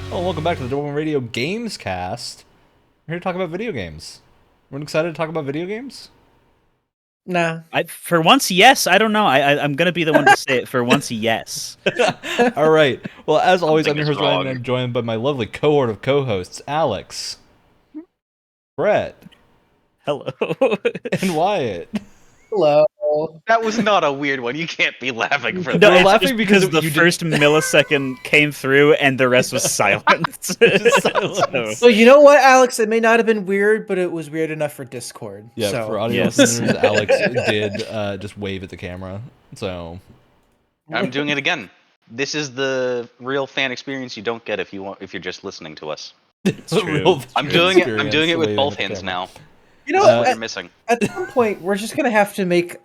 Oh, welcome back to the Double Radio Gamescast. We're here to talk about video games. We're excited to talk about video games? Nah. For once, yes. I don't know. I'm going to be the one to say it. For once, yes. All right. Well, as always, I'm Something your is host, Ryan, wrong. and I'm joined by my lovely cohort of co-hosts, Alex, Brett, Hello. and Wyatt. Hello. That was not a weird one. You can't be laughing for No, that. we're it's laughing just because the you first millisecond came through and the rest was silence. Just silence. So you know what, Alex? It may not have been weird, but it was weird enough for Discord. Yeah, so. for audio Yes. listeners, Alex did just wave at the camera. So I'm doing it again. This is the real fan experience you don't get if you're just listening to us. it's true. real I'm doing it. I'm experience doing it to with wave both at the hands camera. now. You know, That's what you're missing. at some point, we're just gonna have to make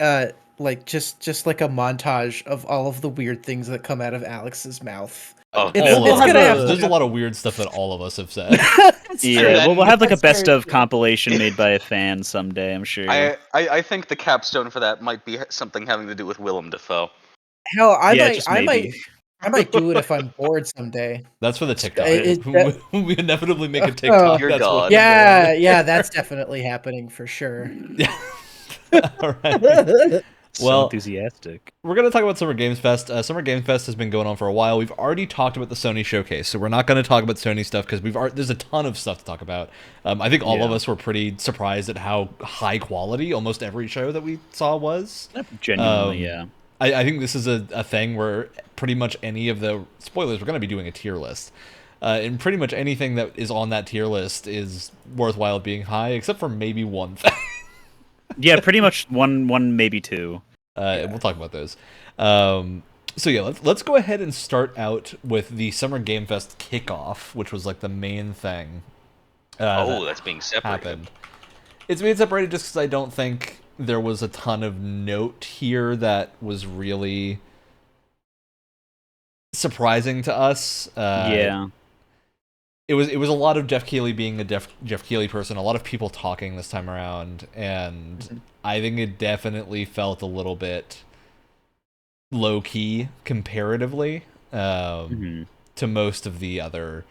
like just like a montage of all of the weird things that come out of Alex's mouth. Oh, It's- All it's of gonna us. have to There's a happen. lot of weird stuff that all of us have said. Yeah, we'll have like a That's best very of true. compilation made by a fan someday, I'm sure. I think the capstone for that might be something having to do with Willem Dafoe. Hell, just maybe. I might do it if I'm bored someday. That's for the TikTok. It- we inevitably make a TikTok. Dear That's God. what Yeah, that's definitely happening for sure. Yeah. All right. So Well, enthusiastic. we're going to talk about Summer Games Fest. Summer Games Fest has been going on for a while. We've already talked about the Sony showcase, so we're not going to talk about Sony stuff because there's a ton of stuff to talk about. I think all of Yeah. us were pretty surprised at how high quality almost every show that we saw was. Genuinely, yeah. I think this is a thing where pretty much any of the spoilers, we're going to be doing a tier list. And pretty much anything that is on that tier list is worthwhile being high, except for maybe one thing. Yeah, pretty much one, maybe two. We'll talk about those. So yeah, let's go ahead and start out with the Summer Game Fest kickoff, which was like the main thing. That's being separated. Happened. It's being separated just because I don't think there was a ton of note here that was really surprising to us. Yeah. It was a lot of Jeff Keighley being a Jeff Keighley person, a lot of people talking this time around, and I think it definitely felt a little bit low key comparatively to most of the other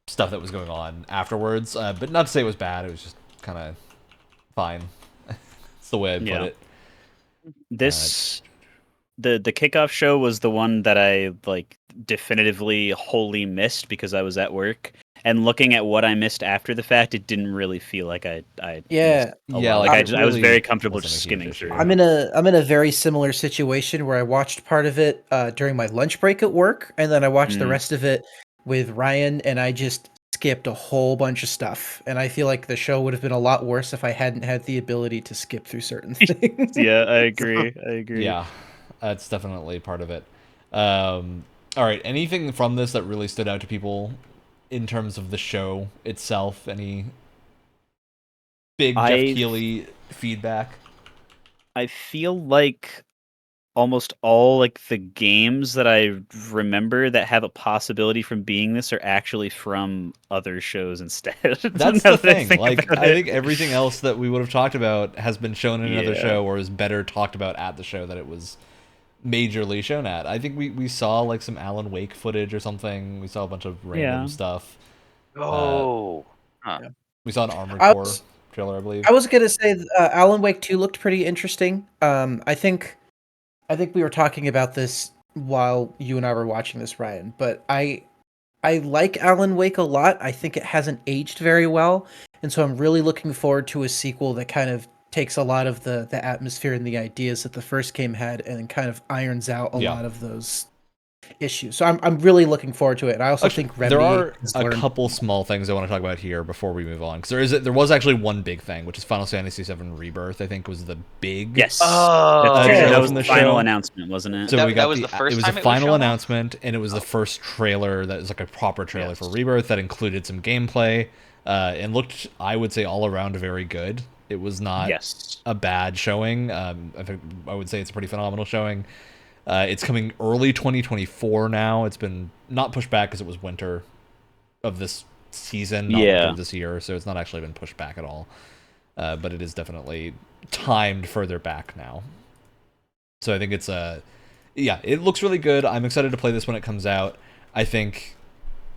stuff that was going on afterwards. But not to say it was bad; it was just kind of fine. That's the way I put it. This the kickoff show was the one that I like definitively wholly missed because I was at work. And looking at what I missed after the fact, it didn't really feel like I Yeah. missed a Yeah, lot. like, I was really very comfortable wasn't a just huge skimming issue. through. I'm in a very similar situation where I watched part of it during my lunch break at work, and then I watched the rest of it with Ryan, and I just skipped a whole bunch of stuff. And I feel like the show would have been a lot worse if I hadn't had the ability to skip through certain things. Yeah, I agree. I agree. Yeah, that's definitely part of it. All right, anything from this that really stood out to people in terms of the show itself? Any big Jeff Keighley feedback? I feel like almost all like the games that I remember that have a possibility from being this are actually from other shows instead. That's Now the that I thing. think Like, about I it. think everything else that we would have talked about has been shown in another Yeah. show or is better talked about at the show that it was majorly shown at. I think we saw like some Alan Wake footage or something. We saw a bunch of random Yeah. stuff. Oh. We saw an Armored I Core was- trailer, I believe. I was gonna say Alan Wake 2 looked pretty interesting. I think we were talking about this while you and I were watching this, Ryan. But I like Alan Wake a lot. I think it hasn't aged very well, and so I'm really looking forward to a sequel that kind of takes a lot of the atmosphere and the ideas that the first game had, and kind of irons out a Yeah. lot of those issues. So I'm really looking forward to it. And I also Actually, think Remedy there are has a learned- couple small things I want to talk about here before we move on, because there was actually one big thing, which is Final Fantasy VII Rebirth. I think was the big Yes. Oh. That's Yeah. true. That was from the the final show. announcement, wasn't it? So That- we got that was the first it was time a it was final shown off? announcement, and it was the first trailer that was like a proper trailer for Rebirth that included some gameplay, and looked, I would say, all around very good. It was not Yes. a bad showing. I think I would say it's a pretty phenomenal showing. It's coming early 2024 now. It's been not pushed back because it was winter of this season, not winter of this year, so it's not actually been pushed back at all. But it is definitely timed further back now. So I think it's yeah, it looks really good. I'm excited to play this when it comes out. I think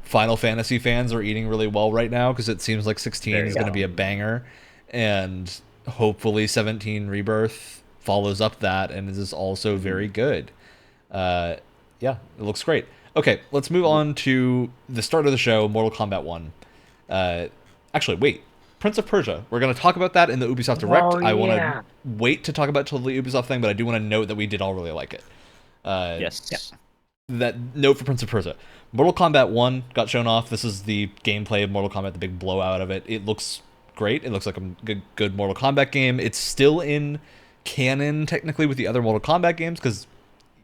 Final Fantasy fans are eating really well right now because it seems like 16 There is you going to go. be a banger, and hopefully 17 Rebirth follows up that and is also very good. Yeah, it looks great. Okay, let's move on to the start of the show, Mortal Kombat 1. Actually, wait. Prince of Persia. We're going to talk about that in the Ubisoft Direct. I want to wait to talk about till the Ubisoft thing, but I do want to note that we did all really like it. Yes. That note for Prince of Persia. Mortal Kombat 1 got shown off. This is the gameplay of Mortal Kombat, the big blowout of it. It looks great. It looks like a good Mortal Kombat game. It's still in canon, technically, with the other Mortal Kombat games, because,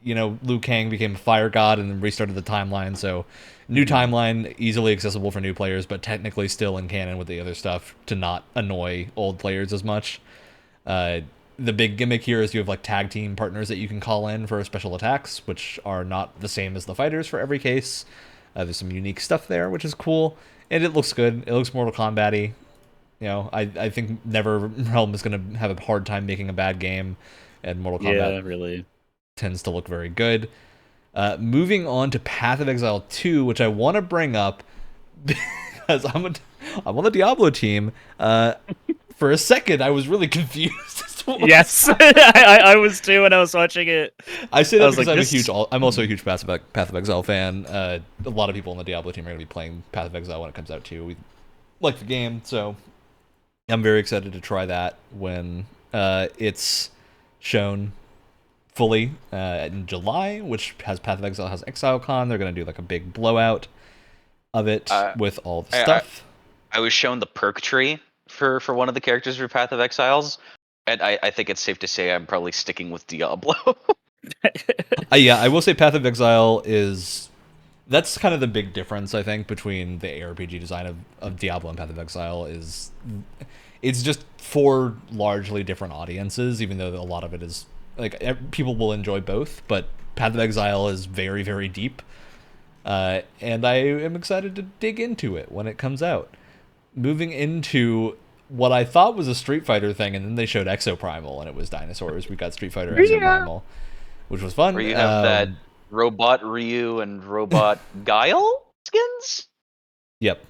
Liu Kang became a fire god and then restarted the timeline, so new timeline, easily accessible for new players, but technically still in canon with the other stuff to not annoy old players as much. The big gimmick here is you have like tag team partners that you can call in for special attacks, which are not the same as the fighters for every case. There's some unique stuff there, which is cool, and it looks good. It looks Mortal Kombat-y. I think NetherRealm is going to have a hard time making a bad game, and Mortal Kombat really tends to look very good. Moving on to Path of Exile 2, which I want to bring up because I'm on the Diablo team. For a second, I was really confused. Yes, I was too when I was watching it. I say that I was because like, I'm also a huge Path of Exile fan. A lot of people on the Diablo team are going to be playing Path of Exile when it comes out too. We like the game, so I'm very excited to try that when it's shown fully in July, which has Path of Exile has ExileCon. They're going to do like a big blowout of it with all the stuff. I was shown the perk tree for one of the characters for Path of Exiles, and I think it's safe to say I'm probably sticking with Diablo. Yeah, I will say Path of Exile that's kind of the big difference, I think, between the ARPG design of Diablo and Path of Exile is it's just for largely different audiences, even though a lot of it is like people will enjoy both, but Path of Exile is very, very deep, and I am excited to dig into it when it comes out. Moving into what I thought was a Street Fighter thing, and then they showed Exoprimal, and it was dinosaurs. We got Street Fighter Exoprimal, which was fun. Where you have that robot Ryu and robot Guile skins? Yep.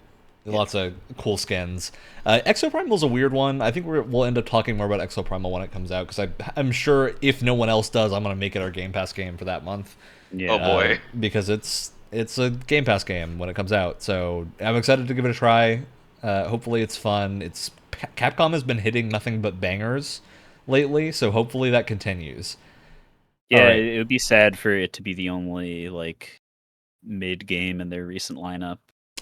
Lots of cool skins. Exoprimal's a weird one. I think we'll end up talking more about Exoprimal when it comes out, because I'm sure if no one else does, I'm going to make it our Game Pass game for that month. Yeah. Oh boy. Because it's a Game Pass game when it comes out, so I'm excited to give it a try. Hopefully it's fun. Capcom has been hitting nothing but bangers lately, so hopefully that continues. Yeah, All right. it would be sad for it to be the only mid game in their recent lineup.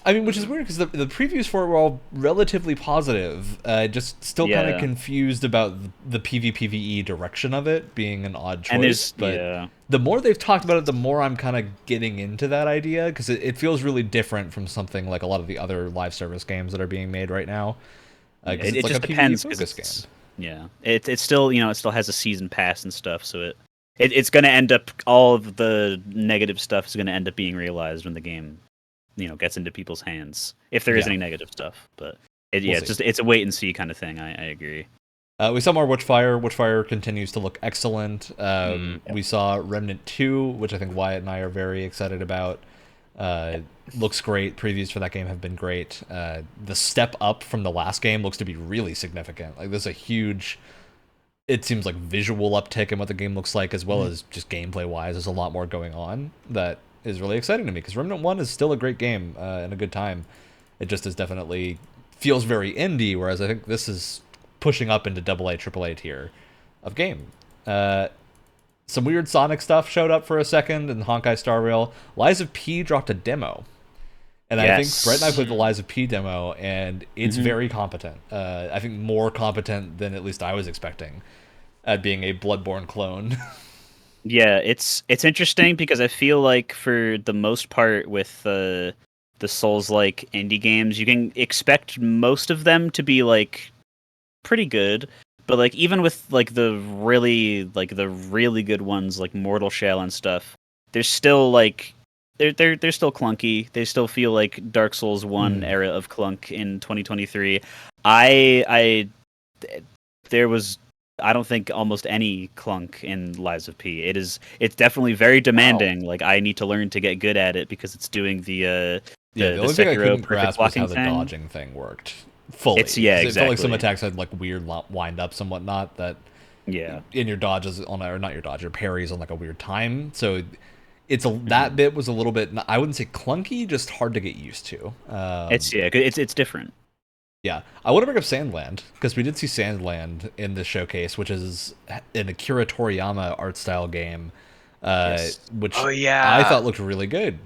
I mean, which is weird because the previews for it were all relatively positive. Just still kind of confused about the PvPvE direction of it being an odd choice. But the more they've talked about it, the more I'm kind of getting into that idea, because it feels really different from something like a lot of the other live service games that are being made right now. It like just a depends PvE because focused game. Yeah, it still it still has a season pass and stuff, so it's going to end up, all of the negative stuff is going to end up being realized when the game gets into people's hands, if there is any negative stuff. But it's a wait and see kind of thing. I agree. We saw more Witchfire. Witchfire continues to look excellent. We saw Remnant 2, which I think Wyatt and I are very excited about. Looks great. Previews for that game have been great. The step up from the last game looks to be really significant. Like, there's a huge, it seems like, visual uptick in what the game looks like, as well as just gameplay wise. There's a lot more going on that is really exciting to me, because Remnant 1 is still a great game and a good time. It just is definitely feels very indie, whereas I think this is pushing up into AA, AAA tier of game. Some weird Sonic stuff showed up for a second in Honkai Star Rail. Lies of P dropped a demo. And I think Brett and I played the Lies of P demo, and it's very competent. I think more competent than at least I was expecting at being a Bloodborne clone. Yeah, it's interesting because I feel like for the most part with the Souls-like indie games, you can expect most of them to be pretty good. But even with the really good ones like Mortal Shell and stuff, they're still they're still clunky. They still feel like Dark Souls 1 era of clunk in 2023. There was, I don't think, almost any clunk in Lies of P. It's definitely very demanding. Wow. I need to learn to get good at it because it's doing the Yeah, the only thing I couldn't Sekiro perfect grasp was how blocking the thing. dodging thing worked fully. Exactly. It felt like some attacks had like weird wind-ups and whatnot that Yeah. in your dodges on, or not your dodge, your parries on like a weird time. So that bit was a little bit, I wouldn't say clunky, just hard to get used to. It's different. Yeah, I want to bring up Sandland because we did see Sandland in the showcase, which is an Akira Toriyama art style game, which I thought looked really good.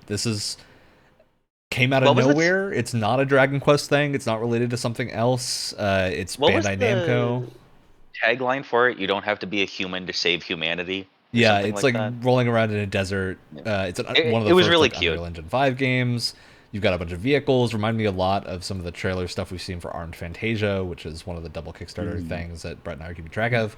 Came out of nowhere. It's not a Dragon Quest thing. It's not related to something else. It's Bandai Namco. Tagline for it: "You don't have to be a human to save humanity." Yeah, it's like rolling around in a desert. It's one of the first really like, Unreal Engine 5 games. You've got a bunch of vehicles. Remind me a lot of some of the trailer stuff we've seen for Armed Fantasia, which is one of the double Kickstarter things that Brett and I are keeping track of.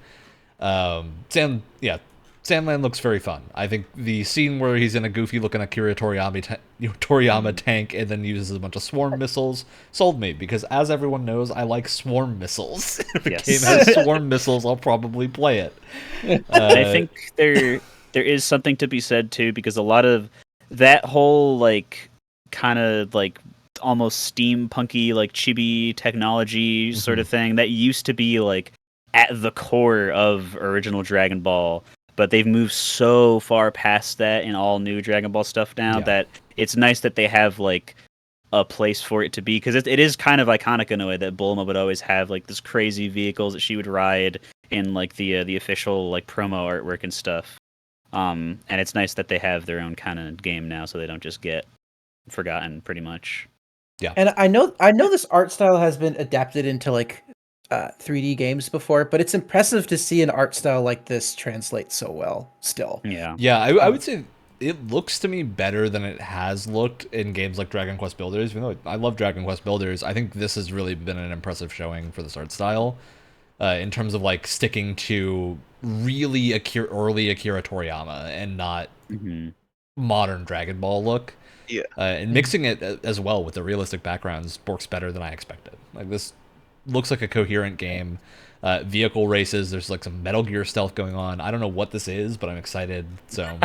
Sandland looks very fun. I think the scene where he's in a goofy-looking Akira Toriyama tank and then uses a bunch of swarm missiles sold me, because as everyone knows, I like swarm missiles. If a game has swarm missiles, I'll probably play it. I think there is something to be said too, because a lot of that whole like kind of like almost steampunky like chibi technology sort of thing that used to be like at the core of original Dragon Ball. But they've moved so far past that in all new Dragon Ball stuff now that it's nice that they have like a place for it to be, because it is kind of iconic in a way that Bulma would always have like this crazy vehicles that she would ride in like the official like promo artwork and stuff. And it's nice that they have their own kind of game now, so they don't just get forgotten pretty much. Yeah, and I know this art style has been adapted into like 3D games before, but it's impressive to see an art style like this translate so well still. Yeah, I would say it looks to me better than it has looked in games like Dragon Quest Builders. Even though I love Dragon Quest Builders, I think this has really been an impressive showing for this art style, in terms of like sticking to really early Akira Toriyama and not modern Dragon Ball look. Yeah, and mixing it as well with the realistic backgrounds works better than I expected. Like, this looks like a coherent game. Vehicle races, there's like some Metal Gear stealth going on. I don't know what this is, but I'm excited. So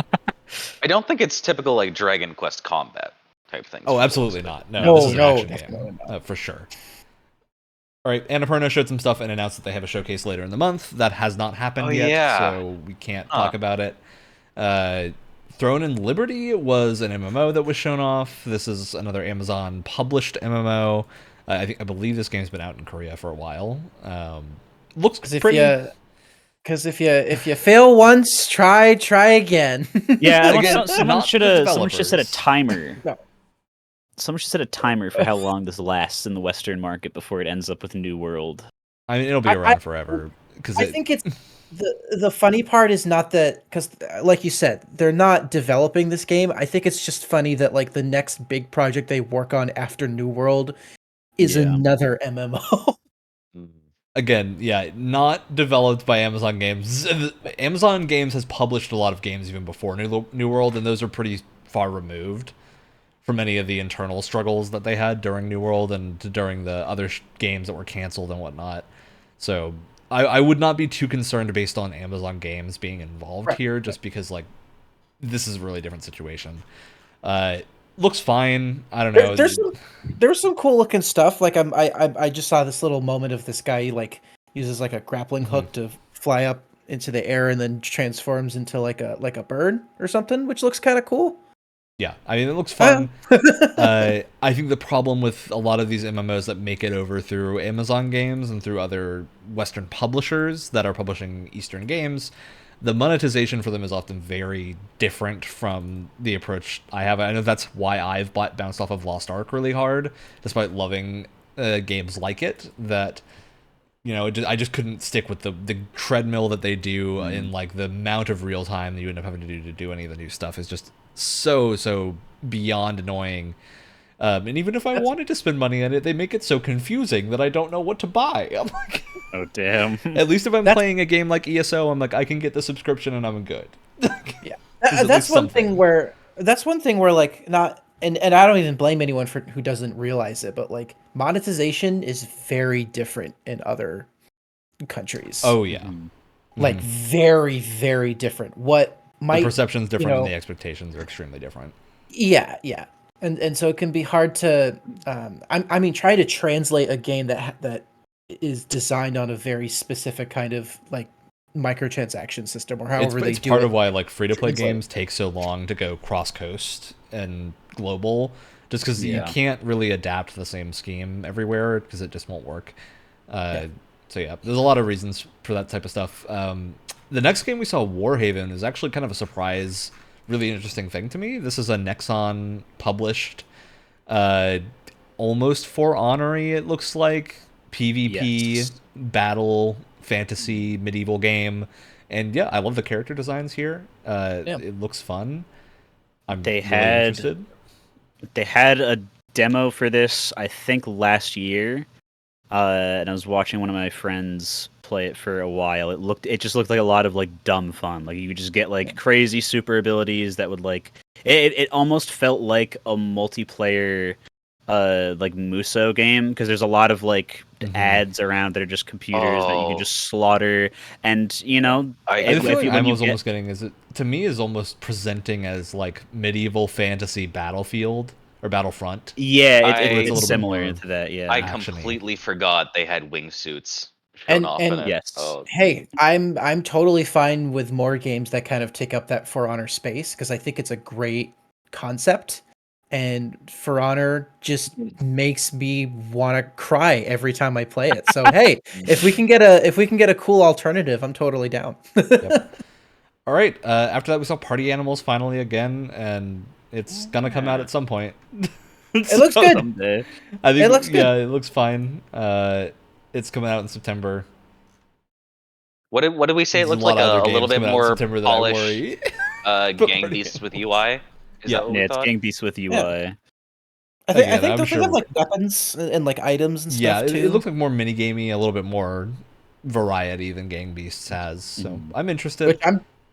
I don't think it's typical like Dragon Quest combat type thing. Oh, absolutely not. No, this is an action game, for sure. All right, Annapurna showed some stuff and announced that they have a showcase later in the month. That has not happened yet, so we can't talk about it. Throne and Liberty was an MMO that was shown off. This is another Amazon published MMO. I believe this game's been out in Korea for a while. Looks pretty. Because if you fail once, try again. Yeah, again, someone should set a timer. No. Someone should set a timer for how long this lasts in the Western market before it ends up with New World. I mean, it'll be around forever. I think it's the funny part is not that, because like you said, they're not developing this game. I think it's just funny that like the next big project they work on after New World is another MMO. Again, not developed by Amazon Games. Amazon Games has published a lot of games even before New World, and those are pretty far removed from any of the internal struggles that they had during New World and during the other games that were canceled and whatnot. So I would not be too concerned based on Amazon Games being involved here, just because like this is a really different situation. Looks fine. I don't know. There's some cool looking stuff. Like I just saw this little moment of this guy like uses like a grappling hook to fly up into the air and then transforms into like a bird or something, which looks kind of cool. Yeah, I mean, it looks fun. I think the problem with a lot of these MMOs that make it over through Amazon Games and through other Western publishers that are publishing Eastern games, the monetization for them is often very different from the approach I have. I know that's why I've bounced off of Lost Ark really hard, despite loving games like it, that, you know, I just couldn't stick with the treadmill that they do in like the amount of real time that you end up having to do any of the new stuff is just so beyond annoying. And even if I wanted to spend money on it, they make it so confusing that I don't know what to buy. I'm like, oh damn. At least if I'm playing a game like ESO, I'm like, I can get the subscription and I'm good. Yeah, that's one thing where like not, and I don't even blame anyone who doesn't realize it, but like monetization is very different in other countries. Oh yeah, like very very different. What might the perception's different and the expectations are extremely different. Yeah. And so it can be hard to, I mean, try to translate a game that is designed on a very specific kind of like microtransaction system or however they It's do part it. of why like free-to-play Translate. games take so long to go cross-coast and global, just because you Yeah. can't really adapt the same scheme everywhere because it just won't work. So yeah, there's a lot of reasons for that type of stuff. The next game we saw, Warhaven, is actually kind of a surprise, really interesting thing to me. This is a Nexon published, almost For Honor-y, it looks like, PvP Yes. battle fantasy medieval game. And yeah, I love the character designs here. It looks fun. I'm They really had- interested. They had a demo for this, I think, last year, and I was watching one of my friends play it for a while. It just looked like a lot of like dumb fun. Like you would just get like crazy super abilities that would like it almost felt like a multiplayer like Muso game, because there's a lot of like ads around that are just computers that you Oh. can just slaughter, and you know I The if feeling you- I when you was get- almost getting is it to me is almost presenting as like medieval fantasy Battlefield or Battlefront. yeah, I- it's It's a little bit similar more- to that. Yeah, I actiony. completely forgot they had wingsuits And- shown off in and- it. Yes. Oh, Hey, I'm totally fine with more games that kind of take up that For Honor space because I think it's a great concept, and For Honor just makes me want to cry every time I play it. So hey, if we can get a cool alternative, I'm totally down. All right. After that, we saw Party Animals finally again, and it's gonna come out at some point. It looks good. someday. I think It looks good. Yeah, it looks fine. It's coming out in September. what did we say? It There's looked like of other a little games bit coming out in more September that I polished worry. gang Party beasts with Animals. UI. Is Yeah. that what Yeah, we it's thought? Gang Beasts with UI. I think Again, I'm don't they have sure- like weapons and like items and Yeah, stuff too. it looks like more minigamey, a little bit more variety than Gang Beasts has. So I'm interested. which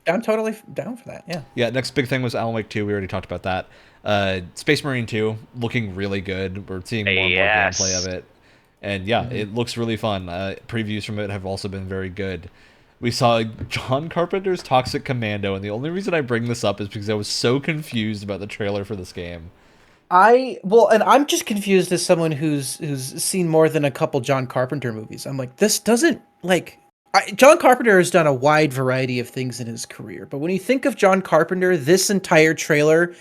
I'm totally down for that. Yeah. Yeah, next big thing was Alan Wake 2. We already talked about that. Space Marine 2, looking really good. We're seeing more and more Yes. gameplay of it. And yeah, it looks really fun. Previews from it have also been very good. We saw John Carpenter's Toxic Commando, and the only reason I bring this up is because I was so confused about the trailer for this game. And I'm just confused as someone who's seen more than a couple John Carpenter movies. I'm like, this doesn't like John Carpenter has done a wide variety of things in his career, but when you think of John Carpenter, this entire trailer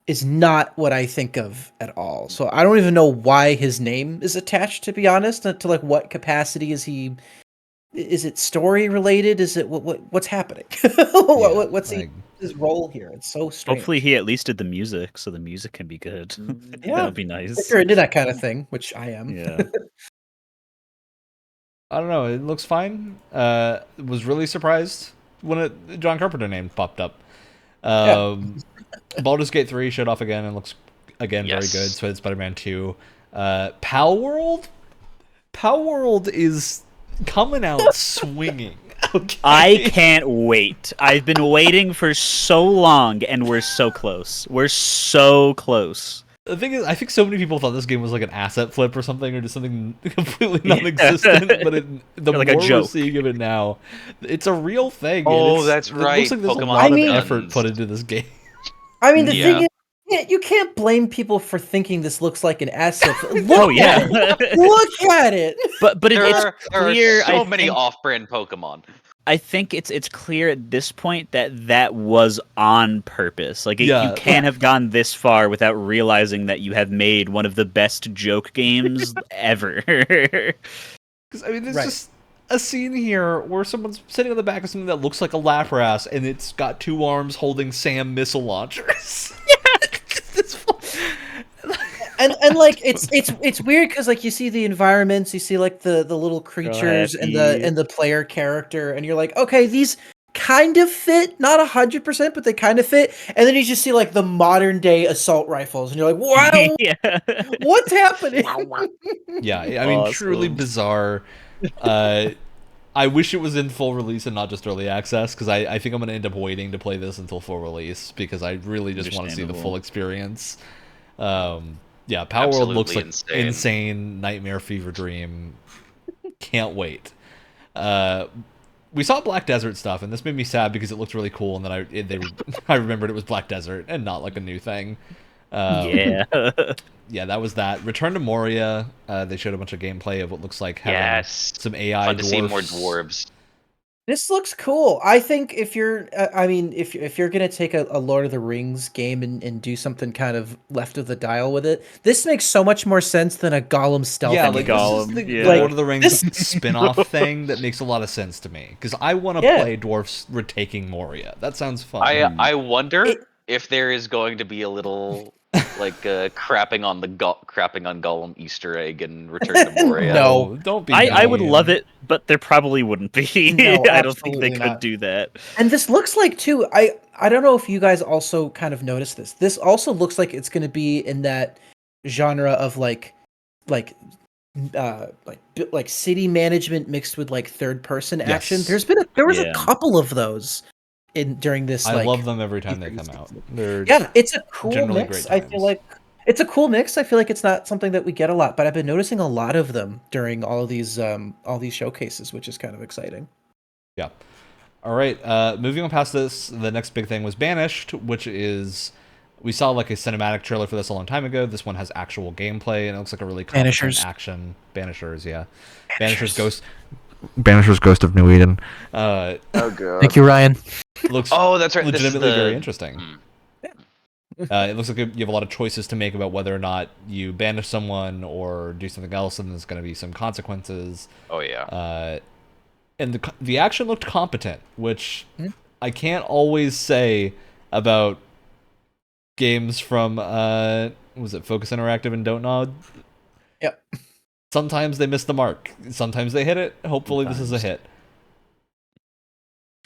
is not what I think of at all. So I don't even know why his name is attached, to be honest. To like what capacity is he? Is it story related? Is it what's happening? What's his role here? It's so strange. Hopefully, he at least did the music, so the music can be good. Yeah. That would be nice. if you're into that kind of thing, which I am. Yeah. I don't know. It looks fine. Was really surprised when John Carpenter name popped up. Baldur's Gate 3 showed off again and looks again Yes. very good. So did Spider-Man 2. Pow World? Pow World is coming out swinging. Okay. I can't wait. I've been waiting for so long, and we're so close. We're so close. The thing is, I think so many people thought this game was like an asset flip or something, or just something completely non-existent. But the Or like more a we're joke. seeing of it now, it's a real thing. and Oh, it's- that's It right, looks like there's a Pokemon lot of Guns. effort put into this game. I mean, the Yeah. thing is, you can't blame people for thinking this looks like an asset. Look Oh yeah, at it. Look at it. but There it's are clear. so I many think- off-brand Pokemon. I think it's clear at this point that was on purpose. Like Yeah. you can't have gone this far without realizing that you have made one of the best joke games ever. Because I mean, there's Right. just a scene here where someone's sitting on the back of something that looks like a Lapras, and it's got two arms holding SAM missile launchers. And like it's weird because like you see the environments, you see like the little creatures and happy. the player character, and you're like, okay, these kind of fit, not 100%, but they kind of fit. And then you just see like the modern day assault rifles, and you're like, wow, Yeah. what's happening? Yeah, I mean, truly Awesome. bizarre. I wish it was in full release and not just early access, because I think I'm going to end up waiting to play this until full release, because I really just want to see the Understandable. full experience. Yeah, Power World looks like Absolutely insane nightmare fever dream. Can't wait. We saw Black Desert stuff, and this made me sad because it looked really cool, and then I remembered it was Black Desert and not like a new thing. Yeah. Yeah, that was that. Return to Moria. They showed a bunch of gameplay of what looks like having some AI Fun to see more dwarfs. dwarves. This looks cool. I think if you're, if you're gonna take a Lord of the Rings game and do something kind of left of the dial with it, this makes so much more sense than a Gollum stealth. Yeah, game. like Gollum, this is the yeah. Lord of the Rings spin-off thing that makes a lot of sense to me because I want to play dwarfs retaking Moria. That sounds fun. I wonder if there is going to be a little like crapping on Gollum Easter egg and Return to Moria. No. Don't be. I would mean. love it, but there probably wouldn't be. No, I don't think they absolutely could not. do that. And this looks like too. I don't know if you guys also kind of noticed this. This also looks like it's going to be in that genre of like city management mixed with like third person action. Yes. There was a Yeah. couple of those during this. I like, love them every time they come out. They're it's a cool generally mix. great I feel times. like it's a cool mix. I feel like it's not something that we get a lot, but I've been noticing a lot of them during all these showcases, which is kind of exciting. Yeah. All right. Moving on past this, the next big thing was Banished, which is we saw like a cinematic trailer for this a long time ago. This one has actual gameplay, and it looks like a really competent Banishers. action. Banishers, yeah. Banisher's Ghost of New Eden. Oh god. Thank you, Ryan. Looks Oh, that's right. This is legitimately the- very interesting. It looks like you have a lot of choices to make about whether or not you banish someone or do something else, and there's going to be some consequences. Oh yeah. And the action looked competent, which I can't always say about games from was it Focus Interactive and Don't Nod? Yep. Sometimes they miss the mark. Sometimes they hit it. Hopefully this is a hit.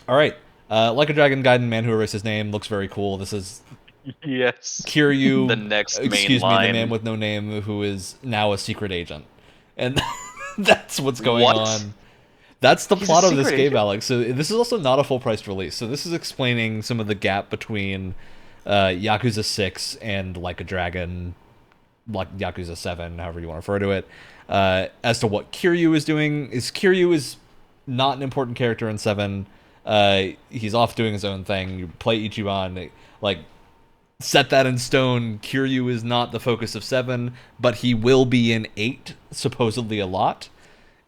All right. Like a Dragon Gaiden, Man Who Erased His Name looks very cool. This is Yes. Kiryu, The next main excuse me, line. the man with no name who is now a secret agent. And that's what's going What? on. That's the He's a plot of this secret game, agent? Alex. So this is also not a full-priced release. So this is explaining some of the gap between Yakuza 6 and Like a Dragon, like Yakuza 7, however you want to refer to it, as to what Kiryu is doing. Kiryu is not an important character in 7. He's off doing his own thing. You play Ichiban, like, set that in stone. Kiryu is not the focus of 7, but he will be in 8, supposedly a lot.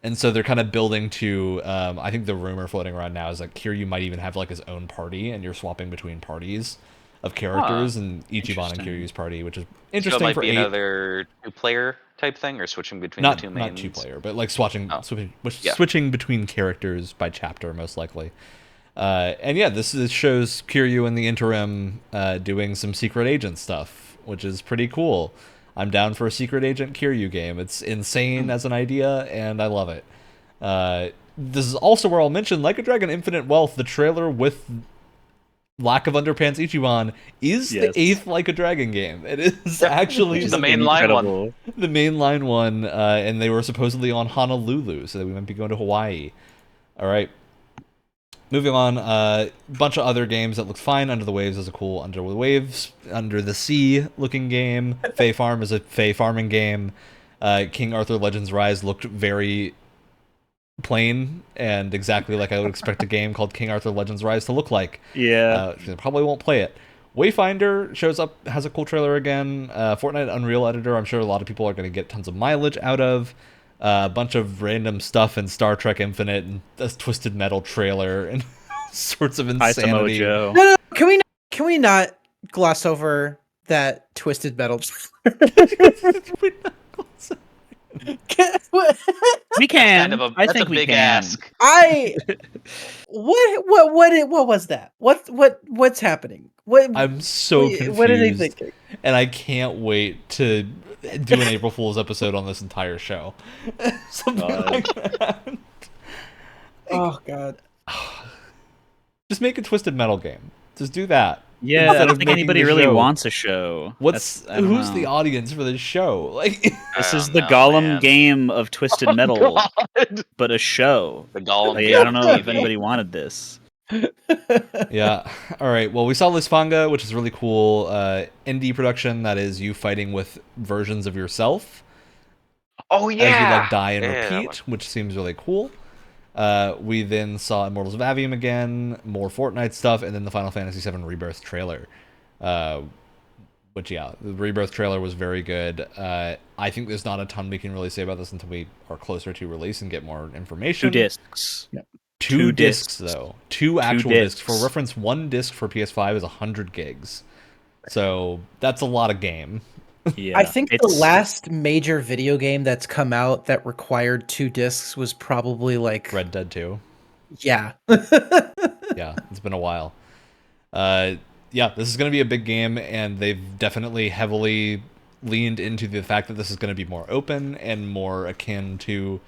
And so they're kind of building to, I think the rumor floating around now is that Kiryu might even have like his own party, and you're swapping between parties of characters, and Ichiban and Interesting. Kiryu's party, which is So it interesting might for be 8. another 2-player type thing, or switching between Not the two mains. 2-player, but like switching Yeah. switching between characters by chapter, most likely. And yeah, this shows Kiryu in the interim doing some secret agent stuff, which is pretty cool. I'm down for a secret agent Kiryu game. It's insane as an idea, and I love it. This is also where I'll mention Like a Dragon Infinite Wealth, the trailer with Lack of Underpants Ichiban, is Yes. the 8th Like a Dragon game. It is actually Which is the main line one. the mainline one, and they were supposedly on Honolulu, so we might be going to Hawaii. All right. Moving on, bunch of other games that look fine. Under the Waves is a cool Under the Sea looking game. Fae Farm is a Fae farming game. King Arthur Legends Rise looked very plain and exactly like I would expect a game called King Arthur Legends Rise to look like. Yeah. Probably won't play it. Wayfinder shows up, has a cool trailer again. Fortnite Unreal Editor, I'm sure a lot of people are going to get tons of mileage out of. A bunch of random stuff in Star Trek Infinite and a Twisted Metal trailer and sorts of Hi, Samoa insanity. Joe. No, can we not gloss over that Twisted Metal? We can. Kind of a, I that's think a we big can. ask. What was that? What's happening? I'm so confused. What are they thinking? And I can't wait to do an April Fool's episode on this entire show. Something like that. Oh god. Just make a Twisted Metal game. Just do that. Yeah, Instead I of don't think making anybody the really show. wants a show. Who's I don't the know. audience for this show? Like, This is Oh, the no, Gollum man. game of Twisted Metal, God. but a show. The Gollum Like, game I don't know if TV. anybody wanted this. yeah. All right. Well, we saw Lisfanga, which is really cool. Indie production that is you fighting with versions of yourself Oh yeah. as you like die and Yeah, that repeat, which seems really cool. We then saw Immortals of Avium again, more Fortnite stuff, and then the Final Fantasy VII Rebirth trailer, Which, yeah, the Rebirth trailer was very good. I think there's not a ton we can really say about this until we are closer to release and get more information. 2 discs. Yep. Two discs, though. Two actual discs. For discs. reference, one disc for PS5 is 100 gigs. So that's a lot of game. Yeah, I think the last major video game that's come out that required 2 discs was probably like Red Dead 2. Yeah. Yeah, it's been a while. Yeah, this is going to be a big game, and they've definitely heavily leaned into the fact that this is going to be more open and more akin to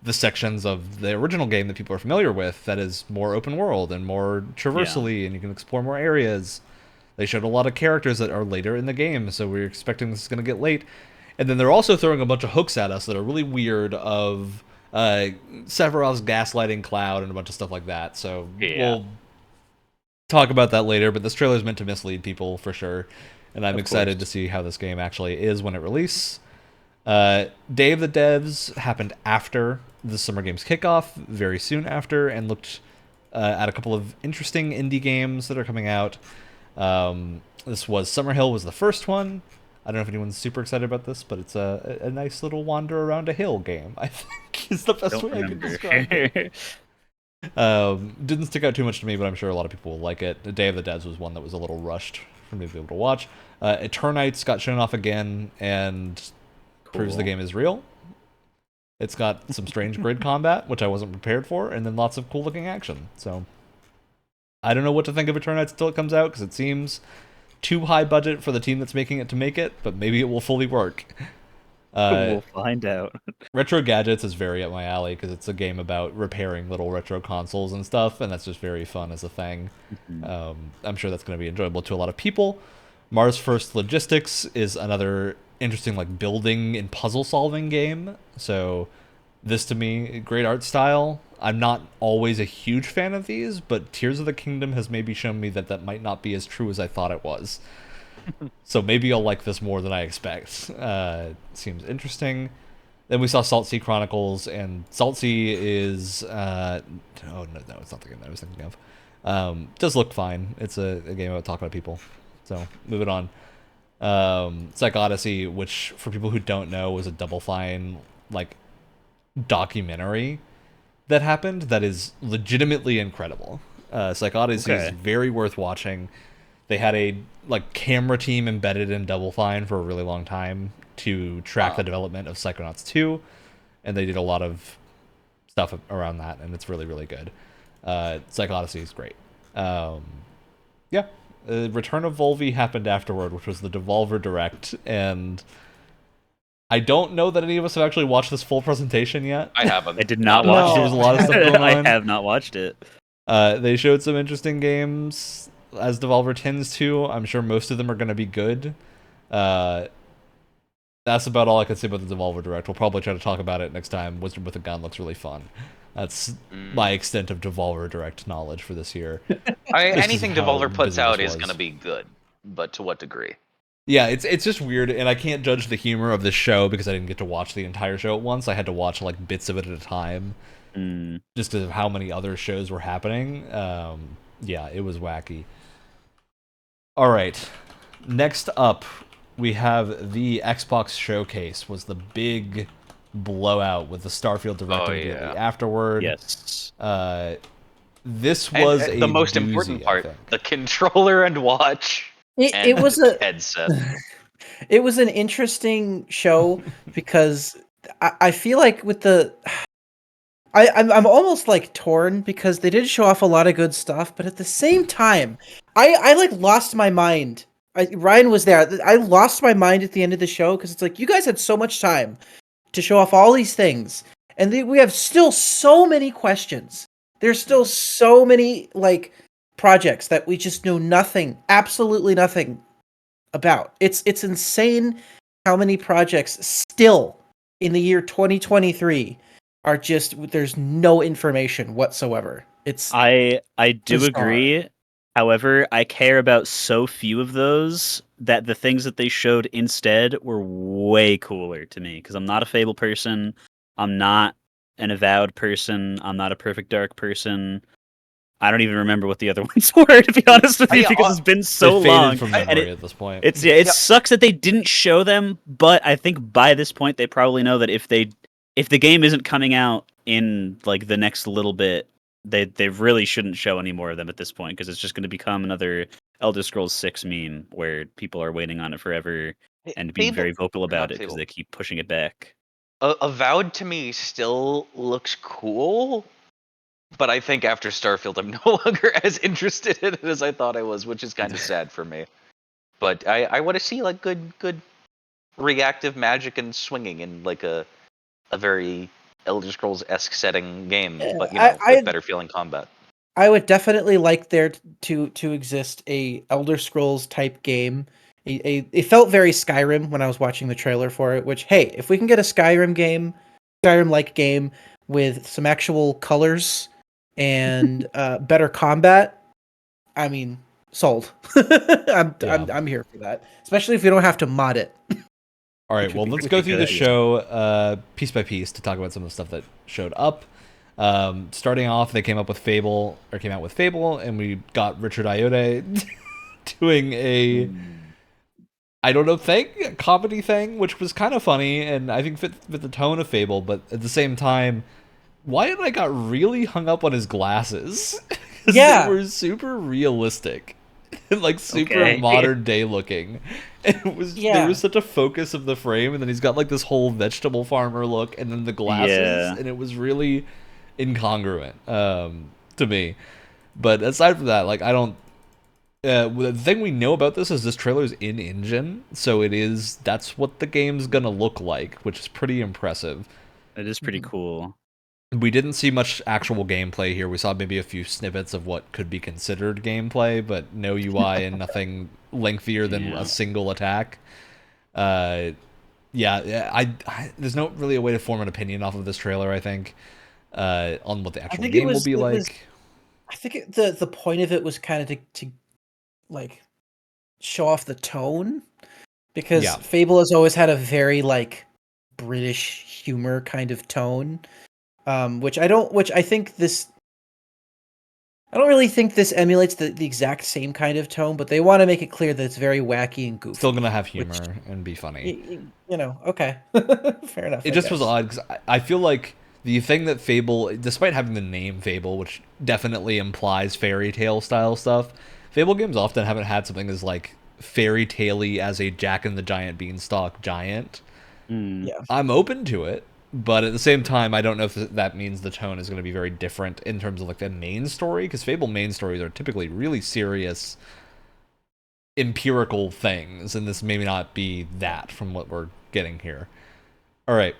the sections of the original game that people are familiar with, that is more open world and more traversally, and you can explore more areas. They showed a lot of characters that are later in the game, so we're expecting this is going to get late. And then they're also throwing a bunch of hooks at us that are really weird, of Sephiroth's gaslighting Cloud and a bunch of stuff like that. So we'll talk about that later, but this trailer is meant to mislead people for sure, and I'm excited to see how this game actually is when it releases. Day of the Devs happened after the Summer Games kickoff, very soon after, and looked at a couple of interesting indie games that are coming out. This was Summerhill was the first one. I don't know if anyone's super excited about this, but it's a nice little wander around a hill game, I think is the best way I can describe it. Didn't stick out too much to me, but I'm sure a lot of people will like it. The Day of the Devs was one that was a little rushed for me to be able to watch. Eternites got shown off again, and proves the game is real. It's got some strange grid combat, which I wasn't prepared for, and then lots of cool looking action. So I don't know what to think of Eternites until it comes out, because it seems too high budget for the team that's making it to make it, but maybe it will fully work. We'll find out. Retro Gadgets is very up my alley, because it's a game about repairing little retro consoles and stuff, and that's just very fun as a thing. I'm sure that's going to be enjoyable to a lot of people. Mars First Logistics is another interesting like building and puzzle solving game. So this, to me, great art style. I'm not always a huge fan of these, but Tears of the Kingdom has maybe shown me that that might not be as true as I thought it was. So maybe I'll like this more than I expect. Seems interesting. Then we saw Salt Sea Chronicles, and Salt Sea is no, it's not the game that I was thinking of. Does look fine. It's a game about talking to people. So moving on. Psych Odyssey, which for people who don't know was a Double Fine like documentary that happened that is legitimately incredible. Psych Odyssey is very worth watching. They had a like camera team embedded in Double Fine for a really long time to track the development of Psychonauts 2, and they did a lot of stuff around that, and it's really, really good. Psych Odyssey is great. Yeah. Return of Volvi happened afterward, which was the Devolver Direct, and I don't know that any of us have actually watched this full presentation yet. I haven't. I did not watch it. There was a lot of stuff going on. I have not watched it. They showed some interesting games, as Devolver tends to. I'm sure most of them are going to be good. That's about all I can say about the Devolver Direct. We'll probably try to talk about it next time. Wizard with a Gun looks really fun. That's my extent of Devolver Direct knowledge for this year. Anything Devolver puts out is going to be good, but to what degree? Yeah, it's just weird, and I can't judge the humor of this show because I didn't get to watch the entire show at once. I had to watch like bits of it at a time, just because of how many other shows were happening. Yeah, it was wacky. All right, next up, we have the Xbox Showcase. Was the big blowout with the Starfield Direct immediately afterward. Yes. This was the most important part: the controller and watch. It was a headset. It was an interesting show because I feel like with the I'm almost like torn because they did show off a lot of good stuff, but at the same time, I like lost my mind. Ryan was there. I lost my mind at the end of the show because it's like you guys had so much time to show off all these things, and we have still so many questions. There's still so many like projects that we just know nothing, absolutely nothing about. It's insane how many projects still in the year 2023 are just there's no information whatsoever. It's I do bizarre. agree. However, I care about so few of those that the things that they showed instead were way cooler to me because I'm not a Fable person. I'm not an Avowed person. I'm not a Perfect Dark person. I don't even remember what the other ones were, to be honest with you, because it's been so They faded long. from And memory at this point. it sucks that they didn't show them, but I think by this point they probably know that if the game isn't coming out in like the next little bit, they really shouldn't show any more of them at this point, because it's just going to become another Elder Scrolls 6 meme where people are waiting on it forever and being very vocal about it because they keep pushing it back. Avowed to me still looks cool, but I think after Starfield, I'm no longer as interested in it as I thought I was, which is kind of sad for me. But I want to see like good reactive magic and swinging in like a very Elder Scrolls-esque setting game, but with better feeling combat. I would definitely like there to exist a Elder Scrolls type game. It felt very Skyrim when I was watching the trailer for it. Which, hey, if we can get a Skyrim-like game with some actual colors and better combat, I mean, sold. I'm here for that. Especially if you don't have to mod it. All right, well, let's go through the show piece by piece to talk about some of the stuff that showed up. Starting off, they came out with Fable, and we got Richard Ayoade doing a comedy thing, which was kind of funny, and I think fit the tone of Fable, but at the same time, Wyatt and I got really hung up on his glasses. Yeah. They were super realistic. Like super modern day looking. It was there was such a focus of the frame, and then he's got like this whole vegetable farmer look, and then the glasses, and it was really incongruent to me. But aside from that, like I don't. The thing we know about this is this trailer is in engine, so that's what the game's gonna look like, which is pretty impressive. It is pretty cool. We didn't see much actual gameplay here. We saw maybe a few snippets of what could be considered gameplay, but no UI and nothing lengthier than a single attack. I there's no really a way to form an opinion off of this trailer, I think, on what the actual game will be like. I think the point of it was kind of to like show off the tone, because Fable has always had a very like British humor kind of tone. Which I don't really think this emulates the exact same kind of tone, but they want to make it clear that it's very wacky and goofy. Still gonna have humor and be funny. Okay. Fair enough. It just was odd, because I feel like the thing that Fable, despite having the name Fable, which definitely implies fairy tale style stuff, Fable games often haven't had something as like fairy tale-y as a Jack and the Giant Beanstalk giant. Yeah. I'm open to it. But at the same time, I don't know if that means the tone is going to be very different in terms of like the main story, because Fable main stories are typically really serious, empirical things, and this may not be that from what we're getting here. All right,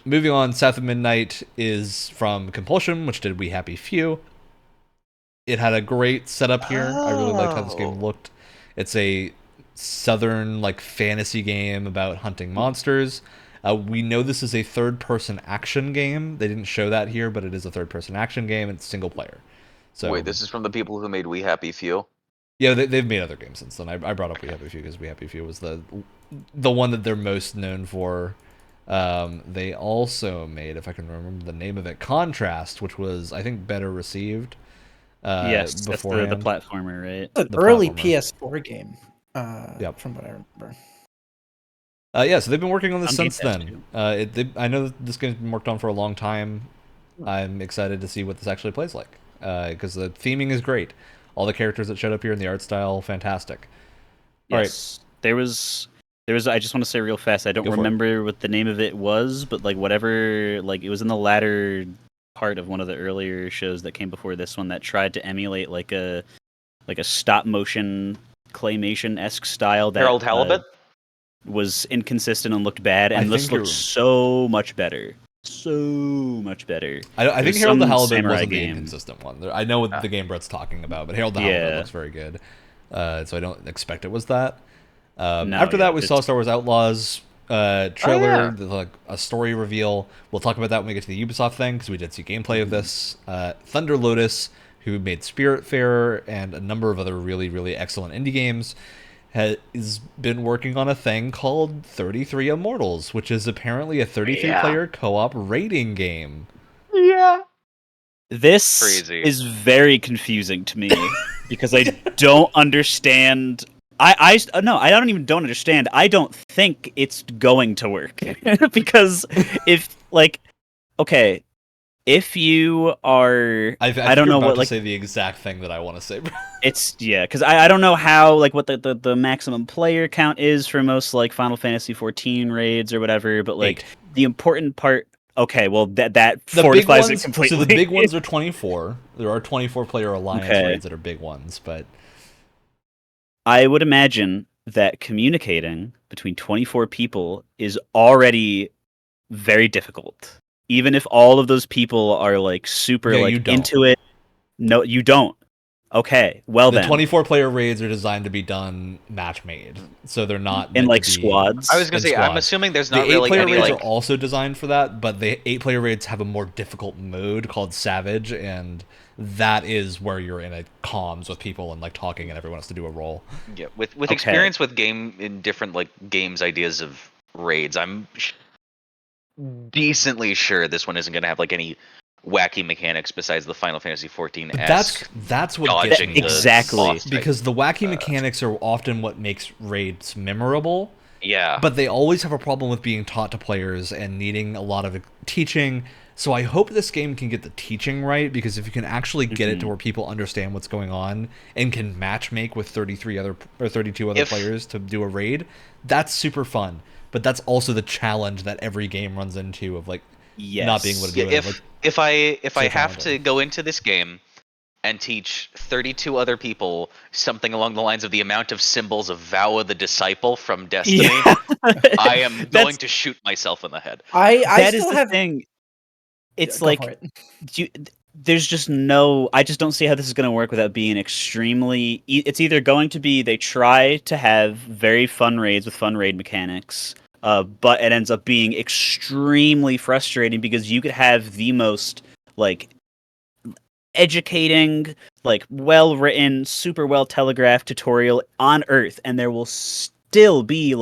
moving on. South of Midnight is from Compulsion, which did We Happy Few. It had a great setup here. I really liked how this game looked. It's a southern like fantasy game about hunting monsters. We know this is a third-person action game. They didn't show that here, but it is a third-person action game. It's single player. So wait, this is from the people who made We Happy Few? Yeah, they've made other games since then. I brought up We Happy Few because We Happy Few was the one that they're most known for. They also made, if I can remember the name of it, Contrast, which was, I think, better received. Yes, that's the platformer, right? An early PS4 game, from what I remember. So they've been working on this since then. I know this game's been worked on for a long time. I'm excited to see what this actually plays like, because the theming is great. All the characters that showed up here in the art style, fantastic. All right. There was. I just want to say real fast. I don't remember what the name of it was, but like whatever, like it was in the latter part of one of the earlier shows that came before this one that tried to emulate like a stop motion claymation-esque style. That Harold Halibut was inconsistent and looked bad, and this looks so much better. So much better. I think Harold the Halibut wasn't the inconsistent one. I know what the game Brett's talking about, but Harold the Halibut looks very good. So I don't expect it was that. After that, we saw Star Wars Outlaws trailer, like a story reveal. We'll talk about that when we get to the Ubisoft thing, because we did see gameplay of this. Thunder Lotus, who made Spiritfarer and a number of other really, really excellent indie games, has been working on a thing called 33 Immortals, which is apparently a 33-player co-op raiding game. Yeah. This Crazy. is very confusing to me because I don't understand. I don't understand. I don't think it's going to work because if okay, if you are, I think I don't you're know about what to say the exact thing that I want to say. it's because I don't know how what the maximum player count is for most Final Fantasy 14 raids or whatever, but 8. the important part. Okay, well that The fortifies big it ones, completely. so the big ones are 24. There are 24 player alliance Okay. raids that are big ones, but I would imagine that communicating between 24 people is already very difficult. Even if all of those people are super you don't. into it. No, you don't. Okay, well The then. 24 player raids are designed to be done match made, so they're not In meant to be squads. I was gonna in say, I'm squads. assuming there's The not really 8-player any raids are also designed for that, but the 8-player raids have a more difficult mode called Savage, and that is where you're in a comms with people and talking, and everyone has to do a role. Yeah, with Okay. experience with different games ideas of raids, I'm decently sure this one isn't gonna have any wacky mechanics besides the Final Fantasy 14 esque. That's what gets dodging me the Exactly. boss because the wacky mechanics are often what makes raids memorable. Yeah. But they always have a problem with being taught to players and needing a lot of teaching. So I hope this game can get the teaching right, because if you can actually get it to where people understand what's going on and can matchmake with 32 other players to do a raid, that's super fun. But that's also the challenge that every game runs into of not being able to do it. If I have challenging. to go into this game and teach 32 other people something along the lines of the amount of symbols of Vow of the Disciple from Destiny, Yeah. I am going to shoot myself in the head. I That still is the have. thing. It's Go for it. there's just no. I just don't see how this is going to work without being extremely. It's either going to be they try to have very fun raids with fun raid mechanics, but it ends up being extremely frustrating because you could have the most educating, well written, super well telegraphed tutorial on Earth, and there will still be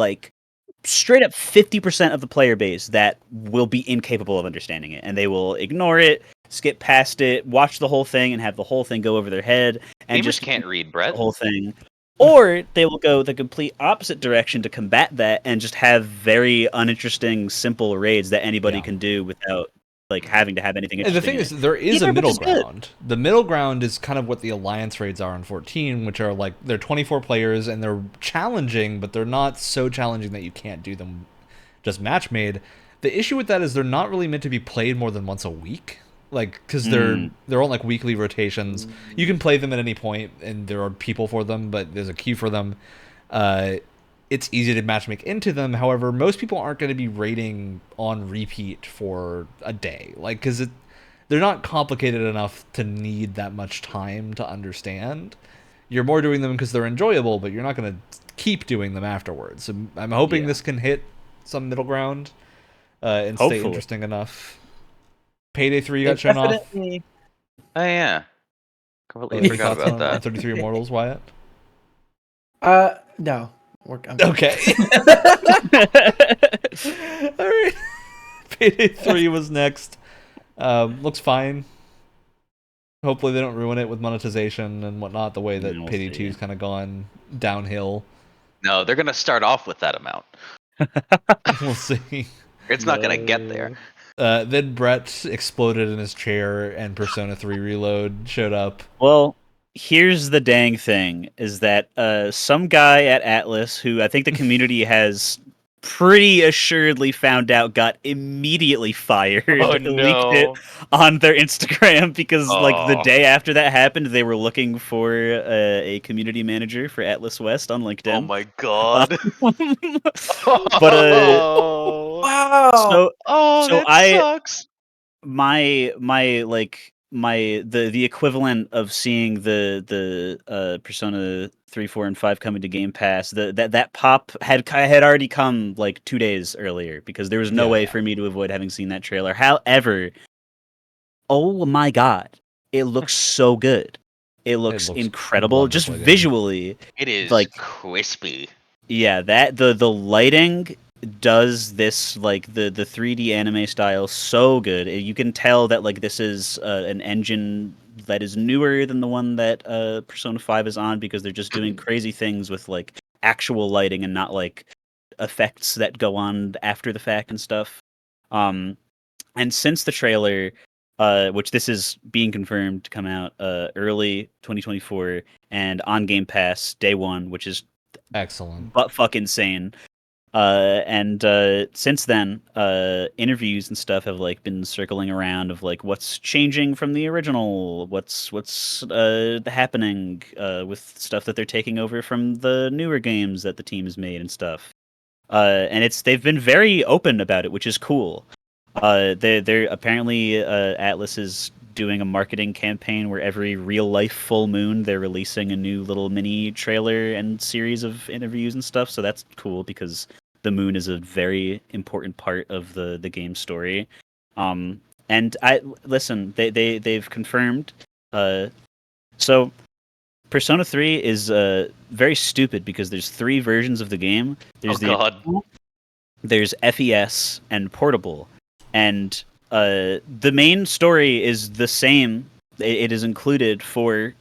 straight up 50% of the player base that will be incapable of understanding it, and they will ignore it, skip past it, watch the whole thing, and have the whole thing go over their head, and Gamers just can't read, the Brett. whole thing. Or they will go the complete opposite direction to combat that and just have very uninteresting, simple raids that anybody can do without having to have anything And interesting. the thing is, there is a which middle is good. ground. The middle ground is kind of what the alliance raids are in 14, which are they're 24 players and they're challenging, but they're not so challenging that you can't do them just match made. The issue with that is they're not really meant to be played more than once a week, because they're on weekly rotations. You can play them at any point, and there are people for them, but there's a queue for them. It's easy to matchmake into them. However, most people aren't going to be raiding on repeat for a day, because they're not complicated enough to need that much time to understand. You're more doing them because they're enjoyable, but you're not going to keep doing them afterwards. So I'm hoping this can hit some middle ground and stay interesting enough. Payday 3 got shown off. Oh yeah, completely forgot about that. 33 Immortals, Wyatt? No. Okay. All right. Payday 3 was next. Looks fine. Hopefully they don't ruin it with monetization and whatnot, the way that Payday 2's kind of gone downhill. No, they're gonna start off with that amount. We'll see. It's not gonna get there. Then Brett exploded in his chair and Persona 3 Reload showed up. Well, here's the dang thing, is that some guy at Atlas, who I think the community has pretty assuredly found out, got immediately fired. Oh, Leaked no. it on their Instagram because the day after that happened, they were looking for a community manager for Atlas West on LinkedIn. Oh my god. But Wow. Sucks. The equivalent of seeing the Persona 3, 4, and 5 coming to Game Pass, that pop had already come 2 days earlier because there was no way for me to avoid having seen that trailer. However, oh my god, it looks so good. It looks incredible, just visually. It is crispy. Yeah, that the lighting does this like the 3D anime style so good. You can tell that like this is an engine that is newer than the one that Persona 5 is on, because they're just doing crazy things with like actual lighting and not like effects that go on after the fact and stuff. And since the trailer, which this is being confirmed to come out early 2024 and on Game Pass day one, which is Excellent. butt fuck insane. And since then, interviews and stuff have like been circling around of like what's changing from the original, what's happening with stuff that they're taking over from the newer games that the team has made and stuff. And they've been very open about it, which is cool. They're apparently Atlas is doing a marketing campaign where every real life full moon they're releasing a new little mini trailer and series of interviews and stuff. So that's cool because the moon is a very important part of the game story. And they've confirmed. So Persona 3 is very stupid because there's 3 versions of the game. There's there's FES and Portable. And the main story is the same. It is included for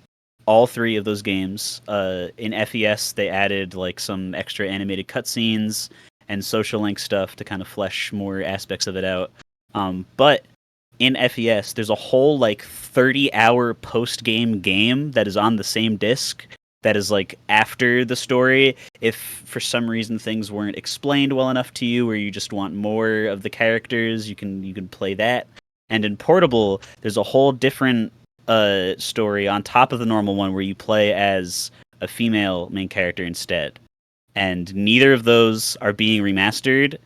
all 3 of those games. In FES, they added like some extra animated cutscenes and social link stuff to kind of flesh more aspects of it out. But in FES, there's a whole like 30-hour post-game that is on the same disc that is like after the story. If for some reason things weren't explained well enough to you, or you just want more of the characters, you can play that. And in Portable, there's a whole different story on top of the normal one where you play as a female main character instead. And neither of those are being remastered,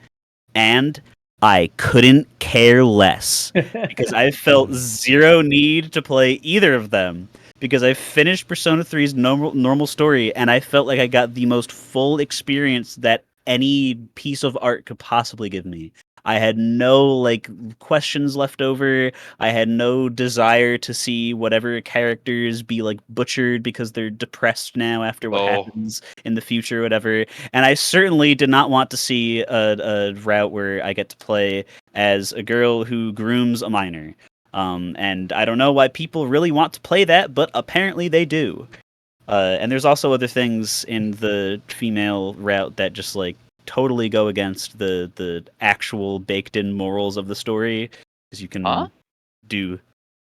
and I couldn't care less because I felt zero need to play either of them, because I finished Persona 3's normal story and I felt like I got the most full experience that any piece of art could possibly give me. I had no like questions left over. I had no desire to see whatever characters be like butchered because they're depressed now after what happens in the future or whatever. And I certainly did not want to see a route where I get to play as a girl who grooms a minor. And I don't know why people really want to play that, but apparently they do. And there's also other things in the female route that just like totally go against the actual baked in morals of the story, because you can do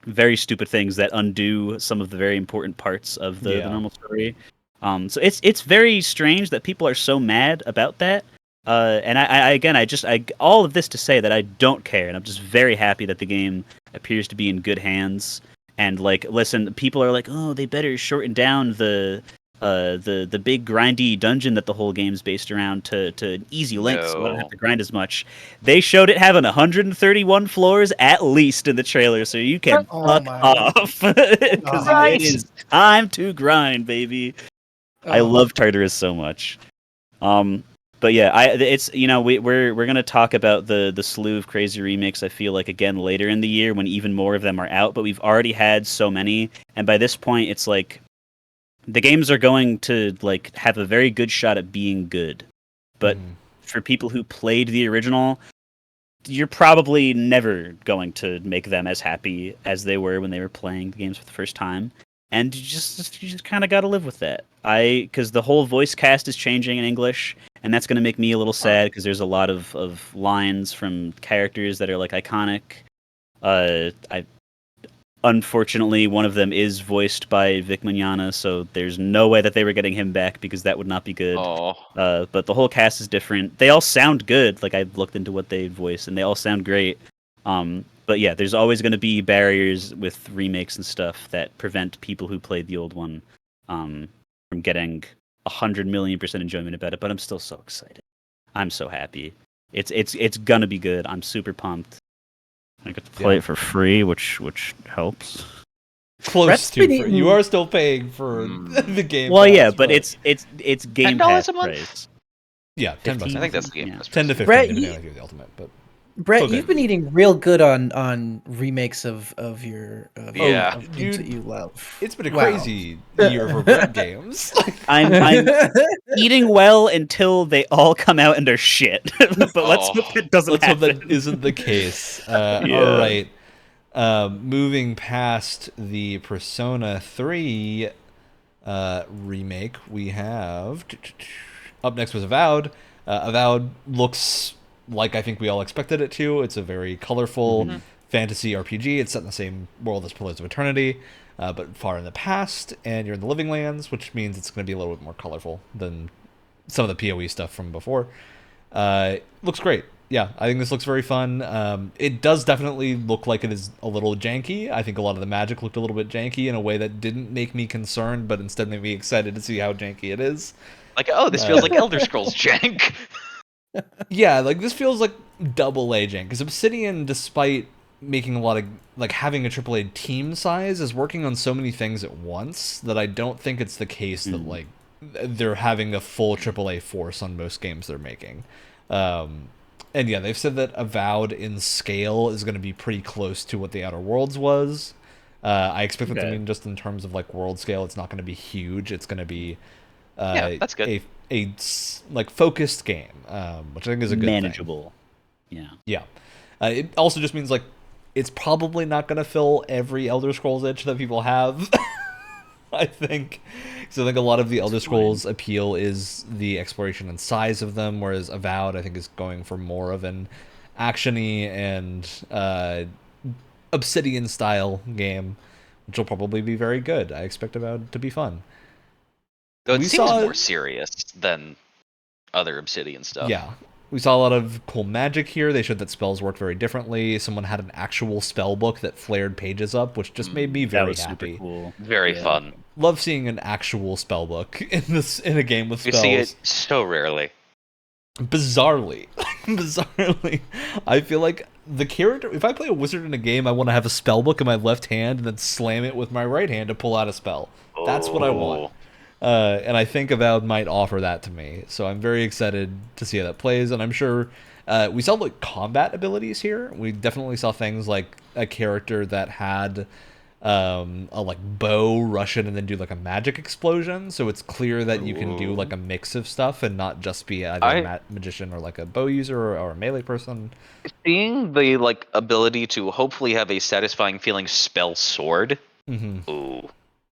very stupid things that undo some of the very important parts of the normal story. So it's very strange that people are so mad about that. And I all of this to say that I don't care, and I'm just very happy that the game appears to be in good hands. And like, listen, people are like, oh, they better shorten down the big grindy dungeon that the whole game's based around to easy length, so I don't have to grind as much. They showed it having 131 floors at least in the trailer, so you can fuck off, because it is time to grind, baby. I love Tartarus so much. But yeah, it's we're gonna talk about the slew of crazy remakes. I feel like again later in the year when even more of them are out, but we've already had so many, and by this point it's like the games are going to like have a very good shot at being good. But for people who played the original, you're probably never going to make them as happy as they were when they were playing the games for the first time. And you just kind of got to live with that. Because the whole voice cast is changing in English, and that's going to make me a little sad because there's a lot of lines from characters that are like iconic. Unfortunately, one of them is voiced by Vic Mignogna, so there's no way that they were getting him back because that would not be good. But the whole cast is different. They all sound good. Like, I looked into what they voice, and they all sound great. But yeah, there's always going to be barriers with remakes and stuff that prevent people who played the old one from getting 100,000,000% enjoyment about it. But I'm still so excited. I'm so happy. It's gonna be good. I'm super pumped. I get to play it for free, which helps. Close to free. You are still paying for the game. Well, yeah, but it's Game Pass $10 a month? price. Yeah, $10. I think that's the Game Pass. 10 to 15, depending on if you're the ultimate. But Brett, Okay. you've been eating real good on remakes of your Yeah. of games Dude, that you love. It's been a Wow. crazy year for Brett games. I'm eating well until they all come out and are shit. But let's hope that doesn't Let's hope happen. that isn't the case. Yeah. All right. Moving past the Persona 3 remake, we have... Up next was Avowed. Avowed looks like I think we all expected it to. It's a very colorful fantasy RPG. It's set in the same world as Pillars of Eternity, but far in the past, and you're in the Living Lands, which means it's going to be a little bit more colorful than some of the PoE stuff from before. Looks great. Yeah, I think this looks very fun. It does definitely look like it is a little janky. I think a lot of the magic looked a little bit janky in a way that didn't make me concerned, but instead made me excited to see how janky it is. Like, oh, this feels like Elder Scrolls jank. Yeah, like this feels like double A jank, because Obsidian, despite making a lot of, like, having a AAA team size, is working on so many things at once that I don't think it's the case that, like, they're having a full AAA force on most games they're making. And yeah, they've said that Avowed in scale is going to be pretty close to what the Outer Worlds was. I expect it to mean just in terms of, like, world scale, it's not going to be huge. It's going to be Yeah, that's good. a like, focused game, which I think is a good Manageable. thing. Yeah. It also just means, like, it's probably not going to fill every Elder Scrolls itch that people have. I think. So I think a lot of the Elder Scrolls appeal is the exploration and size of them, whereas Avowed, I think, is going for more of an action-y and Obsidian-style game, which will probably be very good. I expect Avowed to be fun. Though it We seems saw- more serious than other Obsidian stuff. Yeah. We saw a lot of cool magic here. They showed that spells work very differently. Someone had an actual spell book that flared pages up, which just made me That very was happy. super cool. Very fun. Love seeing an actual spell book in a game with You spells. see it so rarely. Bizarrely, I feel like the character, if I play a wizard in a game, I want to have a spell book in my left hand and then slam it with my right hand to pull out a spell. That's what I want. And I think Avowed might offer that to me. So I'm very excited to see how that plays. And I'm sure we saw, like, combat abilities here. We definitely saw things like a character that had a, like, bow rush in and then do, like, a magic explosion. So it's clear that you can do, like, a mix of stuff and not just be either a magician or, like, a bow user or a melee person. Seeing the, like, ability to hopefully have a satisfying feeling spell sword. Ooh.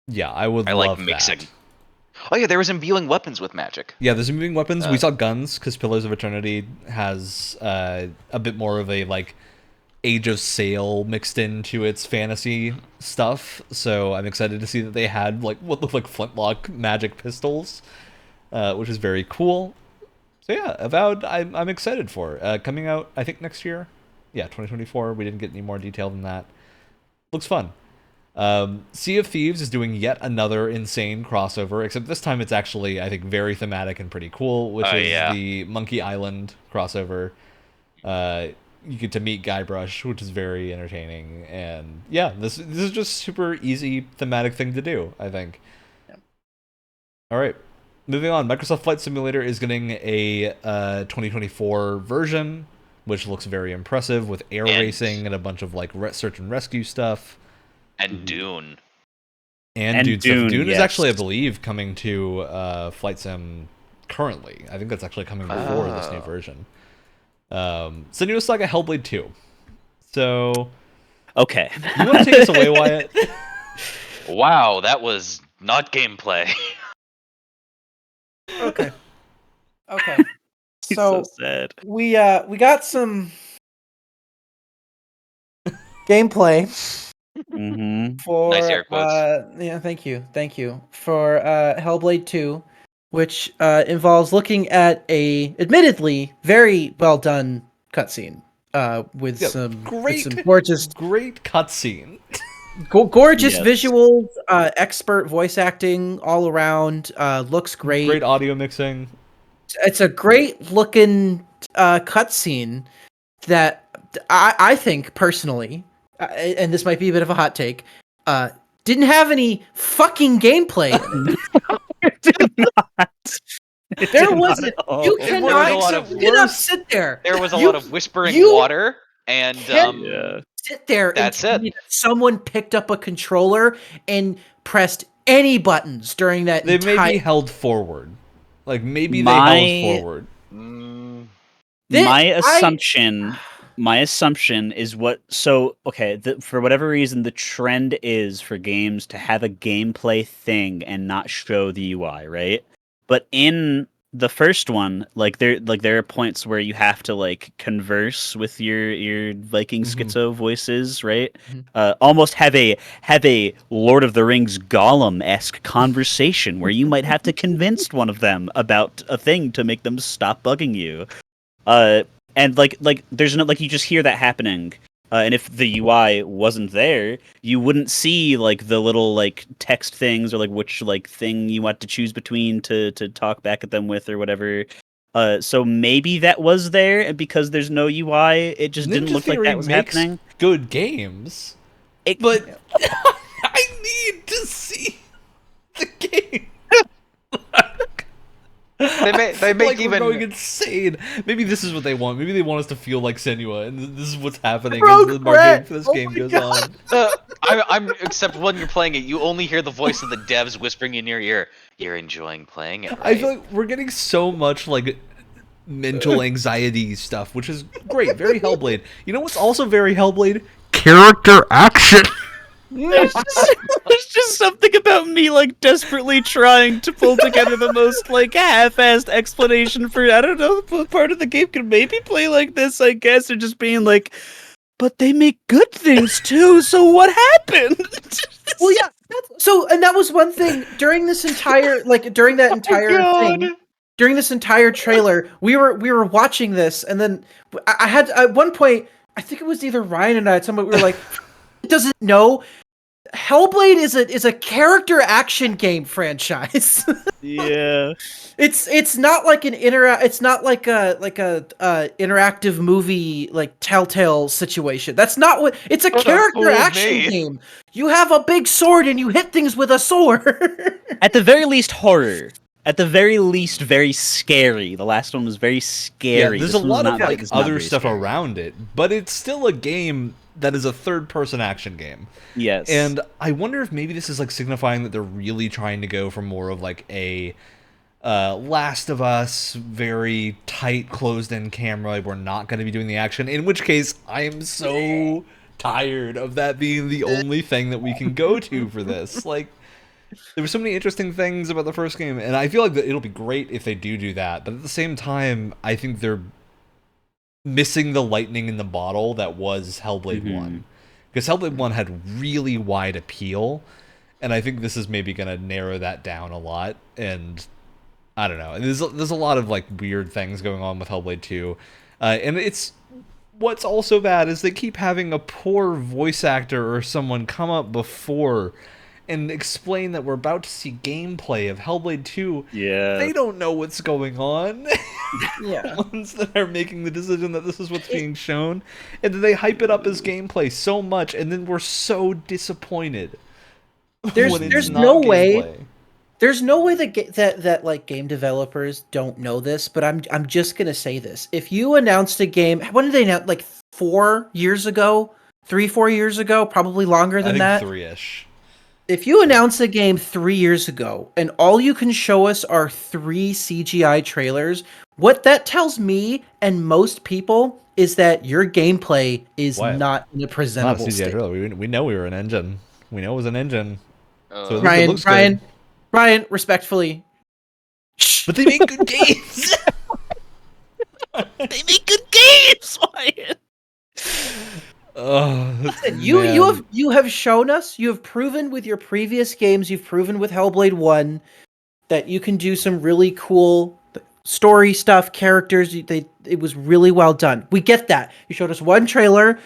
Yeah, I would I love like mixing. that. Oh yeah, there was imbuing weapons with magic. Yeah, there's moving weapons. We saw guns, because Pillars of Eternity has a bit more of a, like, Age of Sail mixed into its fantasy stuff. So I'm excited to see that they had, like, what look like flintlock magic pistols, which is very cool. So yeah, Avowed, I'm excited for. Coming out, I think, next year. Yeah, 2024. We didn't get any more detail than that. Looks fun. Sea of Thieves is doing yet another insane crossover, except this time it's actually, I think, very thematic and pretty cool, which is the Monkey Island crossover. You get to meet Guybrush, which is very entertaining, and yeah, this is just super easy thematic thing to do, I think. Yeah. All right, moving on. Microsoft Flight Simulator is getting a 2024 version, which looks very impressive with air racing and a bunch of, like, search and rescue stuff. And Dune. And Dune stuff. Dune is yes. actually, I believe, coming to Flight Sim currently. I think that's actually coming before this new version. Senua's Saga Hellblade 2. So, Okay. you want to take us away, Wyatt? Wow, that was not gameplay. Okay. He's So so sad. we got some gameplay Mm-hmm. for Nice air quotes. yeah, thank you for Hellblade 2, which involves looking at a admittedly very well done cutscene with some gorgeous Great cutscene. gorgeous Yes. visuals, expert voice acting all around, looks great. Great audio mixing. It's a great looking cutscene that I think personally, and this might be a bit of a hot take, didn't have any fucking gameplay. It did not. There wasn't. You There was a lot of cannot sit there. There was a You- lot of whispering you water, and can't sit there and that's tell it. me that someone picked up a controller and pressed any buttons during that They entire. maybe held forward. Like, maybe they held forward. Mm, My assumption is for whatever reason the trend is for games to have a gameplay thing and not show the UI, right? But in the first one, there are points where you have to like converse with your Viking schizo voices, right? Almost have a Lord of the Rings Gollum-esque conversation where you might have to convince one of them about a thing to make them stop bugging you. And there's no, you just hear that happening, and if the UI wasn't there, you wouldn't see like the little like text things or like which like thing you want to choose between to talk back at them with or whatever. So maybe that was there, and because there's no UI, it just didn't look like that was happening. Good games, but I need to see the game. they make like even we're going insane. Maybe this is what they want. Maybe they want us to feel like Senua, and this is what's happening as the marketing for this game goes on. I'm except when you're playing it, you only hear the voice of the devs whispering in your ear. You're enjoying playing it, right? I feel like we're getting so much like mental anxiety stuff, which is great. Very Hellblade. You know what's also very Hellblade? Character action. There's just something about me like desperately trying to pull together the most like half-assed explanation for I don't know what part of the game could maybe play like this, I guess, or just being like, but they make good things too, so what happened? Well, yeah. And that was one thing during this entire during that entire thing. During this entire trailer, we were watching this, and then I had at one point, I think it was either Ryan and I, at some point we were like, doesn't know. Hellblade is a character action game franchise. Yeah, it's not like it's not like a interactive movie like Telltale situation. That's not what it's a character action game. You have a big sword and you hit things with a sword. At the very least, horror. At the very least, very scary. The last one was very scary. Yeah, there's This a lot of not- like it's not other very stuff scary. around it, but it's still a game that is a third-person action game. Yes. And I wonder if maybe this is like signifying that they're really trying to go for more of like a Last of Us, very tight, closed-in camera. Like, we're not going to be doing the action. In which case, I am so tired of that being the only thing that we can go to for this. Like, there were so many interesting things about the first game, and I feel like it'll be great if they do that. But at the same time, I think they're missing the lightning in the bottle that was Hellblade 1. Because Hellblade 1 had really wide appeal, and I think this is maybe going to narrow that down a lot, and I don't know. There's a lot of like weird things going on with Hellblade 2, and it's what's also bad is they keep having a poor voice actor or someone come up before and explain that we're about to see gameplay of Hellblade 2. Yeah. They don't know what's going on. Yeah. The ones that are making the decision that this is what's being shown, and then they hype it up as gameplay so much, and then we're so disappointed. There's no way that like game developers don't know this, but I'm just gonna say this: if you announced a game, when did they announce? Like 4 years ago, 3-4 years ago, probably longer than that. 3-ish. If you announce a game 3 years ago and all you can show us are 3 CGI trailers, what that tells me and most people is that your gameplay is not in a presentable state. We know we were an engine. We know it was an engine. So it Ryan, looks good. Ryan, respectfully. But they make good games. They make good games, Wyatt. Listen, you have shown us, you have proven with your previous games, you've proven with Hellblade 1 that you can do some really cool story stuff, characters. It was really well done. We get that. You showed us one trailer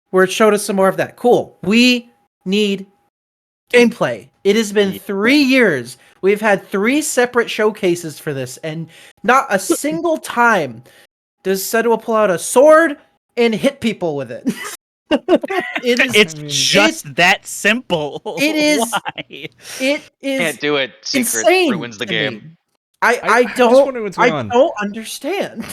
where it showed us some more of that. Cool. We need gameplay. It has been 3 years. We've had 3 separate showcases for this, and not a single time does Senua pull out a sword and hit people with it. It's just that simple. It is. Why? It is. Can't do it. Secret insane ruins the to me. game. I just don't. wondering what's going I on. don't understand.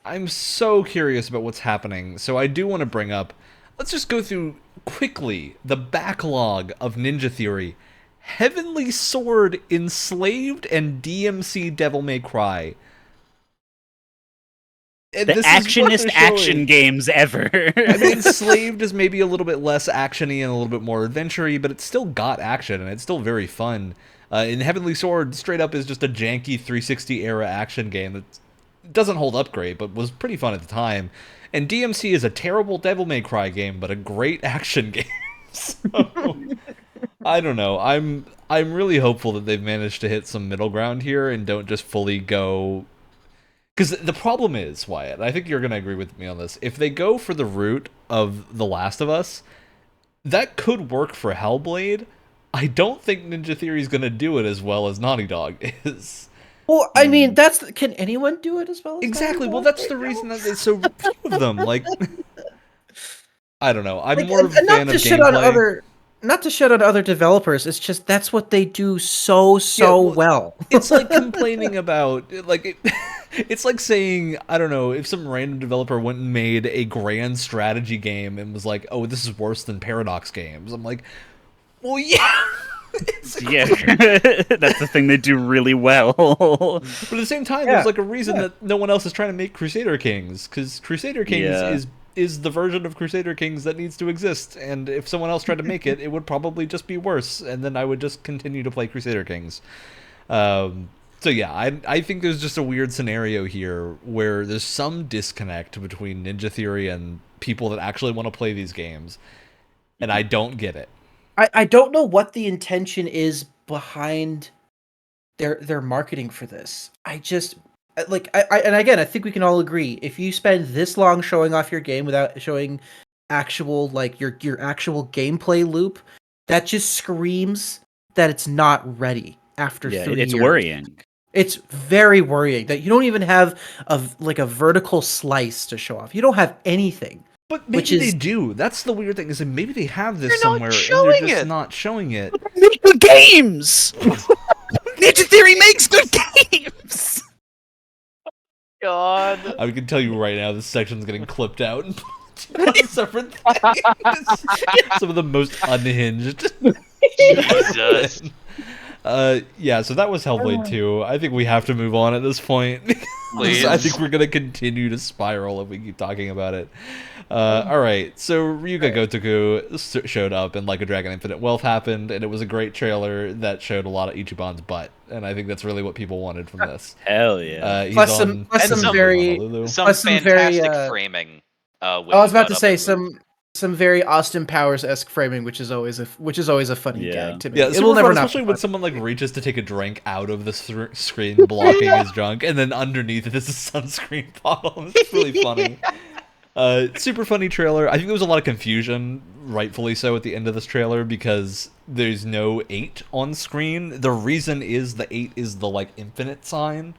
I'm so curious about what's happening. So I do want to bring up. Let's just go through quickly the backlog of Ninja Theory. Heavenly Sword, Enslaved, and DMC Devil May Cry. And The this is what actionist they're showing. action games ever. I mean, Enslaved is maybe a little bit less action-y and a little bit more adventure-y, but it's still got action, and it's still very fun. In Heavenly Sword, straight up is just a janky 360-era action game that doesn't hold up great, but was pretty fun at the time. And DMC is a terrible Devil May Cry game, but a great action game. So, I don't know. I'm really hopeful that they've managed to hit some middle ground here and don't just fully go... Because the problem is, Wyatt, and I think you're going to agree with me on this, if they go for the route of The Last of Us, that could work for Hellblade. I don't think Ninja Theory is going to do it as well as Naughty Dog is. Well, I mean, can anyone do it as well as Exactly. Naughty Well, Dog that's the right reason now? that there's so few of them. Like, I don't know. I'm Like, more of a and fan of gameplay. Not to shit on other developers. It's just that's what they do so well. It's like complaining about it's like saying, I don't know, if some random developer went and made a grand strategy game and was like, "Oh, this is worse than Paradox games." I'm like, "Well, yeah." Yeah, that's the thing they do really well. But at the same time, there's like a reason that no one else is trying to make Crusader Kings, because Crusader Kings is the version of Crusader Kings that needs to exist, and if someone else tried to make it, it would probably just be worse, and then I would just continue to play Crusader Kings. So yeah, I think there's just a weird scenario here where there's some disconnect between Ninja Theory and people that actually want to play these games, and I don't get it. I don't know what the intention is behind their marketing for this. I just and again, I think we can all agree, if you spend this long showing off your game without showing actual your actual gameplay loop, that just screams that it's not ready after 3 it's years. worrying. It's very worrying that you don't even have a vertical slice to show off. You don't have anything. But maybe they do. That's the weird thing, is that maybe they have this somewhere and they're just not showing it. Make good games! Ninja Theory makes good games! God. I can tell you right now, this section's getting clipped out and put on separate things. Some of the most unhinged. Jesus. Yeah, so that was Hellblade 2. I think we have to move on at this point. Please. I think we're going to continue to spiral if we keep talking about it. Alright, so Ryuga Gotoku showed up and Like a Dragon Infinite Wealth happened, and it was a great trailer that showed a lot of Ichiban's butt, and I think that's really what people wanted from this. Hell yeah. He's Plus on some very Honolulu. Some Plus some very, fantastic framing. I was about to say some very Austin Powers-esque framing, which is always a funny gag to me. Yeah, it will never not especially when someone like reaches to take a drink out of the screen blocking his junk, and then underneath it is a sunscreen bottle. It's really funny. Super funny trailer. I think there was a lot of confusion, rightfully so, at the end of this trailer because there's no 8 on screen. The reason is the 8 is the like infinite sign.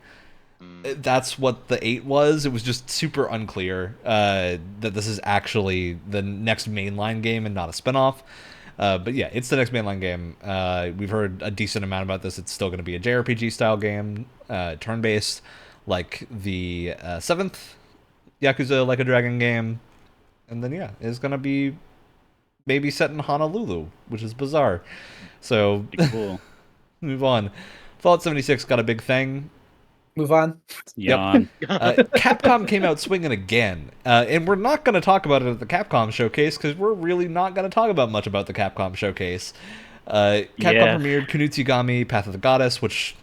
That's what the 8 was. It was just super unclear that this is actually the next mainline game and not a spinoff. But yeah, it's the next mainline game. We've heard a decent amount about this. It's still going to be a JRPG style game, turn-based, like the 7th Yakuza Like a Dragon game. And then yeah, it's going to be maybe set in Honolulu, which is bizarre. So Cool. move on. Fallout 76 got a big thing. Move on. Yawn. Capcom came out swinging again, and we're not going to talk about it at the Capcom showcase because we're really not going to talk about much about the Capcom showcase. Capcom premiered Kunutsugami Path of the Goddess, which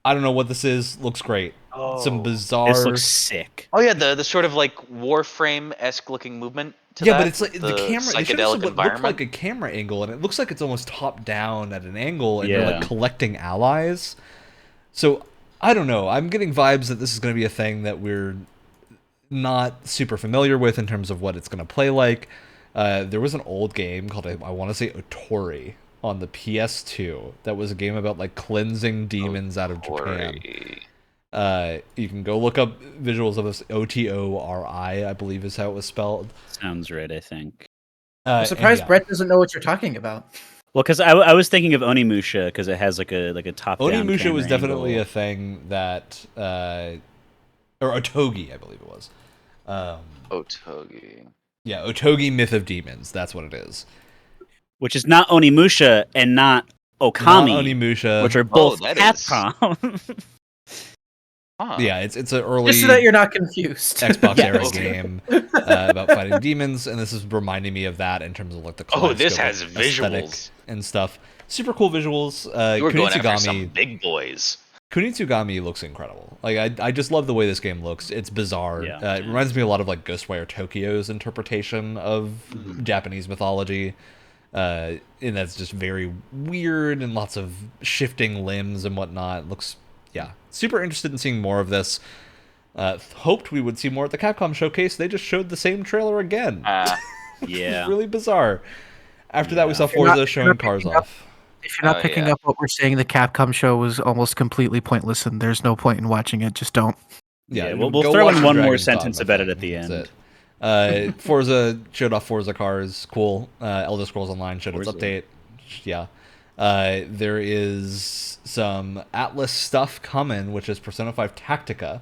I don't know what this is. Looks great. Some bizarre. This looks sick. Oh yeah, the sort of like Warframe-esque looking movement to yeah, that. but it's like the camera. They showed us what environment. looked like a camera angle, and it looks like it's almost top down at an angle, and you're Yeah. like collecting allies. So I don't know. I'm getting vibes that this is going to be a thing that we're not super familiar with in terms of what it's going to play like. There was an old game called, I want to say, Otori on the PS2. That was a game about like cleansing demons out of Japan. You can go look up visuals of this. Otori, I believe is how it was spelled. Sounds right, I think. I'm surprised and yeah. Brett doesn't know what you're talking about. Well, because I was thinking of Onimusha because it has like a top down. Onimusha was definitely a thing that, or Otogi, I believe it was. Otogi. Yeah, Otogi Myth of Demons. That's what it is. Which is not Onimusha and not Okami, Not Onimusha, which are both that Capcom. Huh. Yeah, it's an early Just so that you're not confused. Xbox era Okay. game about fighting demons, and this is reminding me of that in terms of like the this kaleidoscope has aesthetic visuals and stuff. Super cool visuals. You were going after some big boys. Kunitsugami looks incredible. Like I just love the way this game looks. It's bizarre. Yeah. It reminds me a lot of like Ghostwire Tokyo's interpretation of Japanese mythology. And that's just very weird and lots of shifting limbs and whatnot. It looks, super interested in seeing more of this. Hoped we would see more at the Capcom showcase. They just showed the same trailer again. Yeah. Really bizarre. After that, we saw Forza showing cars off. If you're not picking up what we're saying, the Capcom show was almost completely pointless, and there's no point in watching it. Just don't. Yeah, we'll go throw watch in the one more Dragon's sentence Dogma about it thing. at the end. That's it. Forza showed off Forza cars. Cool. Elder Scrolls Online showed its update. Yeah. There is some Atlas stuff coming, which is Persona 5 Tactica,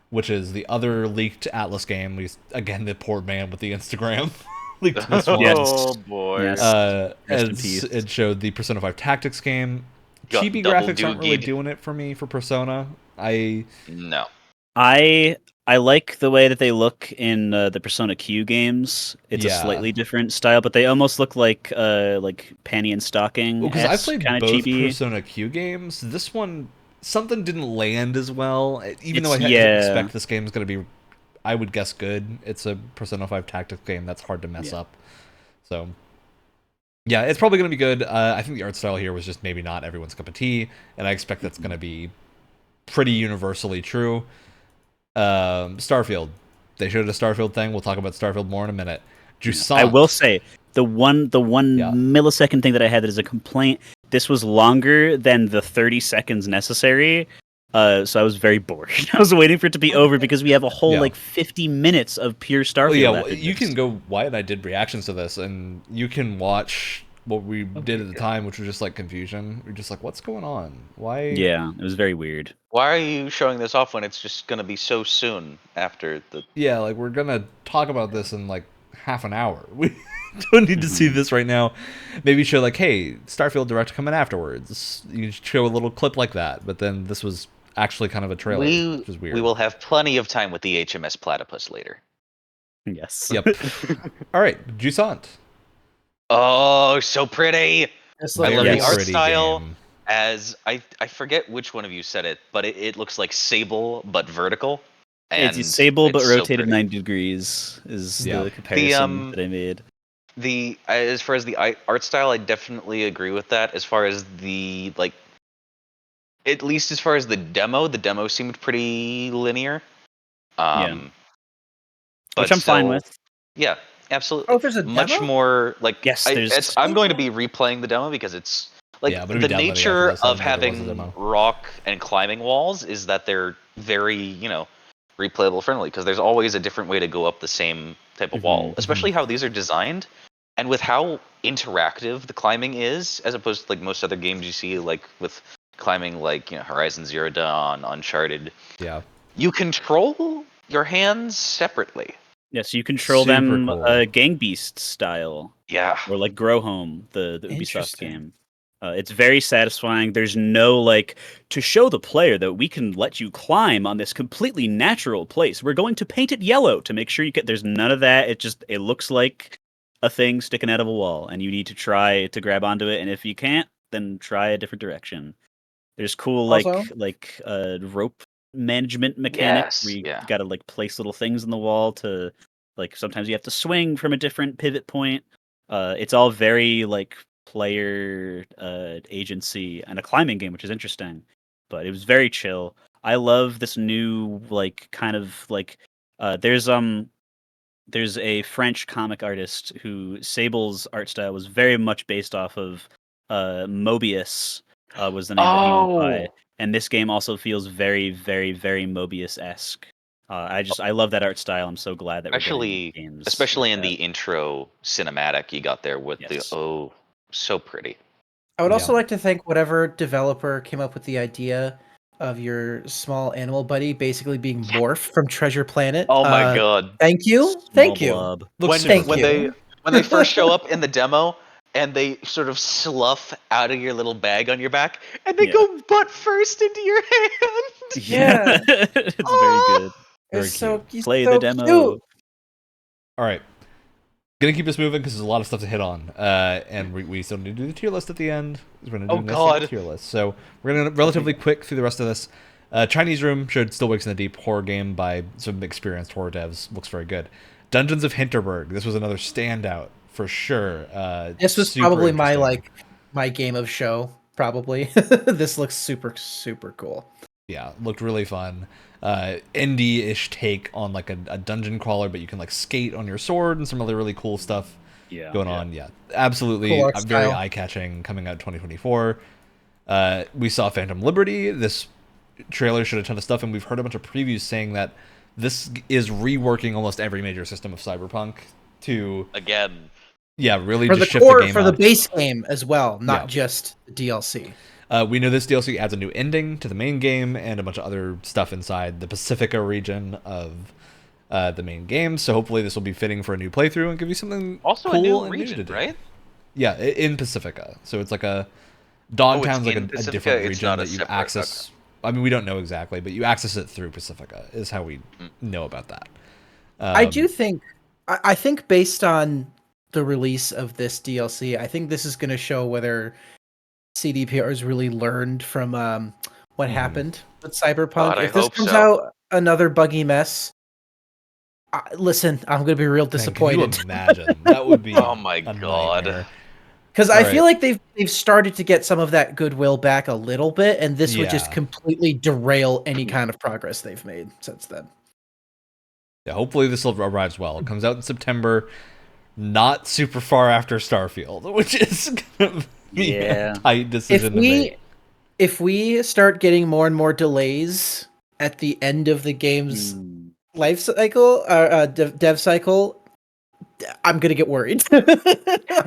which is the other leaked Atlas game. Again, the poor man with the Instagram leaked this one. Oh boy. Yes. Rest in peace. It showed the Persona 5 Tactics game. Got Chibi double graphics aren't really doogied. doing it for me for Persona. No. I like the way that they look in the Persona Q games. It's a slightly different style, but they almost look like panty and stocking. Because I played kind both of chibi. Persona Q games. This one, something didn't land as well. Even though I expect this game is going to be, I would guess, good. It's a Persona 5 Tactics game that's hard to mess up. So, yeah, it's probably going to be good. I think the art style here was just maybe not everyone's cup of tea, and I expect that's going to be pretty universally true. Starfield. They showed a Starfield thing. We'll talk about Starfield more in a minute. Jusant. I will say the one millisecond thing that I had that is a complaint. This was longer than the 30 seconds necessary. So I was very bored. I was waiting for it to be over because we have a whole 50 minutes of pure Starfield. You can go. Wyatt and I did reactions to this, and you can watch what we did at the time, which was just like confusion. We're just like, what's going on? Why? Yeah, it was very weird. Why are you showing this off when it's just going to be so soon after the... Yeah, like we're going to talk about this in like half an hour. We don't need to see this right now. Maybe show like, hey, Starfield Direct coming afterwards. You show a little clip like that, but then this was actually kind of a trailer, which is weird. We will have plenty of time with the HMS Platypus later. Yes. Yep. All right, Jusant. Oh, so pretty! I love the art pretty style. game. As I forget which one of you said it, but it looks like Sable but vertical. And it's Sable but it's so rotated pretty. 90 degrees is the comparison that I made. As far as the art style, I definitely agree with that. As far as the at least as far as the demo seemed pretty linear. But which I'm still, fine with. Yeah, absolutely. Oh, there's a much demo? more like yes. I'm going to be replaying the demo because it's like but the nature of having rock and climbing walls is that they're very replayable friendly because there's always a different way to go up the same type of wall, especially how these are designed and with how interactive the climbing is as opposed to like most other games you see like with climbing like Horizon Zero Dawn, Uncharted. Yeah. You control your hands separately. Yeah, so you control Super them cool. Gang Beast style. Yeah. Or like Grow Home, the Ubisoft game. It's very satisfying. There's no to show the player that we can let you climb on this completely natural place. We're going to paint it yellow to make sure you get. There's none of that. It looks like a thing sticking out of a wall, and you need to try to grab onto it. And if you can't, then try a different direction. There's cool rope management mechanics where you got to place little things in the wall to sometimes you have to swing from a different pivot point. It's all very player agency and a climbing game, which is interesting, but it was very chill. I love this new there's a French comic artist who Sable's art style was very much based off of Mobius was the name that he went by, and this game also feels very, very, very Mobius-esque. I love that art style. I'm so glad that we're getting games especially like in that. the intro cinematic you got there with so pretty. I would also Yeah. like to thank whatever developer came up with the idea of your small animal buddy basically being morphed from Treasure Planet. Oh my god. Thank you. Small Thank you. blob. Looks When super Thank when cool. you. they first show up in the demo and they sort of slough out of your little bag on your back and they Yeah. go butt first into your hand. Yeah. It's very Aw. good. Very It's so cute. he's Play so the demo. cute. All right. Gonna keep this moving because there's a lot of stuff to hit on, and we still need to do the tier list at the end. We're gonna do Oh, a nice God. tier list, so we're gonna relatively quick through the rest of this. Chinese Room showed Still Wakes in the Deep horror game by some experienced horror devs. Looks very good. Dungeons of Hinterberg. This was another standout for sure. This was super probably interesting. my game of show. Probably. This looks super cool. Yeah, looked really fun. Indie-ish take on like a dungeon crawler, but you can like skate on your sword and some other really cool stuff going on. Yeah, absolutely. Cool art Very style. eye-catching, coming out 2024. We saw Phantom Liberty. This trailer showed a ton of stuff, and we've heard a bunch of previews saying that this is reworking almost every major system of Cyberpunk to, Again. yeah, really For just the shift core, the game for the up. base game as well, not Yeah. just the DLC. We know this DLC adds a new ending to the main game and a bunch of other stuff inside the Pacifica region of the main game. So hopefully this will be fitting for a new playthrough and give you something Also cool a new and region, new to do. right? Yeah, in Pacifica. So it's like a Dogtown's like in a Pacifica? different It's region not a that you separate- access. I mean, we don't know exactly, but you access it through Pacifica is how we know about that. I do think, I think based on the release of this DLC, I think this is going to show whether CDPR's really learned from what happened with Cyberpunk. God, I If this hope comes so. out another buggy mess, listen, I'm going to be real Man, can disappointed. you imagine? That would be Oh my a God. nightmare. Because All I right. feel like they've started to get some of that goodwill back a little bit, and this would just Yeah. completely derail any kind of progress they've made since then. Yeah, hopefully this will arrive well. It comes out in September, not super far after Starfield, which is gonna be Yeah. a tight decision to make. If we start getting more and more delays at the end of the game's life cycle, dev cycle, I'm gonna get worried. I'm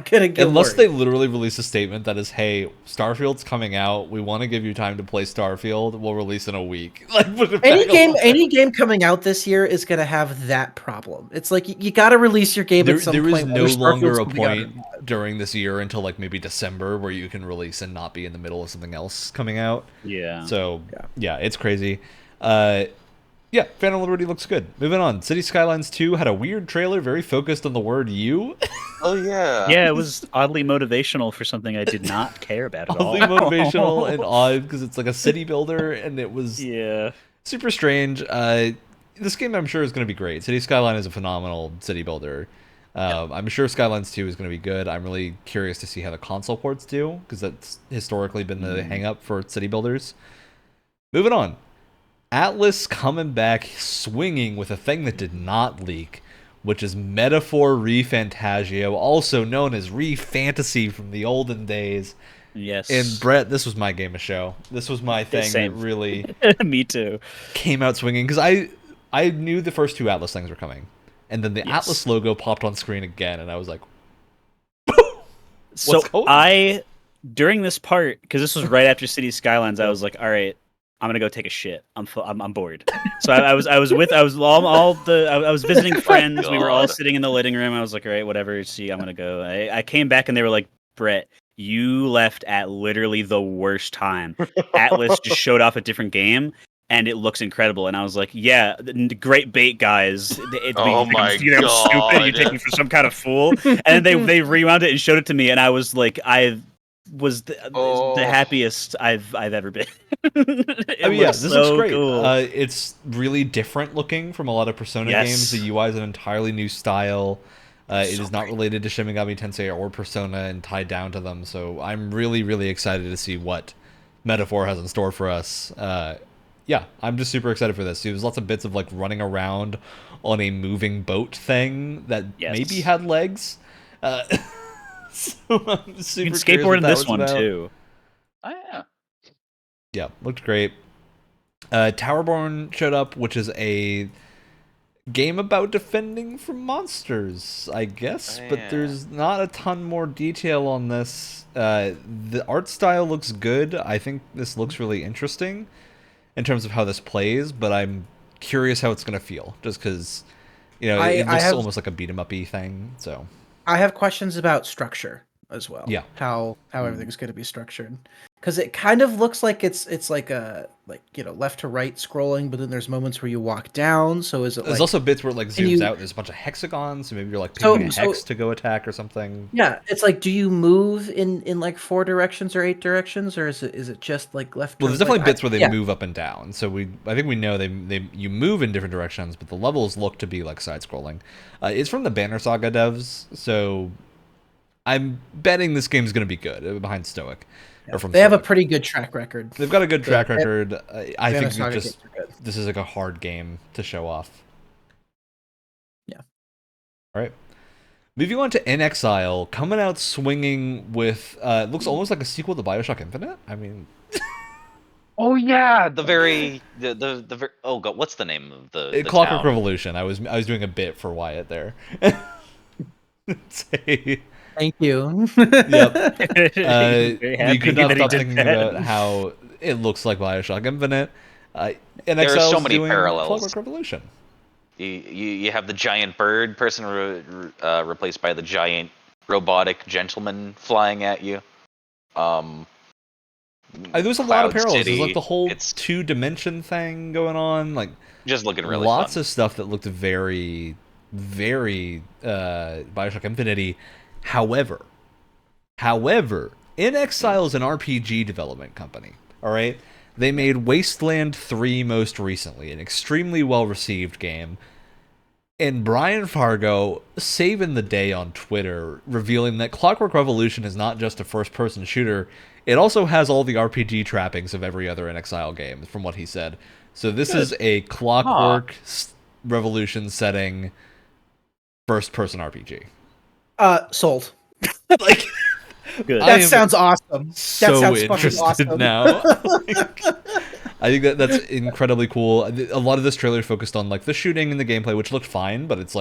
gonna get Unless worried. they literally release a statement that is, "Hey, Starfield's coming out. We want to give you time to play Starfield. We'll release in a week." Like put it Any back a little any bit. game coming out this year is gonna have that problem. It's like you got to release your game at some There point. is whether no longer Starfield's a coming out or point not. during this year until like maybe December where you can release and not be in the middle of something else coming out. Yeah. So Yeah. yeah, it's crazy. Yeah, Phantom Liberty looks good. Moving on, City Skylines 2 had a weird trailer, very focused on the word "you." Oh yeah. Yeah, it was oddly motivational for something I did not care about at all. Oddly motivational and odd because it's like a city builder, and it was Yeah. super strange. This game I'm sure is going to be great. City Skyline is a phenomenal city builder. I'm sure Skylines 2 is going to be good. I'm really curious to see how the console ports do because that's historically been the hang up for city builders. Moving on. Atlas coming back swinging with a thing that did not leak, which is Metaphor ReFantagio, also known as ReFantasy from the olden days. Yes. And Brett, this was my game of show. This was my thing Same. that really Me too. came out swinging because I knew the first two Atlas things were coming, and then the Yes. Atlas logo popped on screen again, and I was like, So What's going on? during this part, because this was right after City Skylines, I was like, all right, I'm gonna go take a shit. I'm bored. So I was visiting friends. We were all God. sitting in the living room. I was like, all right, whatever. See, I'm gonna go. I came back and they were like, Brett, you left at literally the worst time. Atlas just showed off a different game. And it looks incredible, and I was like, "Yeah, great bait, guys." Oh my you think I'm stupid? You God. take me for some kind of fool? And then they rewound it and showed it to me, and I was like, "I was the happiest I've ever been." I mean, yeah, this looks great. Cool. It's really different looking from a lot of Persona Yes. games. The UI is an entirely new style. It is not related to Shin Megami Tensei or Persona and tied down to them. So I'm really, really excited to see what Metaphor has in store for us. Yeah, I'm just super excited for this. There's lots of bits of like running around on a moving boat thing that Yes. maybe had legs. So I'm super You can curious skateboard what in that this was one about. too. Oh yeah. Yeah, looked great. Towerborn showed up, which is a game about defending from monsters, I guess, but there's not a ton more detail on this. The art style looks good. I think this looks really interesting in terms of how this plays, but I'm curious how it's going to feel, just because, it looks almost like a beat-em-up-y thing, so... I have questions about structure as well. Yeah. How everything's going to be structured. Because it kind of looks like it's like a left to right scrolling, but then there's moments where you walk down. So is it there's also bits where it zooms out. There's a bunch of hexagons, so maybe you're picking a hex to go attack or something. Yeah, it's like, do you move in like 4 directions or 8 directions, or is it just like left? Well, there's definitely bits where they move up and down. So I think we know you move in different directions, but the levels look to be like side scrolling. It's from the Banner Saga devs, so I'm betting this game's going to be good behind Stoic. They have a pretty good track record. They've got a good track record. I think this is like a hard game to show off. Yeah. All right. Moving on to In Exile, coming out swinging with it looks almost like a sequel to BioShock Infinite. I mean, oh yeah, the very oh god, what's the name of the Clockwork town? Revolution. I was doing a bit for Wyatt there. Thank you. Yep. We could not stop thinking about how it looks like BioShock Infinite. In There are Exile so many doing parallels. Clockwork Revolution. You have the giant bird person replaced by the giant robotic gentleman flying at you. There's a lot of parallels. City, There's the whole 2-dimension thing going on. Just looking really lots fun. of stuff that looked very, very BioShock Infinite-y. However, In Exile is an RPG development company. All right, they made Wasteland 3 most recently, an extremely well-received game. And Brian Fargo saving the day on Twitter, revealing that Clockwork Revolution is not just a first-person shooter, it also has all the RPG trappings of every other In Exile game, from what he said. So this is a Clockwork Revolution setting first-person RPG. Sold. Good. That sounds awesome. That sounds interested awesome. now. I think that's incredibly cool. A lot of this trailer focused on the shooting and the gameplay, which looked fine, but it's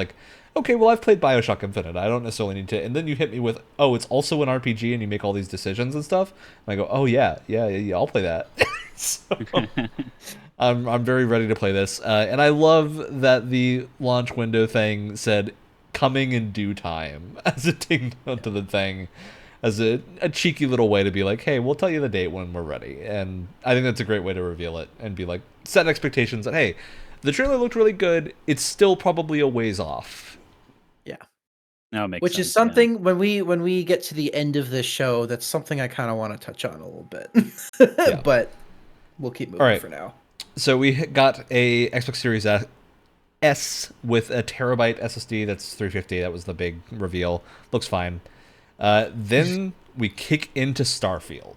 okay, well, I've played BioShock Infinite. I don't necessarily need to. And then you hit me with, oh, it's also an RPG and you make all these decisions and stuff. And I go, oh yeah, I'll play that. So, I'm very ready to play this. And I love that the launch window thing said coming in due time as a ding to the thing, as a cheeky little way to be like, hey, we'll tell you the date when we're ready. And I think that's a great way to reveal it and be like, set expectations that, hey, the trailer looked really good. It's still probably a ways off. Yeah. No, it makes Which sense, is something when we get to the end of this show, that's something I kind of want to touch on a little bit. Yeah. But we'll keep moving for now. So we got a Xbox Series S with a terabyte SSD. That's 350. That was the big reveal. Looks fine. Then we kick into Starfield.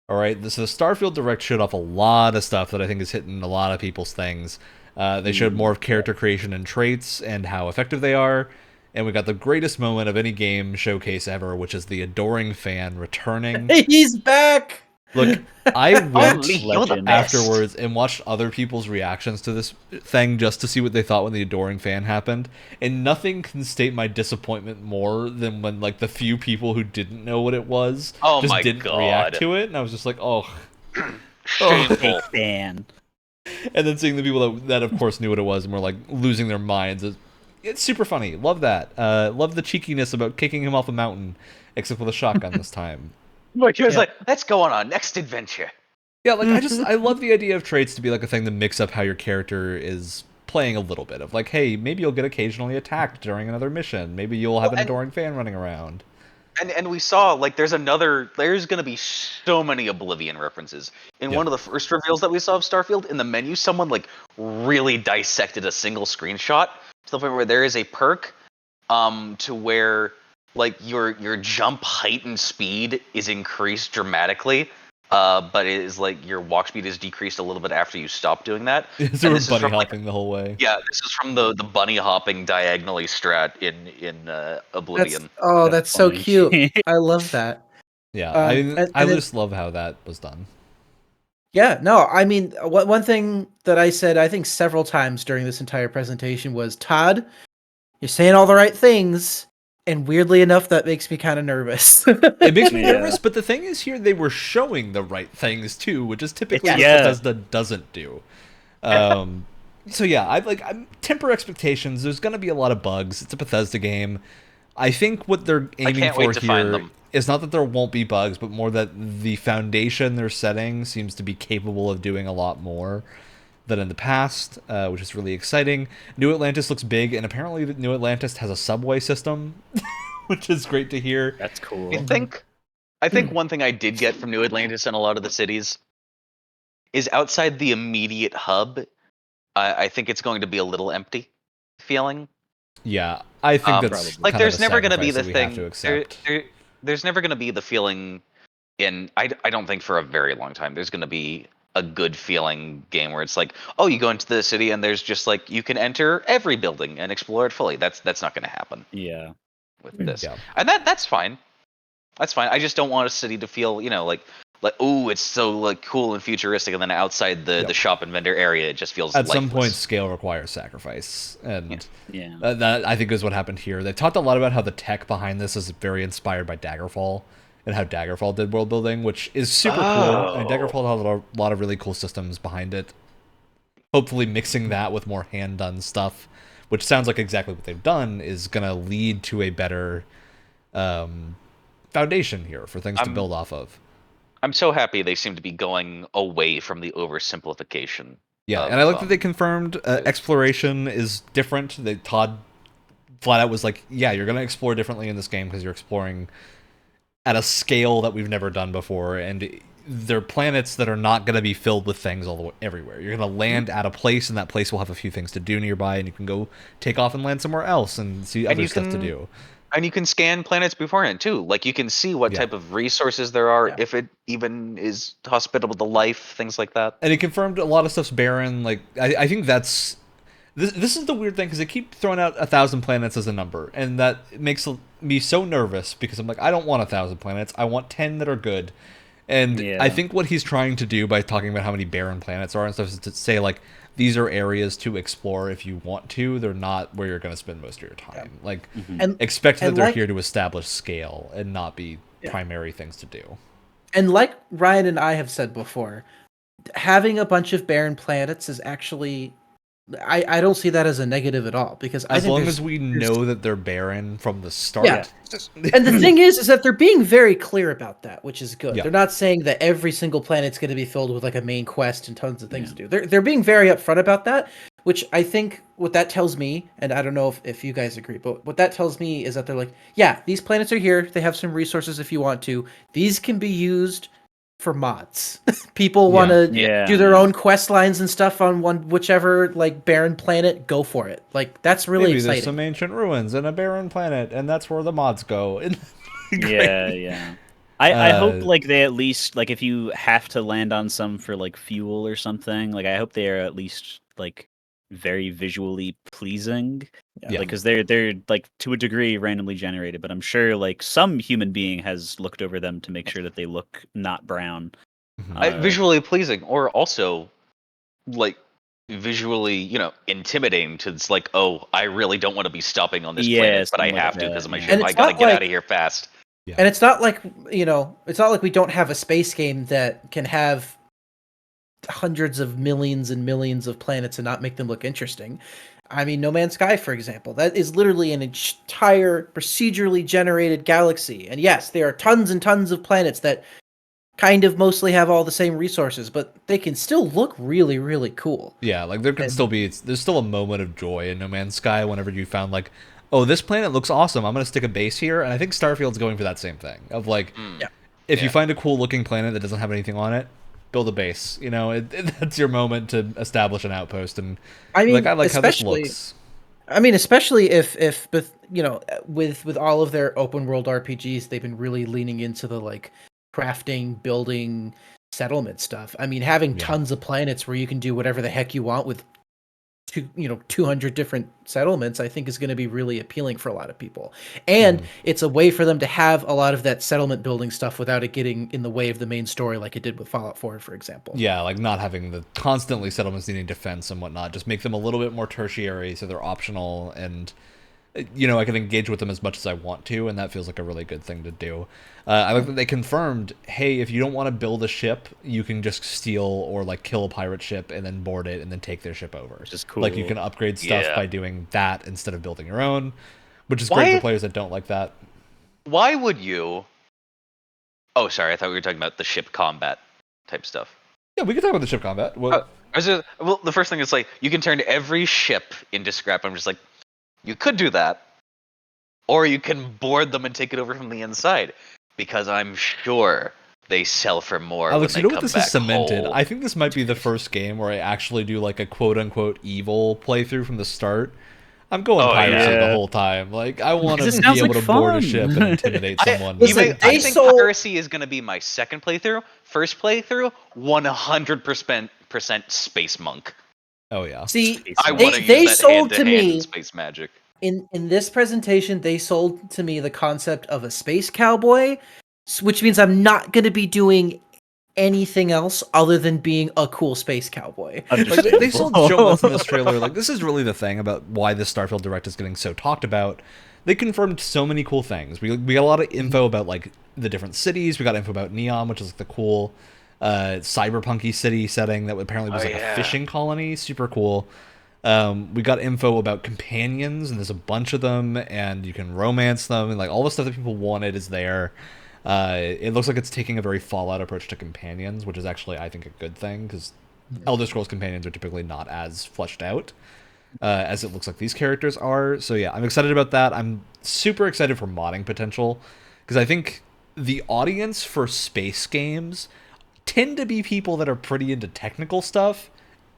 All right, so the Starfield Direct showed off a lot of stuff that I think is hitting a lot of people's things. They showed more of character creation and traits and how effective they are. And we got the greatest moment of any game showcase ever, which is the adoring fan returning. He's back! Look, I went you're the best. afterwards and watched other people's reactions to this thing just to see what they thought when the adoring fan happened. And nothing can state my disappointment more than when the few people who didn't know what it was just didn't react to it. And I was just like, oh. Shameful. fan. And then seeing the people that of course knew what it was and were losing their minds. It's super funny. Love that. Love the cheekiness about kicking him off a mountain, except with a shotgun this time. He was let's go on our next adventure. Yeah, I love the idea of traits to be a thing to mix up how your character is playing a little bit of hey, maybe you'll get occasionally attacked during another mission. Maybe you'll have an adoring fan running around. And we saw there's gonna be so many Oblivion references. In one of the first reveals that we saw of Starfield, in the menu, someone really dissected a single screenshot to the point where there is a perk to where your jump height and speed is increased dramatically, but it is your walk speed is decreased a little bit after you stop doing that. So we're bunny hopping the whole way. Yeah, this is from the bunny hopping diagonally strat in Oblivion. That's so cute. I love that. Yeah, I just love how that was done. Yeah, no, I mean, one thing that I said, I think several times during this entire presentation was, Todd, you're saying all the right things, and weirdly enough, that makes me kind of nervous. It makes me Yeah. nervous, but the thing is here, they were showing the right things too, which is typically what Yeah. Bethesda doesn't do. So yeah, I'm temper expectations. There's gonna be a lot of bugs. It's a Bethesda game. I think what they're aiming can't for wait to find here them. is not that there won't be bugs, but more that the foundation they're setting seems to be capable of doing a lot more than in the past, which is really exciting. New Atlantis looks big, and apparently New Atlantis has a subway system, which is great to hear. That's cool. I think one thing I did get from New Atlantis and a lot of the cities is outside the immediate hub. I think it's going to be a little empty feeling. Yeah, I think that's Probably. Like kind there's of a never going to be sacrifice the that we have thing. to accept. There's never going to be the feeling in. I don't think for a very long time. There's going to be a good feeling game where it's like, oh, you go into the city and there's just like you can enter every building and explore it fully. That's not going to happen Yeah. with this. Yeah. And that's fine. That's fine. I just don't want a city to feel, like oh, it's so like cool and futuristic, and then outside the shop and vendor area, it just feels At some lifeless. point, scale requires sacrifice, and Yeah. that I think is what happened here. They talked a lot about how the tech behind this is very inspired by Daggerfall, and how Daggerfall did world building, which is super cool. And Daggerfall has a lot of really cool systems behind it. Hopefully, mixing that with more hand-done stuff, which sounds like exactly what they've done, is going to lead to a better foundation here for things to build off of. I'm so happy they seem to be going away from the oversimplification. Yeah, of, and I like that they confirmed exploration is different. Todd flat out was like, yeah, you're going to explore differently in this game because you're exploring at a scale that we've never done before, and they're planets that are not going to be filled with things all the way everywhere. You're going to land at a place, and that place will have a few things to do nearby, and you can go take off and land somewhere else and see other stuff to do. And you can scan planets beforehand too. Like you can see what type of resources there are, if it even is hospitable to life, things like that. And it confirmed a lot of stuff's barren. Like I think that's this is the weird thing because they keep throwing out 1,000 planets as a number, and that makes me so nervous because I'm like, I don't want 1,000 planets. I want 10 that are good. And I think what he's trying to do by talking about how many barren planets are and stuff is to say like these are areas to explore if you want to. They're not where you're going to spend most of your time. Like expect that they're here to establish scale and not be primary things to do. And like Ryan and I have said before, having a bunch of barren planets is actually, I don't see that as a negative at all, because as long as we know that they're barren from the start. Yeah. And the thing is that they're being very clear about that, which is good. Yeah. They're not saying that every single planet's going to be filled with like a main quest and tons of things to do. They're being very upfront about that, which I think what that tells me, and I don't know if you guys agree, but what that tells me is that they're like, yeah, these planets are here. They have some resources if you want to. These can be used for mods. People want to do their own quest lines and stuff on whichever like barren planet. Go for it. Like that's really Maybe exciting. there's some ancient ruins and a barren planet, and that's where the mods go. Yeah. I hope like they at least like if you have to land on some for like fuel or something, like I hope they are at least like very visually pleasing. Yeah. Because they're like to a degree randomly generated, but I'm sure like some human being has looked over them to make sure that they look not brown. Visually pleasing, or also like visually, intimidating to it's like, oh, I really don't want to be stopping on this planet, but I have to because of my ship. I gotta get out of here fast. Yeah. And it's not like it's not like we don't have a space game that can have hundreds of millions and millions of planets and not make them look interesting. I mean, No Man's Sky, for example, that is literally an entire procedurally generated galaxy. And yes, there are tons and tons of planets that kind of mostly have all the same resources, but they can still look really, really cool. Yeah, like there can still be, there's still a moment of joy in No Man's Sky whenever you found like, oh, this planet looks awesome. I'm going to stick a base here. And I think Starfield's going for that same thing of like, if you find a cool looking planet that doesn't have anything on it, build a base. That's your moment to establish an outpost. And I like how this looks. I mean, especially if with all of their open world RPGs, they've been really leaning into the like crafting, building, settlement stuff. I mean, having tons of planets where you can do whatever the heck you want with 200 different settlements, I think is going to be really appealing for a lot of people. And it's a way for them to have a lot of that settlement building stuff without it getting in the way of the main story like it did with Fallout 4, for example. Yeah, like not having the constantly settlements needing defense and whatnot. Just make them a little bit more tertiary so they're optional, and I can engage with them as much as I want to, and that feels like a really good thing to do. I like that they confirmed, hey, if you don't want to build a ship, you can just steal or like kill a pirate ship and then board it and then take their ship over. Which is cool. Like you can upgrade stuff by doing that instead of building your own, which is great for players that don't like that. Why would you? Oh, sorry, I thought we were talking about the ship combat type stuff. Yeah, we can talk about the ship combat. Well, the first thing is like you can turn every ship into scrap. I'm just like, you could do that, or you can board them and take it over from the inside, because I'm sure they sell for more. Alex, when you they know what come this is back cemented? whole. I think this might be the first game where I actually do like a quote-unquote evil playthrough from the start. I'm going piracy the whole time. Like, I want to be able to board a ship and intimidate someone. I think piracy is going to be my second playthrough. First playthrough, 100% space monk. Oh yeah. See, I want to use that sold to hand-to-hand me space magic. in this presentation. They sold to me the concept of a space cowboy, which means I'm not going to be doing anything else other than being a cool space cowboy. Like, they sold so much in this trailer. Like, this is really the thing about why this Starfield Direct is getting so talked about. They confirmed so many cool things. We got a lot of info about like the different cities. We got info about Neon, which is like the cool cyberpunky city setting that apparently was a fishing colony. Super cool. We got info about companions, and there's a bunch of them, and you can romance them, and like all the stuff that people wanted is there. It looks like it's taking a very Fallout approach to companions, which is actually, I think, a good thing, because Elder Scrolls companions are typically not as fleshed out as it looks like these characters are. So yeah, I'm excited about that. I'm super excited for modding potential, because I think the audience for space games tend to be people that are pretty into technical stuff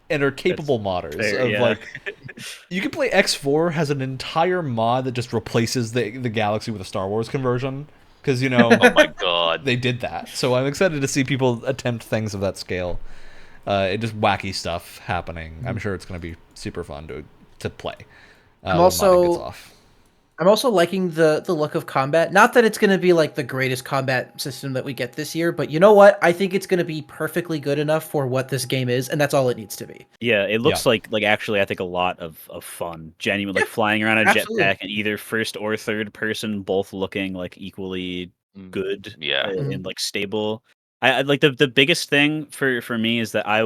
and are capable modders. Like, you can play X4 has an entire mod that just replaces the galaxy with a Star Wars conversion. Because, oh my god, they did that. So I'm excited to see people attempt things of that scale. It just wacky stuff happening. I'm sure it's going to be super fun to play. I'm also liking the look of combat. Not that it's going to be like the greatest combat system that we get this year, but you know what? I think it's going to be perfectly good enough for what this game is, and that's all it needs to be. Yeah, it looks like actually I think a lot of fun. Genuine, like flying around a jetpack and either first or third person, both looking like equally good and like stable. I like the biggest thing for me is that I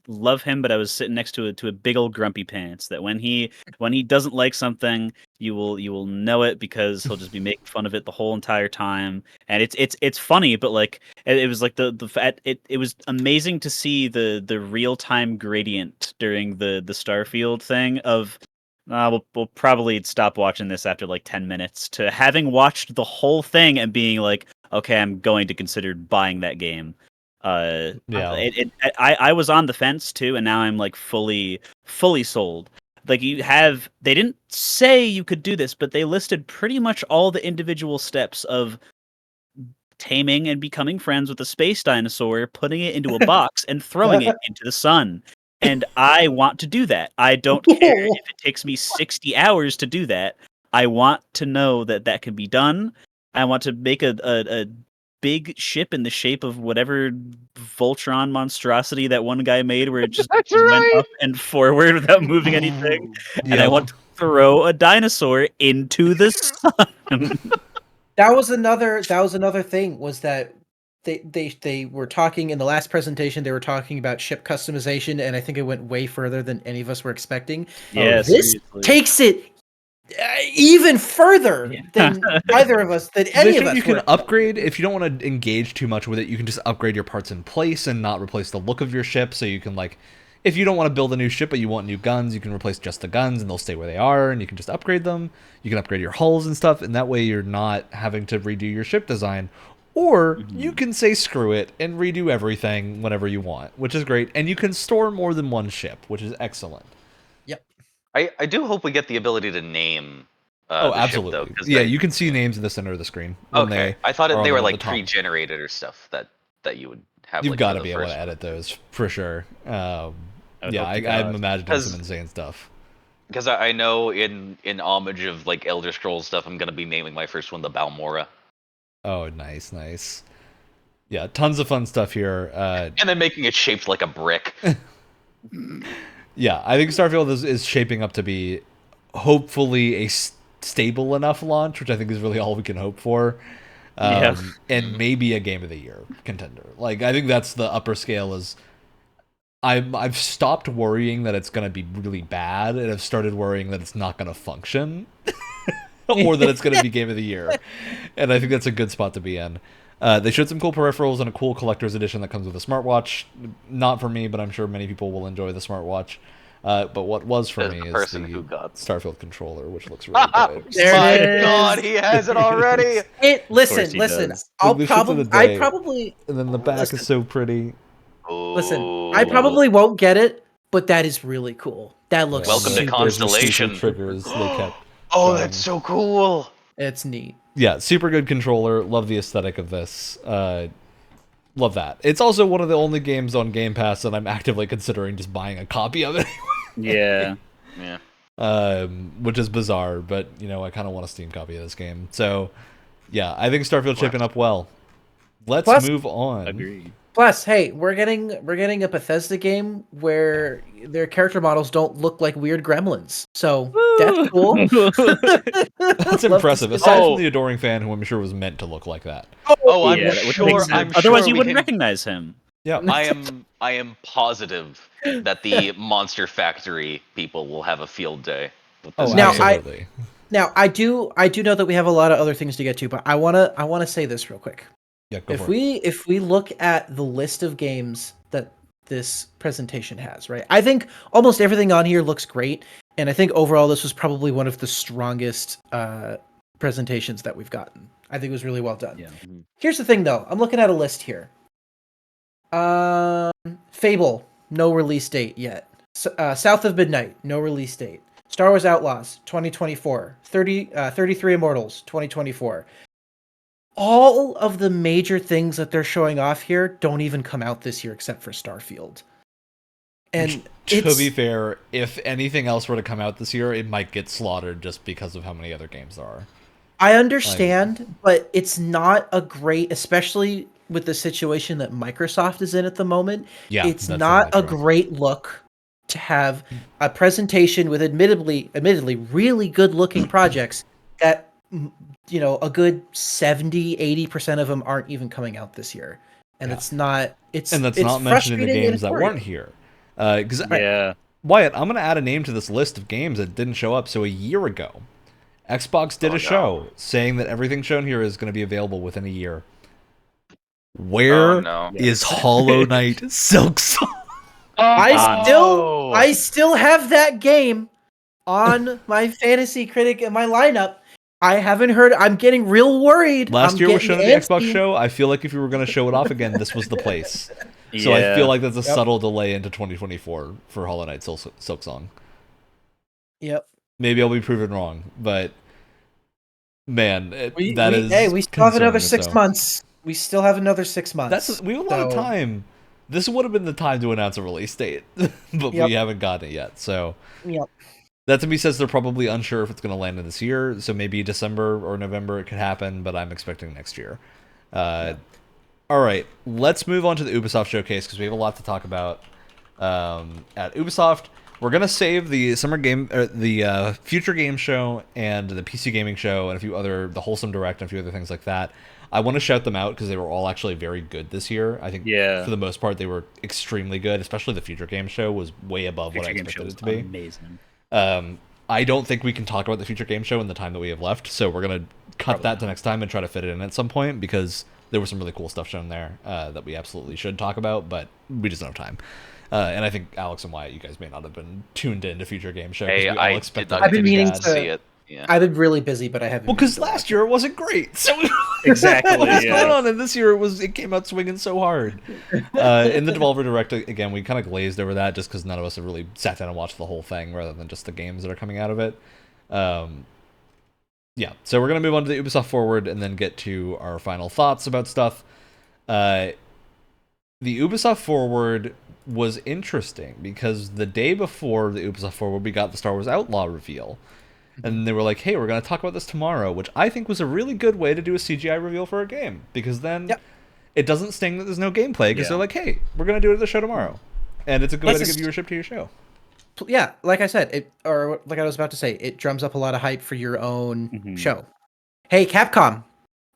love him, but I was sitting next to a big old grumpy pants. That when he doesn't like something, you will know it, because he'll just be making fun of it the whole entire time. And it's funny, but like it was like it was amazing to see the real time gradient during the Starfield thing of. We'll probably stop watching this after like 10 minutes to having watched the whole thing and being like, okay, I'm going to consider buying that game. I was on the fence too, and now I'm like fully sold. Like they didn't say you could do this, but they listed pretty much all the individual steps of taming and becoming friends with a space dinosaur, putting it into a box and throwing it into the sun. And I want to do that. I don't care if it takes me 60 hours to do that. I want to know that can be done. I want to make a big ship in the shape of whatever Voltron monstrosity that one guy made, where it just went up and forward without moving anything. And I want to throw a dinosaur into the sun. That was another thing, was that they were talking in the last presentation. They were talking about ship customization, and I think it went way further than any of us were expecting. Yes, this takes it even further than either of us. Than any of us. You can upgrade if you don't want to engage too much with it. You can just upgrade your parts in place and not replace the look of your ship. So you can if you don't want to build a new ship but you want new guns, you can replace just the guns and they'll stay where they are, and you can just upgrade them. You can upgrade your hulls and stuff, and that way you're not having to redo your ship design. Or you can say screw it and redo everything whenever you want, which is great. And you can store more than one ship, which is excellent. Yep. I do hope we get the ability to name absolutely. Ship, though, you can see names in the center of the screen. Okay. I thought they were like pre-generated or stuff that you would have. You've got to be able to edit those for sure. would Yeah, hope to I'm God. imagining some insane stuff. Because I know in homage of like Elder Scrolls stuff, I'm gonna be naming my first one the Balmora. Oh, nice. Yeah, tons of fun stuff here. And then making it shaped like a brick. Yeah, I think Starfield is shaping up to be hopefully a stable enough launch, which I think is really all we can hope for. And maybe a Game of the Year contender. Like, I think that's the upper scale. Is I've stopped worrying that it's going to be really bad, and I've started worrying that it's not going to function, or that it's going to be Game of the Year. And I think that's a good spot to be in. They showed some cool peripherals and a cool collector's edition that comes with a smartwatch. Not for me, but I'm sure many people will enjoy the smartwatch. But what was for me is the Starfield controller, which looks really good. My God, he has it already. Listen. I probably. And then the back is so pretty. Listen, I probably won't get it, but that is really cool. That looks. Welcome to Constellation. Triggers they kept. That's so cool. It's neat. Yeah, super good controller. Love the aesthetic of this. Love that. It's also one of the only games on Game Pass that I'm actively considering just buying a copy of it. Yeah. Which is bizarre, but I kind of want a Steam copy of this game. So, yeah, I think Starfield shaping up well. Let's move on. Agreed. Plus, hey, we're getting a Bethesda game where their character models don't look like weird gremlins. So that's cool. That's impressive. Aside from the adoring fan, who I'm sure was meant to look like that. I'm sure. Otherwise, you wouldn't recognize him. Yeah, I am positive that the Monster Factory people will have a field day. Absolutely. Now I do know that we have a lot of other things to get to, but I wanna say this real quick. Yeah, if we look at the list of games that this presentation has, right? I think almost everything on here looks great, and I think overall this was probably one of the strongest presentations that we've gotten. I think it was really well done. Yeah. Here's the thing, though. I'm looking at a list here. Fable, no release date yet. South of Midnight, no release date. Star Wars Outlaws, 2024. 33 Immortals, 2024. All of the major things that they're showing off here don't even come out this year except for Starfield. And to be fair, if anything else were to come out this year, it might get slaughtered just because of how many other games there are. I understand, but it's not a great, especially with the situation that Microsoft is in at the moment. Yeah, it's not a great look to have a presentation with admittedly really good looking projects that a good 70-80% of them aren't even coming out this year. And that's not mentioning the games that weren't here. Wyatt, I'm going to add a name to this list of games that didn't show up. So a year ago, Xbox did a show saying that everything shown here is going to be available within a year. Where is Hollow Knight Silksong? I still have that game on my Fantasy Critic in my lineup. I haven't heard. I'm getting real worried. Last year was shown at the Xbox show. I feel like if you were going to show it off again, this was the place. So I feel like that's a subtle delay into 2024 for Hollow Knight Silksong. Yep. Maybe I'll be proven wrong, but man, we still have another 6 months. We still have another 6 months. We have a lot of time. This would have been the time to announce a release date, but we haven't gotten it yet. So that to me says they're probably unsure if it's going to land in this year. So maybe December or November it could happen, but I'm expecting next year. All right, let's move on to the Ubisoft showcase because we have a lot to talk about at Ubisoft. We're gonna save the future game show and the PC gaming show and the Wholesome Direct and a few other things like that. I want to shout them out because they were all actually very good this year. I think for the most part they were extremely good. Especially the future game show was way above what I expected it to be. Amazing. I don't think we can talk about the future game show in the time that we have left, so we're gonna cut that to next time and try to fit it in at some point because there was some really cool stuff shown there that we absolutely should talk about, but we just don't have time. And I think Alex and Wyatt, you guys may not have been tuned into future game show. I've been meaning to see it. Yeah. I've been really busy, but I haven't. Well, because last year it wasn't great. So exactly. What's going on? And this year it came out swinging so hard. In the Devolver Direct, again, we kind of glazed over that just because none of us have really sat down and watched the whole thing, rather than just the games that are coming out of it. So we're gonna move on to the Ubisoft Forward and then get to our final thoughts about stuff. The Ubisoft Forward was interesting because the day before the Ubisoft Forward, we got the Star Wars Outlaw reveal. And they were like, hey, we're going to talk about this tomorrow, which I think was a really good way to do a CGI reveal for a game. Because then it doesn't sting that there's no gameplay, because they're like, hey, we're going to do it at the show tomorrow. And it's a good way to give viewership to your show. Yeah, like I said, or like I was about to say, it drums up a lot of hype for your own show. Hey, Capcom,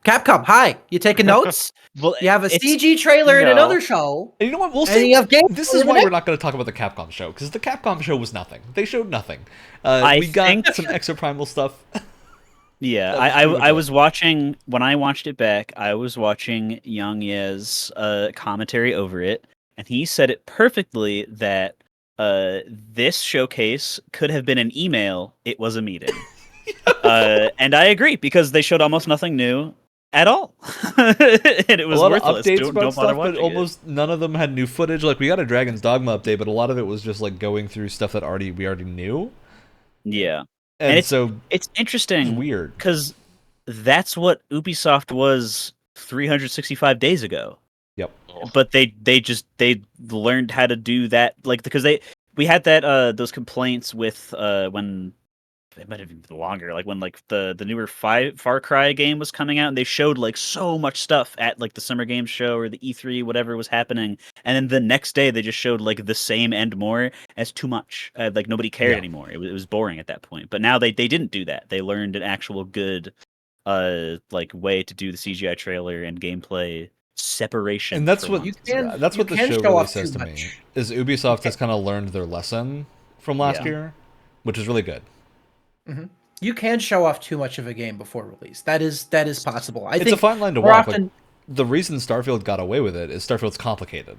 hi, you taking notes? Well, you have a CG trailer in another show. And you know what? We'll see. This is why we're not going to talk about the Capcom show, because the Capcom show was nothing. They showed nothing. We got some Exoprimal stuff. Yeah, I was watching, when I watched it back, I was watching Yang Ye's commentary over it, and he said it perfectly that this showcase could have been an email, it was a meeting. And I agree, because they showed almost nothing new at all. And it was worthless. Updates about stuff, but almost none of them had new footage. Like, we got a Dragon's Dogma update, but a lot of it was just like going through stuff that we already knew. Yeah. And it's interesting. It's weird. Because that's what Ubisoft was 365 days ago. Yep. But they learned how to do that, like, because we had that those complaints with when it might have been longer, like when like the newer Far Cry game was coming out, and they showed like so much stuff at like the Summer Games Show or the E3, whatever was happening, and then the next day they just showed like the same and more as too much. Like nobody cared anymore. It was boring at that point. But now they didn't do that. They learned an actual good like way to do the CGI trailer and gameplay separation. And that's what the show really says to me, is Ubisoft has kind of learned their lesson from last year, which is really good. Mm-hmm. You can show off too much of a game before release. That is possible. I think it's a fine line to walk. Like, the reason Starfield got away with it is Starfield's complicated,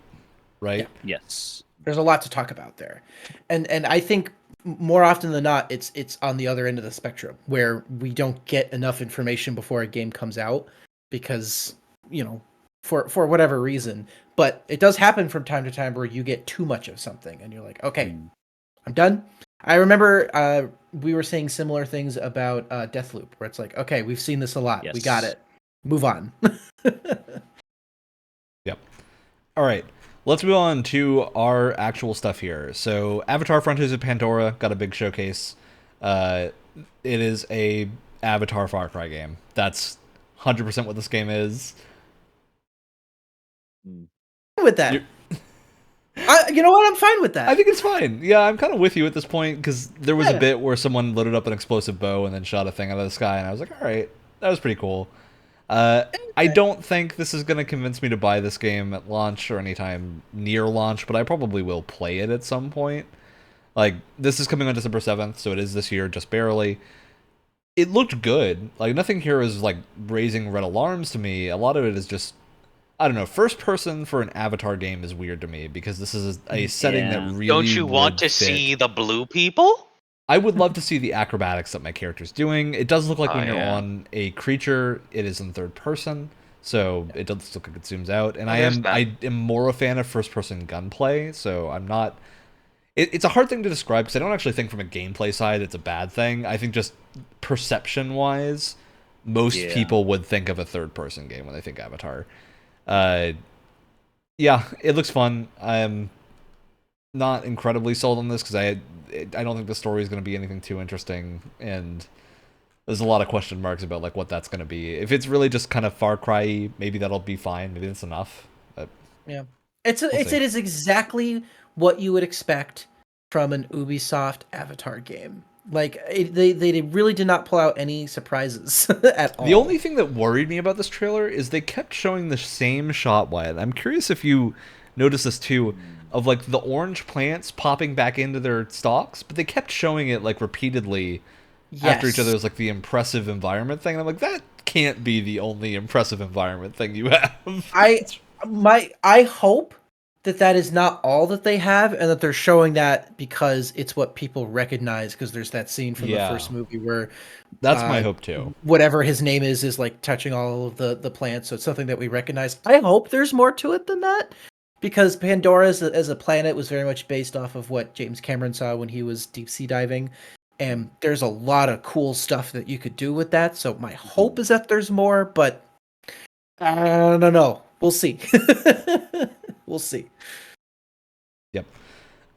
right? Yeah. Yes, there's a lot to talk about there, and I think more often than not, it's on the other end of the spectrum where we don't get enough information before a game comes out because for whatever reason. But it does happen from time to time where you get too much of something, and you're like, okay, I'm done. I remember we were saying similar things about Deathloop, where it's like, okay, we've seen this a lot. Yes. We got it. Move on. Yep. All right. Let's move on to our actual stuff here. So Avatar Frontiers of Pandora got a big showcase. It is a Avatar Far Cry game. That's 100% what this game is. With that. You know what? I'm fine with that. I think it's fine. Yeah, I'm kind of with you at this point, because there was a bit where someone loaded up an explosive bow and then shot a thing out of the sky, and I was like, all right, that was pretty cool. I don't think this is going to convince me to buy this game at launch or anytime near launch, but I probably will play it at some point. Like, this is coming on December 7th, so it is this year, just barely. It looked good. Like, nothing here is, like, raising red alarms to me. A lot of it is just, I don't know, first person for an Avatar game is weird to me, because this is a setting that really Don't you want to see the blue people? I would love to see the acrobatics that my character's doing. It does look like when you're on a creature, it is in third person, so it does look like it zooms out. And I am more a fan of first person gunplay, so I'm not. It's a hard thing to describe, because I don't actually think from a gameplay side it's a bad thing. I think just perception wise, most people would think of a third person game when they think Avatar. Yeah, it looks fun. I'm not incredibly sold on this, because I don't think the story is going to be anything too interesting, and there's a lot of question marks about like what that's going to be. If it's really just kind of Far Cry, maybe that'll be fine. Maybe that's enough. But yeah, it is exactly what you would expect from an Ubisoft Avatar game. Like they really did not pull out any surprises at all. The only thing that worried me about this trailer is they kept showing the same shot, Wyatt. I'm curious if you noticed this too, of like the orange plants popping back into their stalks, but they kept showing it like repeately after each other. It was like the impressive environment thing. And I'm like, that can't be the only impressive environment thing you have. I hope that is not all that they have, and that they're showing that because it's what people recognize, because there's that scene from the first movie where that's my hope too. Whatever his name is like touching all of the plants, so it's something that we recognize. I hope there's more to it than that, because Pandora as a planet was very much based off of what James Cameron saw when he was deep sea diving, and there's a lot of cool stuff that you could do with that. So my hope is that there's more, but I don't know. We'll see. We'll see. Yep.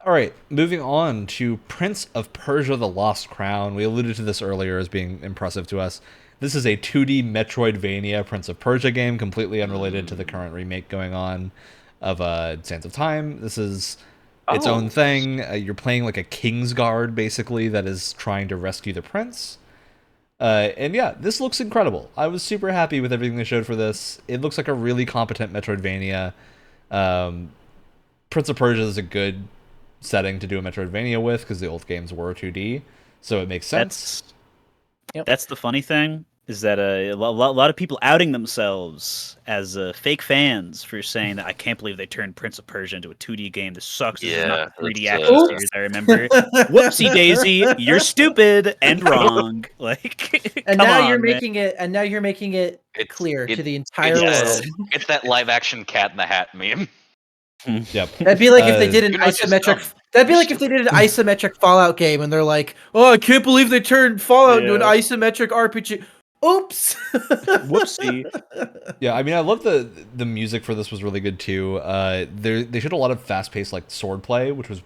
All right, moving on to Prince of Persia: The Lost Crown. We alluded to this earlier as being impressive to us. This is a 2D Metroidvania Prince of Persia game, completely unrelated to the current remake going on of Sands of Time. This is its own thing. You're playing like a Kingsguard, basically, that is trying to rescue the prince. And yeah, this looks incredible. I was super happy with everything they showed for this. It looks like a really competent Metroidvania. Prince of Persia is a good setting to do a Metroidvania with because the old games were 2D, so it makes sense. That's the funny thing, is that a lot of people outing themselves as fake fans for saying that I can't believe they turned Prince of Persia into a 2D game. This sucks. This is not the 3D action series I remember. Whoopsie daisy, you're stupid and wrong. Like, and come now on, you're man. making it. And now you're making it clear to the entire it's, world. It's that live action Cat in the Hat meme. Yep. That'd be like if they did an You're not just isometric. dumb. That'd be like if they did an isometric Fallout game, and they're like, "Oh, I can't believe they turned Fallout into an isometric RPG." Oops. Whoopsie. Yeah, I mean, I love the music for this was really good too. They showed a lot of fast-paced like swordplay, which was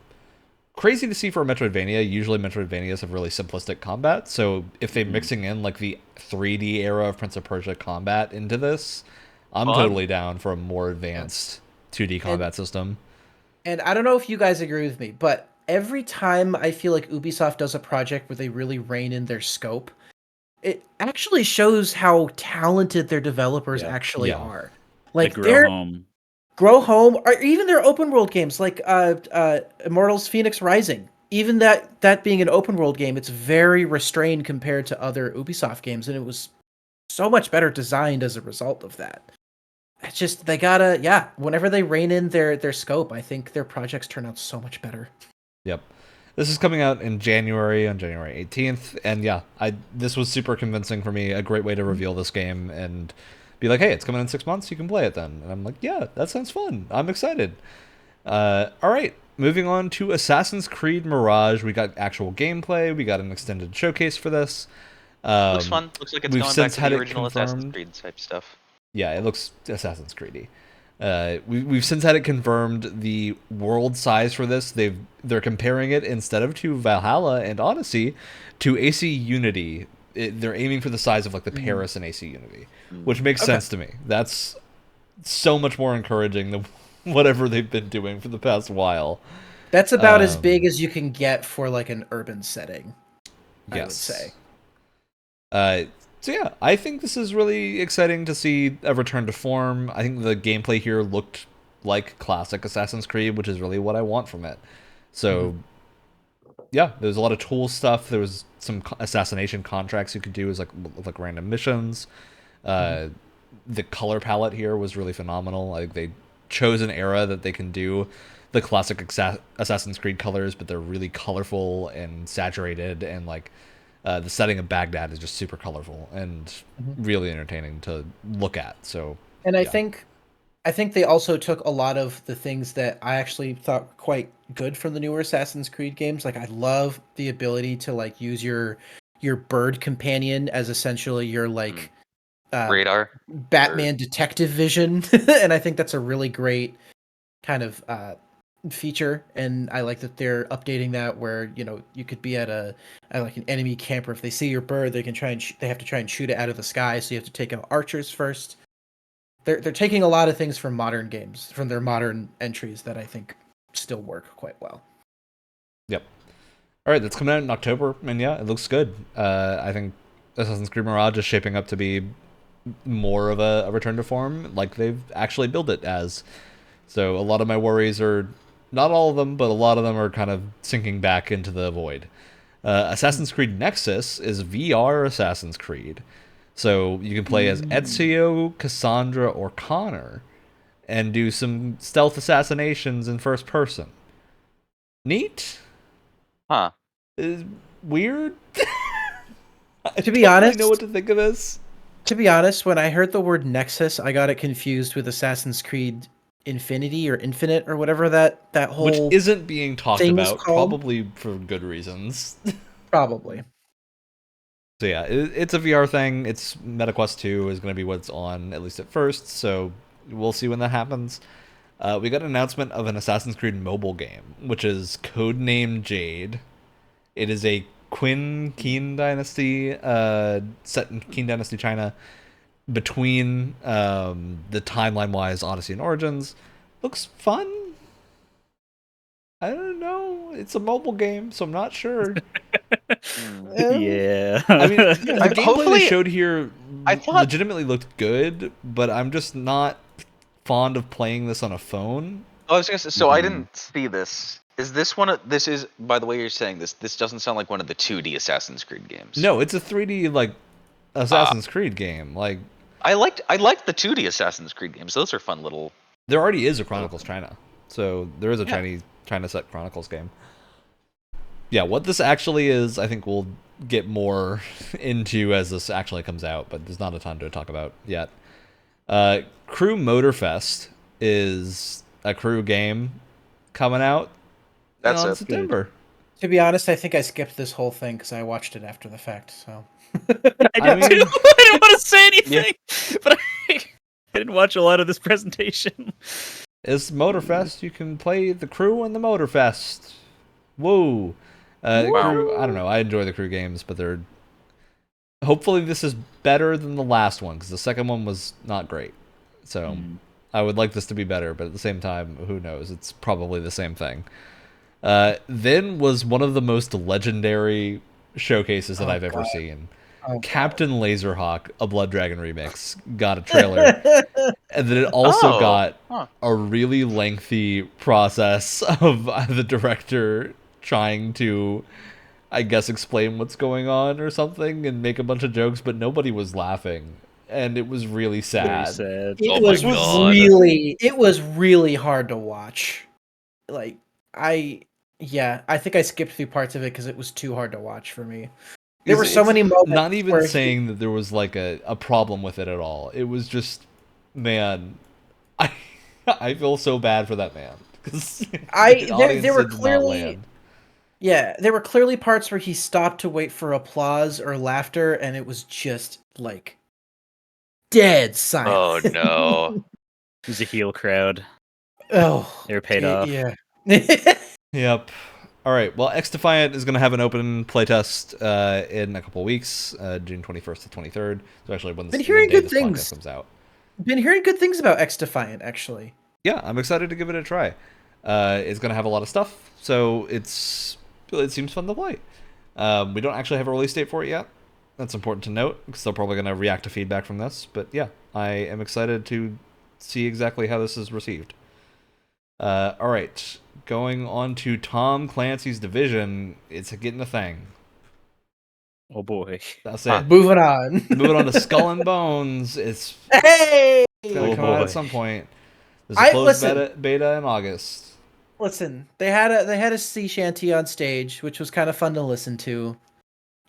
crazy to see for a Metroidvania. Usually Metroidvanias have really simplistic combat, so if they're mixing in like the 3D era of Prince of Persia combat into this, I'm totally down for a more advanced 2D combat system. And I don't know if you guys agree with me, but every time I feel like Ubisoft does a project where they really rein in their scope, it actually shows how talented their developers actually are. Like Grow Home, or even their open world games like Immortals Phoenix Rising. Even that being an open world game, it's very restrained compared to other Ubisoft games, and it was so much better designed as a result of that. It's just they gotta whenever they rein in their scope, I think their projects turn out so much better. Yep. This is coming out in January, on January 18th, and yeah, this was super convincing for me. A great way to reveal this game and be like, hey, it's coming in 6 months, you can play it then. And I'm like, yeah, that sounds fun. I'm excited. All right, moving on to Assassin's Creed Mirage. We got actual gameplay. We got an extended showcase for this. Looks fun. Looks like it's going back to the original Assassin's Creed type stuff. Yeah, it looks Assassin's Creed-y. We've since had it confirmed the world size for this. They're comparing it, instead of to Valhalla and Odyssey, to AC Unity. They're aiming for the size of like the Paris and AC Unity, which makes sense to me. That's so much more encouraging than whatever they've been doing for the past while. That's about as big as you can get for like an urban setting, I would say. So yeah, I think this is really exciting to see a return to form. I think the gameplay here looked like classic Assassin's Creed, which is really what I want from it. So yeah, there's a lot of tool stuff. There was some assassination contracts you could do as like random missions. The color palette here was really phenomenal. Like they chose an era that they can do the classic Assassin's Creed colors, but they're really colorful and saturated, and like the setting of Baghdad is just super colorful and really entertaining to look at. So, and I think they also took a lot of the things that I actually thought were quite good from the newer Assassin's Creed games. Like I love the ability to like use your bird companion as essentially your like radar, Batman detective vision, and I think that's a really great kind of feature, and I like that they're updating that where you could be at like an enemy camper. If they see your bird, they can they have to try and shoot it out of the sky, so you have to take out archers first. They're taking a lot of things from modern games, from their modern entries, that I think still work quite well. Yep. All right, that's coming out in October, and yeah, it looks good. I think Assassin's Creed Mirage is shaping up to be more of a return to form, like they've actually built it as. So a lot of my worries are, not all of them, but a lot of them are kind of sinking back into the void. Assassin's Creed Nexus is VR Assassin's Creed. So you can play as Ezio, Cassandra, or Connor, and do some stealth assassinations in first person. Neat? Huh. Weird? To be honest, I don't know what to think of this. To be honest, when I heard the word Nexus, I got it confused with Assassin's Creed Infinity or Infinite or whatever that whole, which isn't being talked about, called. probably for good reasons. Probably. So yeah, it's a VR thing. It's MetaQuest 2 is going to be what's on, at least at first, so we'll see when that happens. We got an announcement of an Assassin's Creed mobile game, which is codenamed Jade. It is a Qin Dynasty, set in Qin Dynasty China, between the timeline-wise Odyssey and Origins. Looks fun. I don't know. It's a mobile game, so I'm not sure. Yeah. I mean, the gameplay hopefully- they showed here I thought- legitimately looked good, but I'm just not fond of playing this on a phone. Oh, I was gonna say, so I didn't see this. Is this one of this is by the way you're saying this doesn't sound like one of the 2D Assassin's Creed games. No, it's a 3D like Assassin's Creed game. Like I liked the 2D Assassin's Creed games. Those are fun little. there already is a Chronicles China, so there is a Yeah. China set Chronicles game. Yeah, what this actually is, I think we'll get more into as this actually comes out, but there's not a ton to talk about yet. Crew Motorfest is a crew game coming out That's in it. September. To be honest, I think I skipped this whole thing because I watched it after the fact. So I mean- didn't want to say anything, but I didn't watch a lot of this presentation. It's Motorfest. You can play the crew in the Motorfest. Whoa. Crew, I don't know. I enjoy the crew games, but they're... Hopefully this is better than the last one, because the second one was not great. So I would like this to be better, but at the same time, who knows? It's probably the same thing. Then was one of the most legendary showcases that I've ever seen. Captain Laserhawk, a Blood Dragon remix, got a trailer. And then it also got a really lengthy process of the director trying to, I guess, explain what's going on or something and make a bunch of jokes, but nobody was laughing. And it was really sad. Very sad. Oh my God. it was really hard to watch. Like I think I skipped through parts of it because it was too hard to watch for me. There were so many moments. Not even where saying that there was like a problem with it at all. It was just, man, I feel so bad for that man. 'Cause the audience there were did not clearly land. there were clearly parts where he stopped to wait for applause or laughter, and it was just like dead silent. Oh no. It was a heel crowd. Oh, They were paid off. Yeah. Yep. All right. Well, X Defiant is going to have an open playtest in a couple weeks, June 21st to 23rd. So actually, when Been hearing the day good this podcast things. comes out. Been hearing good things about X Defiant, actually. Yeah, I'm excited to give it a try. It's going to have a lot of stuff, so it seems fun to play. We don't actually have a release date for it yet. That's important to note, because they're probably going to react to feedback from this. But yeah, I am excited to see exactly how this is received. All right, going on to Tom Clancy's Division. It's getting a thing. Oh boy. That's it. Moving on. Moving on to Skull and Bones. It's Hey! going to Oh come out boy. at some point. There's a closed beta in August. Listen, they had a sea shanty on stage, which was kind of fun to listen to,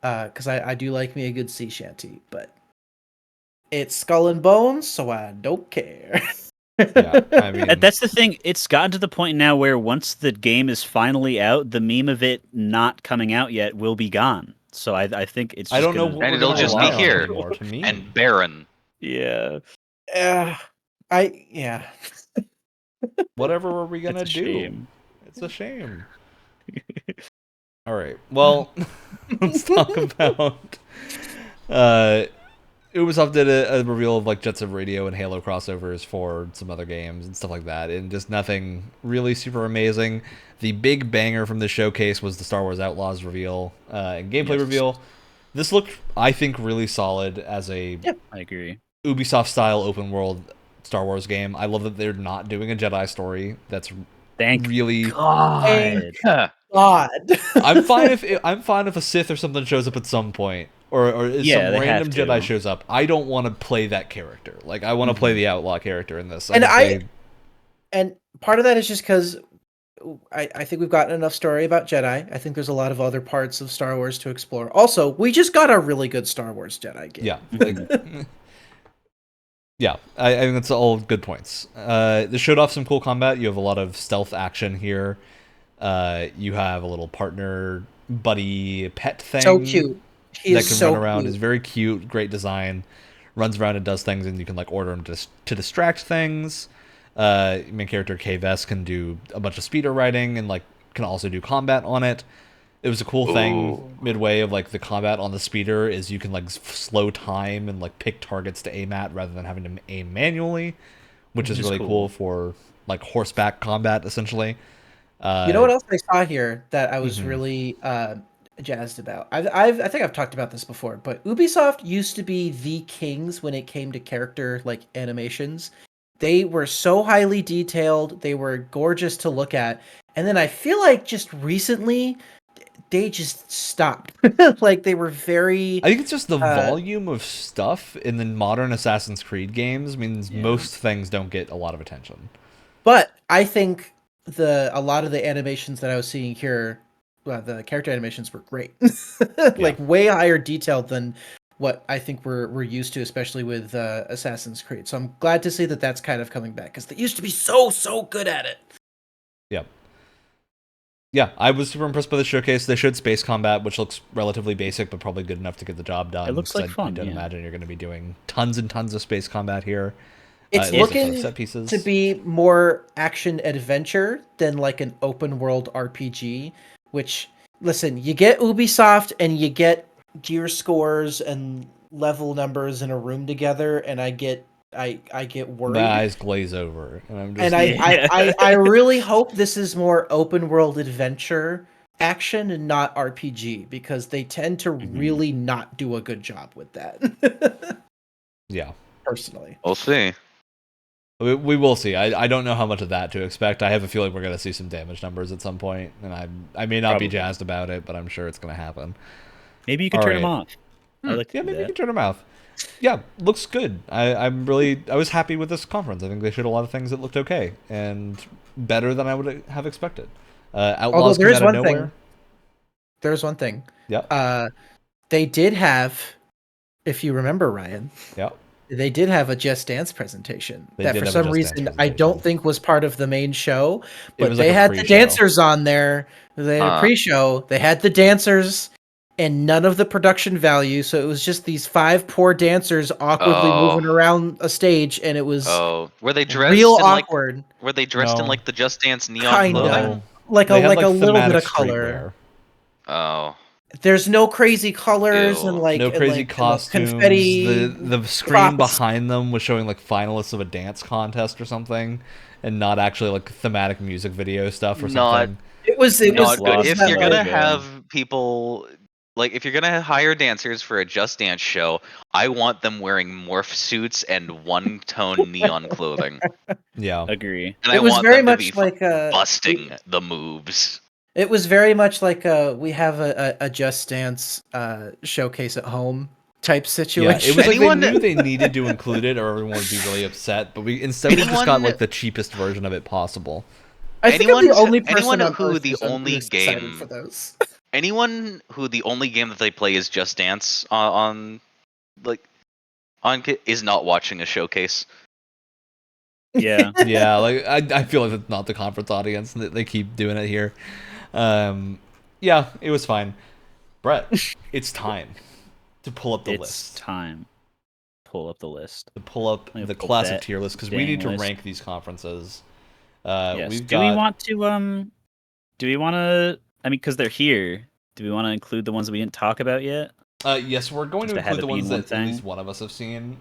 because I do like me a good sea shanty, but it's Skull and Bones, so I don't care. Yeah, I mean, That's the thing. It's gotten to the point now where once the game is finally out, the meme of it not coming out yet will be gone. So I think it's. Just I don't know gonna- what And we're it'll gonna just rely be on here. anymore, to me. And Baron. Yeah. Whatever are we gonna It's a do? shame. It's a shame. All right. Well, let's talk about. Ubisoft did a reveal of like Jets of Radio and Halo crossovers for some other games and stuff like that, and just nothing really super amazing. The big banger from the showcase was the Star Wars Outlaws reveal and gameplay reveal. This looked, I think, really solid as a I agree. Ubisoft style open world Star Wars game. I love that they're not doing a Jedi story. That's Thank really. God. God. I'm fine if a Sith or something shows up at some point, or if Yeah, some they random have to. Jedi shows up. I don't want to play that character. Like I want to play the outlaw character in this. And think And part of that is just because I think we've gotten enough story about Jedi. I think there's a lot of other parts of Star Wars to explore. Also, we just got a really good Star Wars Jedi game. yeah, like, yeah. I think that's all good points. They showed off some cool combat. You have a lot of stealth action here. You have a little partner buddy pet thing. So cute. He That is can so run around. cute. Is very cute, great design. Runs around and does things, and you can like order him to distract things. Main character Kves can do a bunch of speeder riding and like can also do combat on it. It was a cool thing midway of like the combat on the speeder is you can like slow time and like pick targets to aim at rather than having to aim manually, which is really cool for like horseback combat essentially. You know what else I saw here that I was really jazzed about? I think I've talked about this before, but Ubisoft used to be the kings when it came to character like animations. They were so highly detailed, they were gorgeous to look at, and then I feel like just recently they just stopped. Like they were very. I think it's just the volume of stuff in the modern Assassin's Creed games means most things don't get a lot of attention. But I think a lot of the animations that I was seeing here, the character animations were great. Like way higher detailed than what I think we're used to, especially with Assassin's Creed. So I'm glad to see that that's kind of coming back because they used to be so good at it. Yep. Yeah, I was super impressed by the showcase. They showed space combat, which looks relatively basic, but probably good enough to get the job done. It looks like fun. I don't imagine you're going to be doing tons and tons of space combat here. It's looking set pieces to be more action adventure than like an open world RPG. Which, listen, you get Ubisoft and you get gear scores and level numbers in a room together, and I get worried. My eyes glaze over, and I'm just. And I really hope this is more open world adventure action and not RPG because they tend to really not do a good job with that. Yeah, personally, we'll see. We will see. I don't know how much of that to expect. I have a feeling we're going to see some damage numbers at some point, and I may not be jazzed about it, but I'm sure it's going to happen. Maybe you can turn them off. Maybe you can turn them off. Yeah, looks good. I was happy with this conference. I think they showed a lot of things that looked okay and better than I would have expected. Outlaws came out of nowhere. There's one thing. Yeah. They did have, if you remember, Ryan. Yeah. They did have a Just Dance presentation that for some reason I don't think was part of the main show, but they had the dancers on there. They had a pre-show. They had the dancers and none of the production value. So it was just these 5 poor dancers awkwardly moving around a stage, and it was were they dressed real awkward? Were they dressed in like the Just Dance neon clothing? Like a little bit of color. Oh. There's no crazy colors and like no crazy costumes. Confetti. The screen behind them was showing like finalists of a dance contest or something, and not actually like thematic music video stuff or something. It was not good. If you're gonna have people like if you're gonna hire dancers for a Just Dance show, I want them wearing morph suits and one-tone neon clothing. Yeah, agree. And it was very much like busting the moves. It was very much like we have a Just Dance showcase at home type situation. Yeah, it was like they knew they needed to include it, or everyone would be really upset. But we just got like the cheapest version of it possible. I think I'm the only person anyone who the only game for those. Anyone who the only game that they play is Just Dance on is not watching a showcase. Yeah, yeah. Like I feel like it's not the conference audience. They keep doing it here. Yeah, it was fine. Brett, it's time to pull up the list. It's time. Pull up the list. To pull up the classic tier list because we need to rank these conferences. Yes. Do we want to? I mean, because they're here. Do we want to include the ones that we didn't talk about yet? Yes, we're going to include the ones that at least one of us have seen.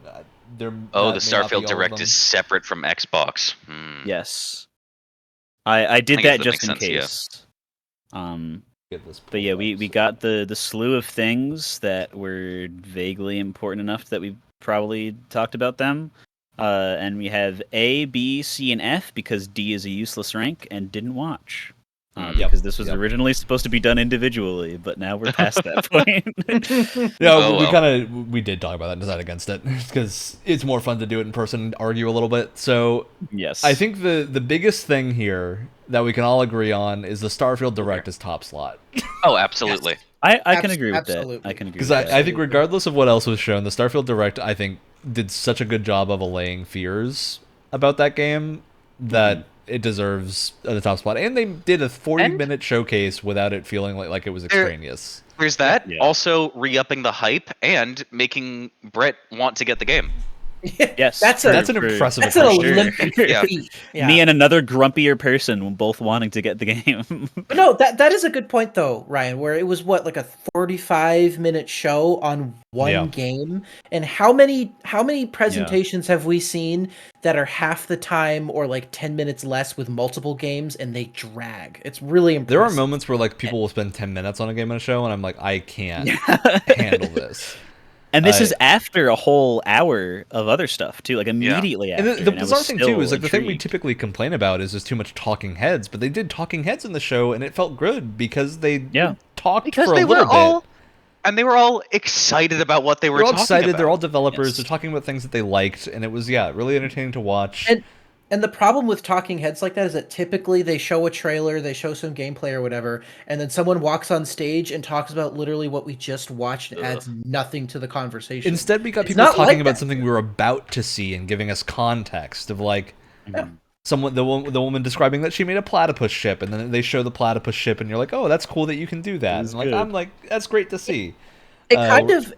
The Starfield Direct is separate from Xbox. Yes, I did that just in case. But yeah, we got the slew of things that were vaguely important enough that we probably talked about them. And we have A, B, C, and F because D is a useless rank and didn't watch. Because this was originally supposed to be done individually, but now we're past that point. Yeah, we did talk about that and decided against it because it's more fun to do it in person and argue a little bit. So yes, I think the biggest thing here that we can all agree on is the Starfield Direct is top slot. Oh, absolutely. Yes. I can agree with that. I can agree because I think regardless of what else was shown, the Starfield Direct I think did such a good job of allaying fears about that game that it deserves the top spot. And they did a 40-minute showcase without it feeling like it was extraneous. There's that. Yeah. Also re-upping the hype and making Brett want to get the game. Yes, that's That's an impressive That's an accomplishment. Olympic Yeah. feat. Yeah. Me and another grumpier person both wanting to get the game. But no, that is a good point though, Ryan. Where it was what, like a 45-minute show on one Yeah. game, and how many presentations have we seen that are half the time or like 10 minutes less with multiple games, and they drag. It's really impressive. There are moments where like people will spend 10 minutes on a game on a show, and I'm like, I can't handle this. And this is after a whole hour of other stuff too, like immediately And after. the and I bizarre was thing too still is like the thing we intrigued. typically complain about is there's too much talking heads, but they did talking heads in the show, and it felt good because they talked Because for a they little were all, bit. and they were all excited about what they were They're all talking excited. about. They're all developers. Yes. They're talking about things that they liked, and it was really entertaining to watch. And the problem with talking heads like that is that typically they show a trailer, they show some gameplay or whatever, and then someone walks on stage and talks about literally what we just watched and adds nothing to the conversation. Instead, we got It's people not talking like about that. something we were about to see and giving us context of like the woman describing that she made a platypus ship, and then they show the platypus ship, and you're like, oh, that's cool that you can do that. was And like good. I'm like, that's great to see. It kind of,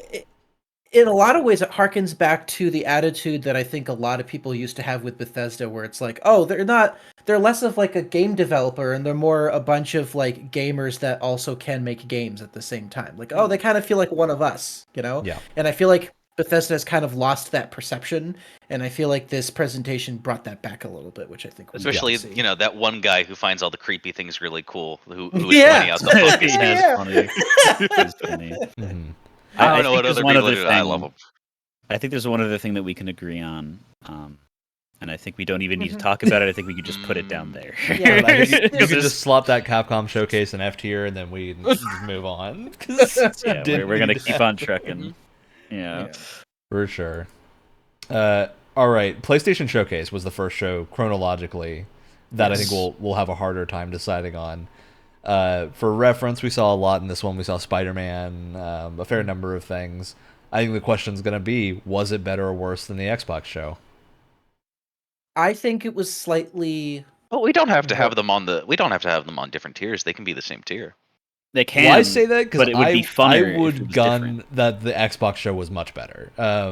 in a lot of ways, it harkens back to the attitude that I think a lot of people used to have with Bethesda, where it's like, oh, they're less of like a game developer, and they're more a bunch of like gamers that also can make games at the same time. Like, oh, they kind of feel like one of us, you know? Yeah. And I feel like Bethesda has kind of lost that perception, and I feel like this presentation brought that back a little bit, which I think was Especially, good to see. you know, that one guy who finds all the creepy things really cool, who is Yeah. pointing out the focus. Yeah. It's funny. Mhm. I don't know think what there's other one people other do. I thing- love him. I think there's one other thing that we can agree on, and I think we don't even need to talk about it. I think we could just put it down there. Yeah, I think you Because could just slot that Capcom showcase in F tier, and then we just move on. 'Cause yeah, didn't we're gonna need keep that. on trucking. Yeah. For sure. All right, PlayStation Showcase was the first show chronologically that I think we'll have a harder time deciding on. For reference, we saw a lot in this one. We saw Spider-Man, a fair number of things. I think the question's going to be, was it better or worse than the Xbox show? I think it was slightly. Well, we don't have to have them on different tiers. They can be the same tier. They can. Well, I say that because but it would be funner I if it would was gun different. that the Xbox show was much better. I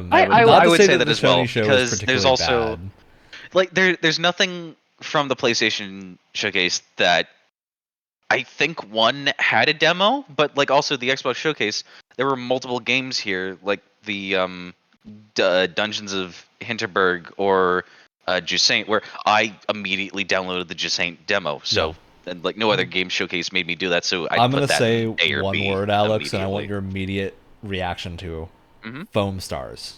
would say that the as well, Sony show because was there's particularly also- bad. Like there's nothing from the PlayStation Showcase that I think one had a demo, but like also the Xbox Showcase, there were multiple games here, like the Dungeons of Hinterberg or Jussaint, where I immediately downloaded the Jussaint demo. So and like no other game showcase made me do that. So I'm going to say A or one B word, Alex, and I want immediately. your immediate reaction to Mhm. foam stars.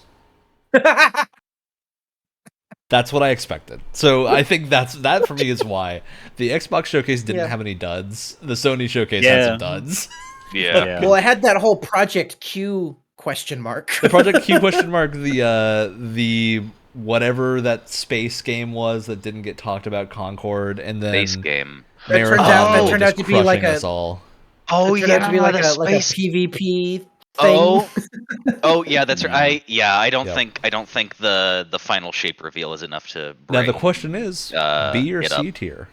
That's what I expected. So I think that for me is why the Xbox showcase didn't Yeah. have any duds. The Sony showcase had some Yeah. duds. Yeah. Yeah. Well, I had that whole Project Q question mark. The Project Q question mark, the whatever that space game was that didn't get talked about, Concord, and then Base game. That turned Marathon out- that just turned out to be like crushing a- us all. Oh It turned out to be like the a space. PvP thing. Oh, oh yeah, that's Yeah. right. I don't Yep. think the final shape reveal is enough to Now bring. the question is, B or it C up. tier?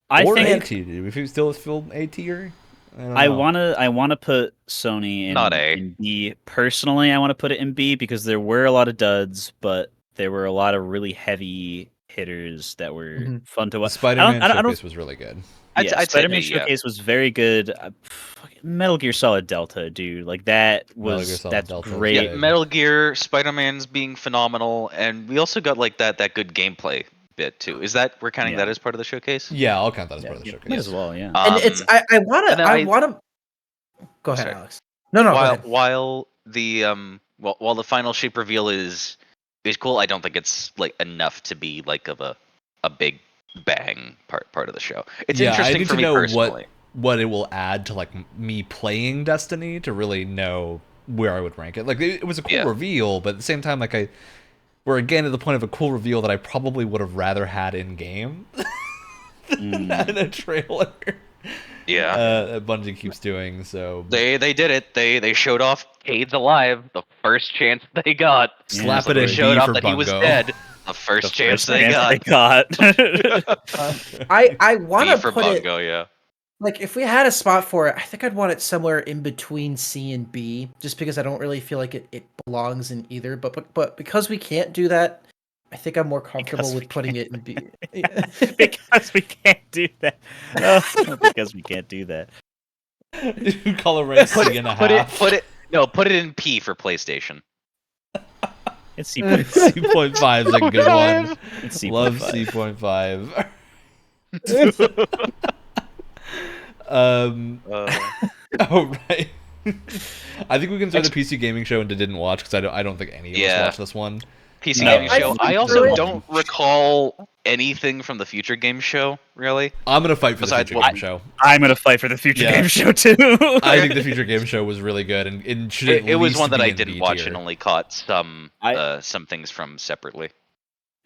I Or think A tier? If you still feel A tier? don't I know. wanna put Sony Not A. in B. Personally, I want to put it in B because there were a lot of duds, but there were a lot of really heavy hitters that were Mhm. fun to The watch. Spider-Man I don't- showcase was really good. I'd say Spider-Man A, yeah. Showcase was very good. Metal Gear Solid Delta, dude, like that Metal Gear was Solid that's Delta was great. good. Yeah, Metal Gear, Spider-Man's being phenomenal, and we also got like that good gameplay bit too. Is that we're counting Yeah. that as part of the showcase? Yeah, I'll count that as Yeah, part of the yeah, showcase. might as well, yeah. And it's I and then I- wanna. Go ahead, Sorry. Alex. No, go while ahead. while the while the final shape reveal is cool, I don't think it's like enough to be like of a big bang part of the show. It's Yeah, I interesting need for to me know personally. what it will add to like me playing Destiny to really know where I would rank it. Like it was a cool Yeah. reveal, but at the same time, like we're again at the point of a cool reveal that I probably would have rather had in game than in a trailer. Yeah. That Bungie keeps doing so. They did it. They showed off Cade's alive the first chance they got. Slap So it they in showed B off for that he was Bungo. dead the first chance they got. got. I wanna B for put it. Bungo, yeah. Like, if we had a spot for it, I think I'd want it somewhere in between C and B, just because I don't really feel like it belongs in either. But because we can't do that, I think I'm more comfortable with putting it in B. Because we can't do that. Oh, because we can't do that. You call it right C and a half. Put it in P for PlayStation. It's C.5. C.5 is a good one. It's Love C.5. C.5. Oh right. I think we can throw the PC gaming show into didn't watch because I don't think any of us watched this one. PC No, gaming I show. flipped I through also it. don't recall anything from the future game show, really. I'm gonna fight for the Besides future what- game show. I'm gonna fight for the future Yeah. game show too. I think the future game show was really good and should at It was least one that be I in didn't B watch tier. and only caught some things from separately.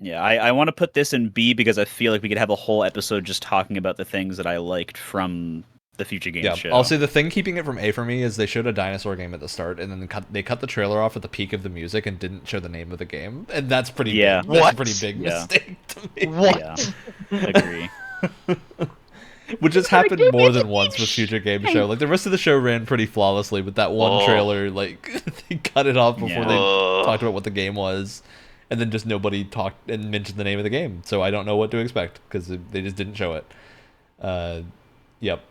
Yeah, I want to put this in B because I feel like we could have a whole episode just talking about the things that I liked from the future game show. I'll say the thing keeping it from A for me is they showed a dinosaur game at the start and then they cut the trailer off at the peak of the music and didn't show the name of the game, and that's pretty big. That's What? a pretty big Yeah. mistake to me. What? Yeah, agree. Which has happened more than once with future game show. Like the rest of the show ran pretty flawlessly, but that one trailer, like they cut it off before they talked about what the game was, and then just nobody talked and mentioned the name of the game. So I don't know what to expect because they just didn't show it. Yep.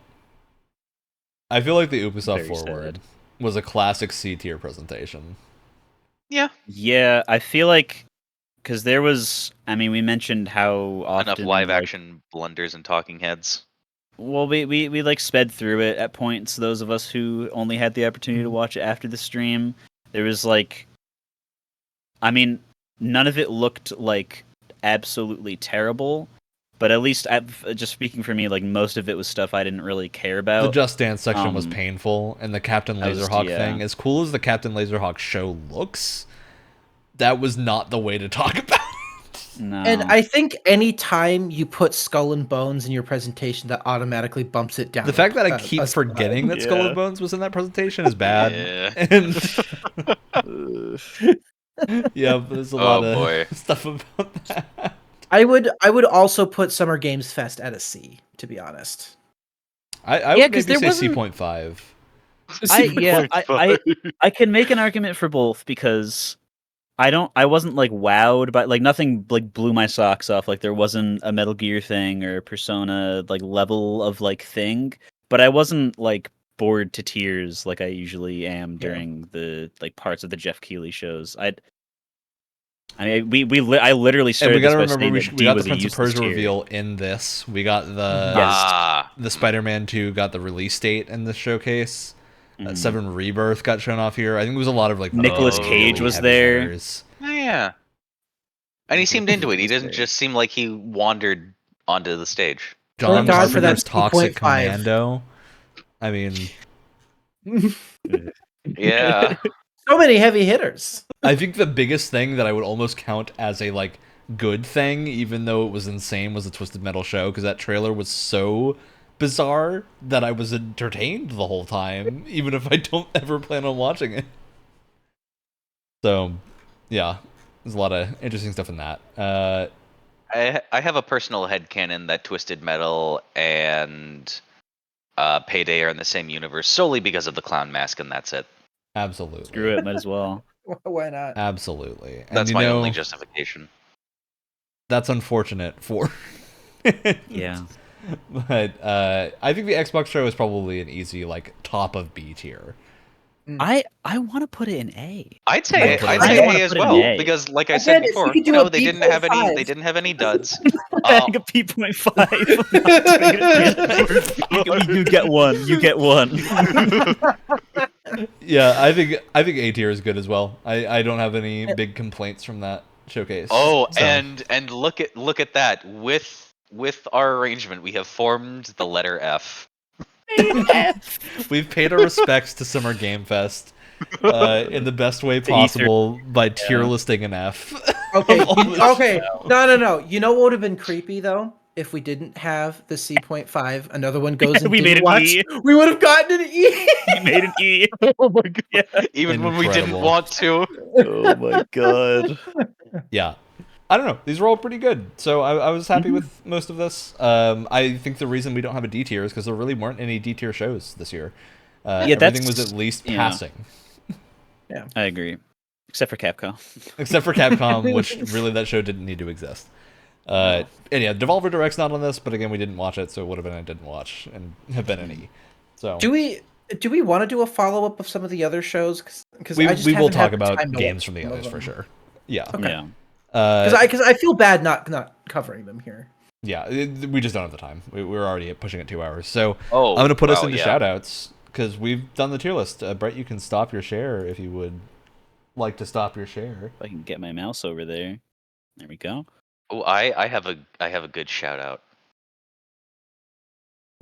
I feel like the Ubisoft Very Forward sad. was a classic C tier presentation. Yeah. Yeah, I feel like because there was, I mean, we mentioned how often Enough live action blunders and talking heads. Well, we like sped through it at points. Those of us who only had the opportunity to watch it after the stream, there was like, I mean, none of it looked like absolutely terrible, but at least just speaking for me, like most of it was stuff I didn't really care about. The Just Dance section was painful, and the Captain I was- Laserhawk yeah. thing, as cool as the Captain Laserhawk show looks, that was not the way to talk about it. No. And I think any time you put Skull and Bones in your presentation, that automatically bumps it down. The fact that I a keep spot. forgetting that Skull Yeah. and Bones was in that presentation is bad. Yeah. And yeah, there's a lot of boy. stuff about that. I would also put Summer Games Fest at a C, to be honest. I Yeah, would 'cause maybe there say wasn't- C.5. I can make an argument for both because I wasn't like wowed by like nothing like blew my socks off. Like there wasn't a Metal Gear thing or a Persona like level of like thing, but I wasn't like bored to tears like I usually am during the like parts of the Jeff Keighley shows. I mean, I literally And started we gotta this by remember saying we that D got the was a Prince of useless Persia tier. reveal in this. We got the Yes. the Spider-Man 2 got the release date in this showcase. Mhm. 7 Rebirth got shown off here. I think it was a lot of like Nicolas really Cage was heavy there. hitters. Yeah. And he seemed into it. He That's didn't great. just seem like he wandered onto the stage. John Thank God for that Carpenter's Toxic 2.5. Commando. I mean, Yeah. So many heavy hitters. I think the biggest thing that I would almost count as a like good thing, even though it was insane, was the Twisted Metal show because that trailer was so bizarre that I was entertained the whole time, even if I don't ever plan on watching it. So, yeah, there's a lot of interesting stuff in that. I have a personal headcanon that Twisted Metal and Payday are in the same universe solely because of the clown mask, and that's it. Absolutely. Screw it, might as well. Why not? Absolutely. And That's you my know, only justification. that's unfortunate for. Yeah. But I think the Xbox show is probably an easy like top of B tier. I want to put it in A. I'd say I I'd say wanna A as put it in well A. because, like I I said bet if before, we could do no, a they didn't have any. B.5. They didn't have any duds. I think a P.5. You get one. You get one. Yeah, I think A tier is good as well. I don't have any big complaints from that showcase. Oh, So, and look at that. With our arrangement, we have formed the letter F. we've paid our respects to Summer Game Fest in the best way possible by tier listing an F. Okay, Of all this okay. No. You know what would have been creepy though? If we didn't have the C.5, another one goes and We made didn't an watch, E. we would have gotten an E. You made an E. Oh my god! Yeah. Even when we didn't Incredible. want to. Oh my god. Yeah. I don't know. These were all pretty good. So I was happy with most of this. I think the reason we don't have a D tier is because there really weren't any D tier shows this year. Everything was at least passing. Yeah, I agree. Except for Capcom. Except for Capcom, which really that show didn't need to exist. And yeah, Devolver Direct's not on this, but again, we didn't watch it, so it would have been I didn't watch and have been an E. So do we want to do a follow up of some of the other shows? Because we will talk about games from the others for sure. Yeah. Okay. Yeah. Because I feel bad not covering them here. Yeah, we just don't have the time. We're already pushing it 2 hours. So Oh, I'm going to put us into yeah. shout-outs, because we've done the tier list. Brett, you can stop your share if you would like to stop your share. If I can get my mouse over there. There we go. Oh, I have a good shout out.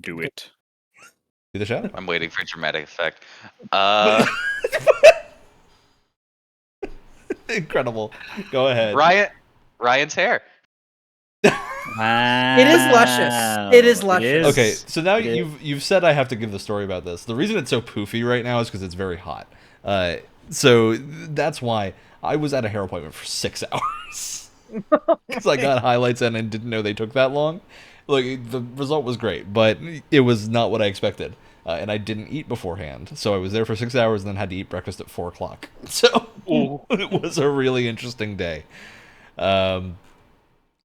Do it. Do the shout-out. I'm waiting for dramatic effect. Incredible. Go ahead. Ryan's hair. Wow. It is luscious. It is luscious. Okay, so now you've said I have to give the story about this. The reason it's so poofy right now is because it's very hot. So that's why I was at a hair appointment for 6 hours. Because I got highlights in and didn't know they took that long. Like, the result was great, but it was not what I expected. And I didn't eat beforehand. So I was there for 6 hours and then had to eat breakfast at 4 o'clock. So it was a really interesting day.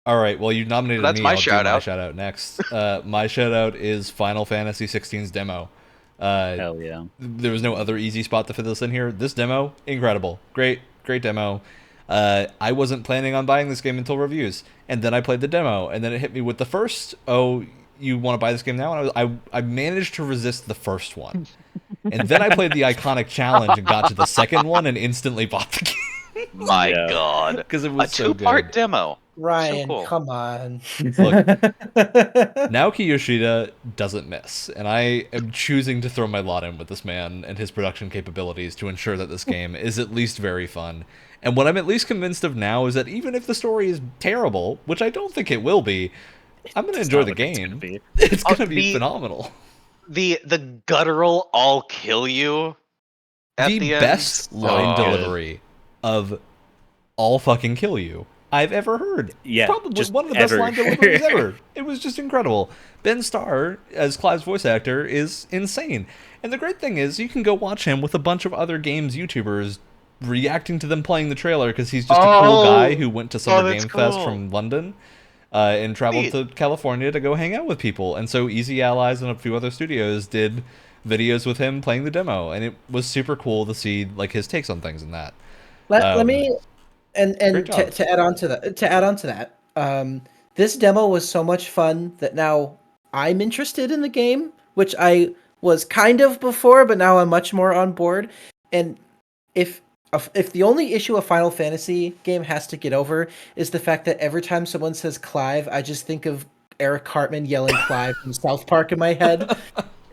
All right, well, you nominated That's me. my I'll do shout my out. shout out next. My shout out is Final Fantasy 16's demo. Hell yeah. There was no other easy spot to fit this in here. This demo, incredible. Great demo. I wasn't planning on buying this game until reviews, and then I played the demo, and then it hit me with the first, oh, you want to buy this game now? And I managed to resist the first one. And then I played the iconic challenge and got to the second one and instantly bought the game. My God. Because it was A so two-part good. demo. Ryan, So cool. come on. Look, Naoki Yoshida doesn't miss, and I am choosing to throw my lot in with this man and his production capabilities to ensure that this game is at least very fun. And what I'm at least convinced of now is that even if the story is terrible, which I don't think it will be, I'm going to enjoy the game. It's going to be phenomenal. The guttural "I'll kill you" at the end. Best line good. delivery of "I'll fucking kill you" I've ever heard. Yeah, Probably just one of the best ever. line deliveries ever. It was just incredible. Ben Starr, as Clive's voice actor, is insane. And the great thing is, you can go watch him with a bunch of other games YouTubers reacting to them playing the trailer, because he's just a cool guy who went to Summer that's Game Fest cool. from London and traveled to California to go hang out with people. And so Easy Allies and a few other studios did videos with him playing the demo, and it was super cool to see like his takes on things in that. Let me and great job. to add on to that. This demo was so much fun that now I'm interested in the game, which I was kind of before, but now I'm much more on board. And if the only issue a Final Fantasy game has to get over is the fact that every time someone says Clive, I just think of Eric Cartman yelling Clive from South Park in my head.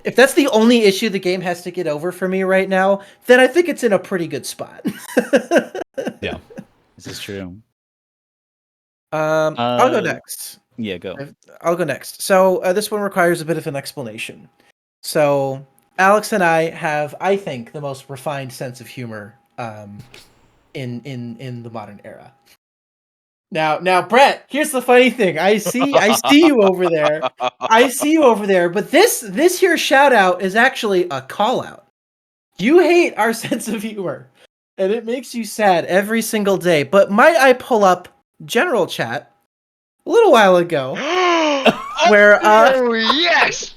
If that's the only issue the game has to get over for me right now, then I think it's in a pretty good spot. Yeah. This is true. I'll go next. Yeah, go. I'll go next. So this one requires a bit of an explanation. So Alex and I have, I think, the most refined sense of humor in the modern era. Now, Brett, here's the funny thing. I see you over there. I see you over there. But this here shout out is actually a call out. You hate our sense of humor, and it makes you sad every single day. But might I pull up general chat a little while ago, where Oh yes.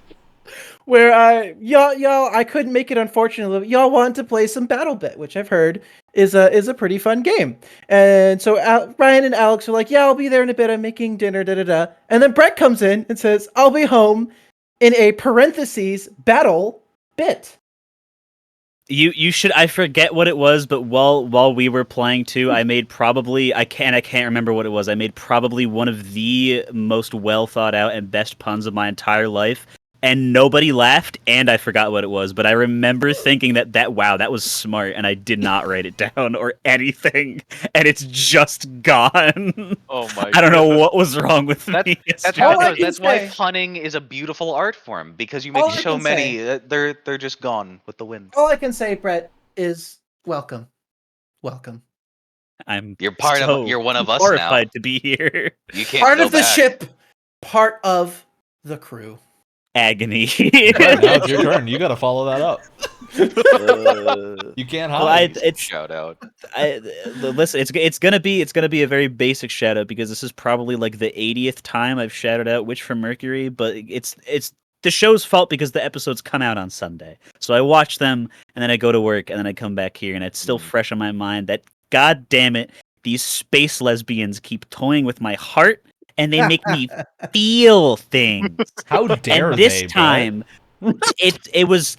where y'all I couldn't make it, unfortunately, but y'all wanted to play some BattleBit, which I've heard is a pretty fun game. And so Ryan and Alex are like, yeah, I'll be there in a bit, I'm making dinner, and then Brett comes in and says, I'll be home in a parentheses BattleBit. You should. I forget what it was, but while we were playing too, I made probably I can't remember what it was. I made probably one of the most well thought out and best puns of my entire life, and nobody laughed. And I forgot what it was, but I remember thinking that wow, that was smart, and I did not write it down or anything, and it's just gone. Oh my! I don't know what was wrong with me. That's All I why. can That's why say- punning is a beautiful art form, because you All make I so can many. They're just gone with the wind. All I can say, Brett, is welcome. I'm You're part so of. You're one of us horrified now. to be here. You can't Part go of the back. ship, part of the crew. Agony. Right, now it's your turn. You got to follow that up. You can't hide. Well, it's Shout out. listen. It's gonna be a very basic shout out because this is probably like the 80th time I've shouted out Witch from Mercury, but it's the show's fault because the episodes come out on Sunday. So I watch them and then I go to work and then I come back here and it's still fresh on my mind that god damn it, these space lesbians keep toying with my heart and they make me feel things. How dare And this they, time, it was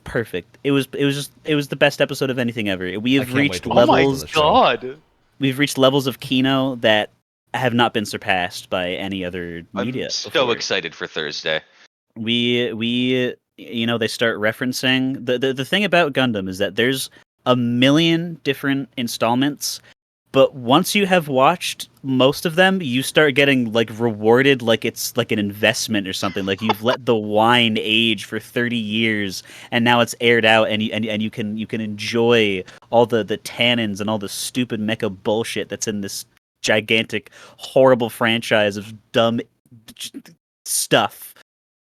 perfect. It was the best episode of anything ever. We have can't wait reached to listen to levels. this show. God. We've reached levels of Kino that have not been surpassed by any other media. I'm so before. excited for Thursday. We they start referencing the thing about Gundam is that there's a million different installments, but once you have watched most of them, you start getting like rewarded like it's like an investment or something. Like you've let the wine age for 30 years and now it's aired out and you can enjoy all the tannins and all the stupid mecha bullshit that's in this gigantic horrible franchise of dumb stuff.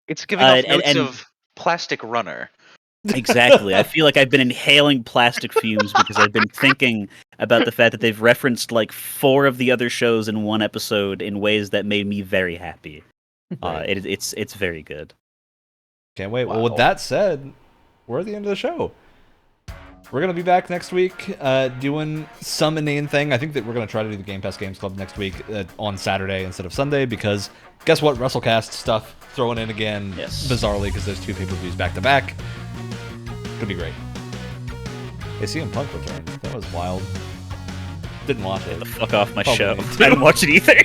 It's giving off notes and- of Plastic Runner. Exactly. I feel like I've been inhaling plastic fumes because I've been thinking about the fact that they've referenced like 4 of the other shows in one episode in ways that made me very happy. Right. It's very good. Can't wait. Wow. Well, with that said, we're at the end of the show. We're gonna be back next week, doing some inane thing. I think that we're gonna try to do the Game Pass Games Club next week on Saturday instead of Sunday because guess what? WrestleCast stuff throwing in again, Yes. bizarrely because there's 2 pay-per-views back to back. Could be great. Hey, CM Punk returned. That was wild. Didn't watch it. Fuck off my Probably show. need I to. didn't watch it either.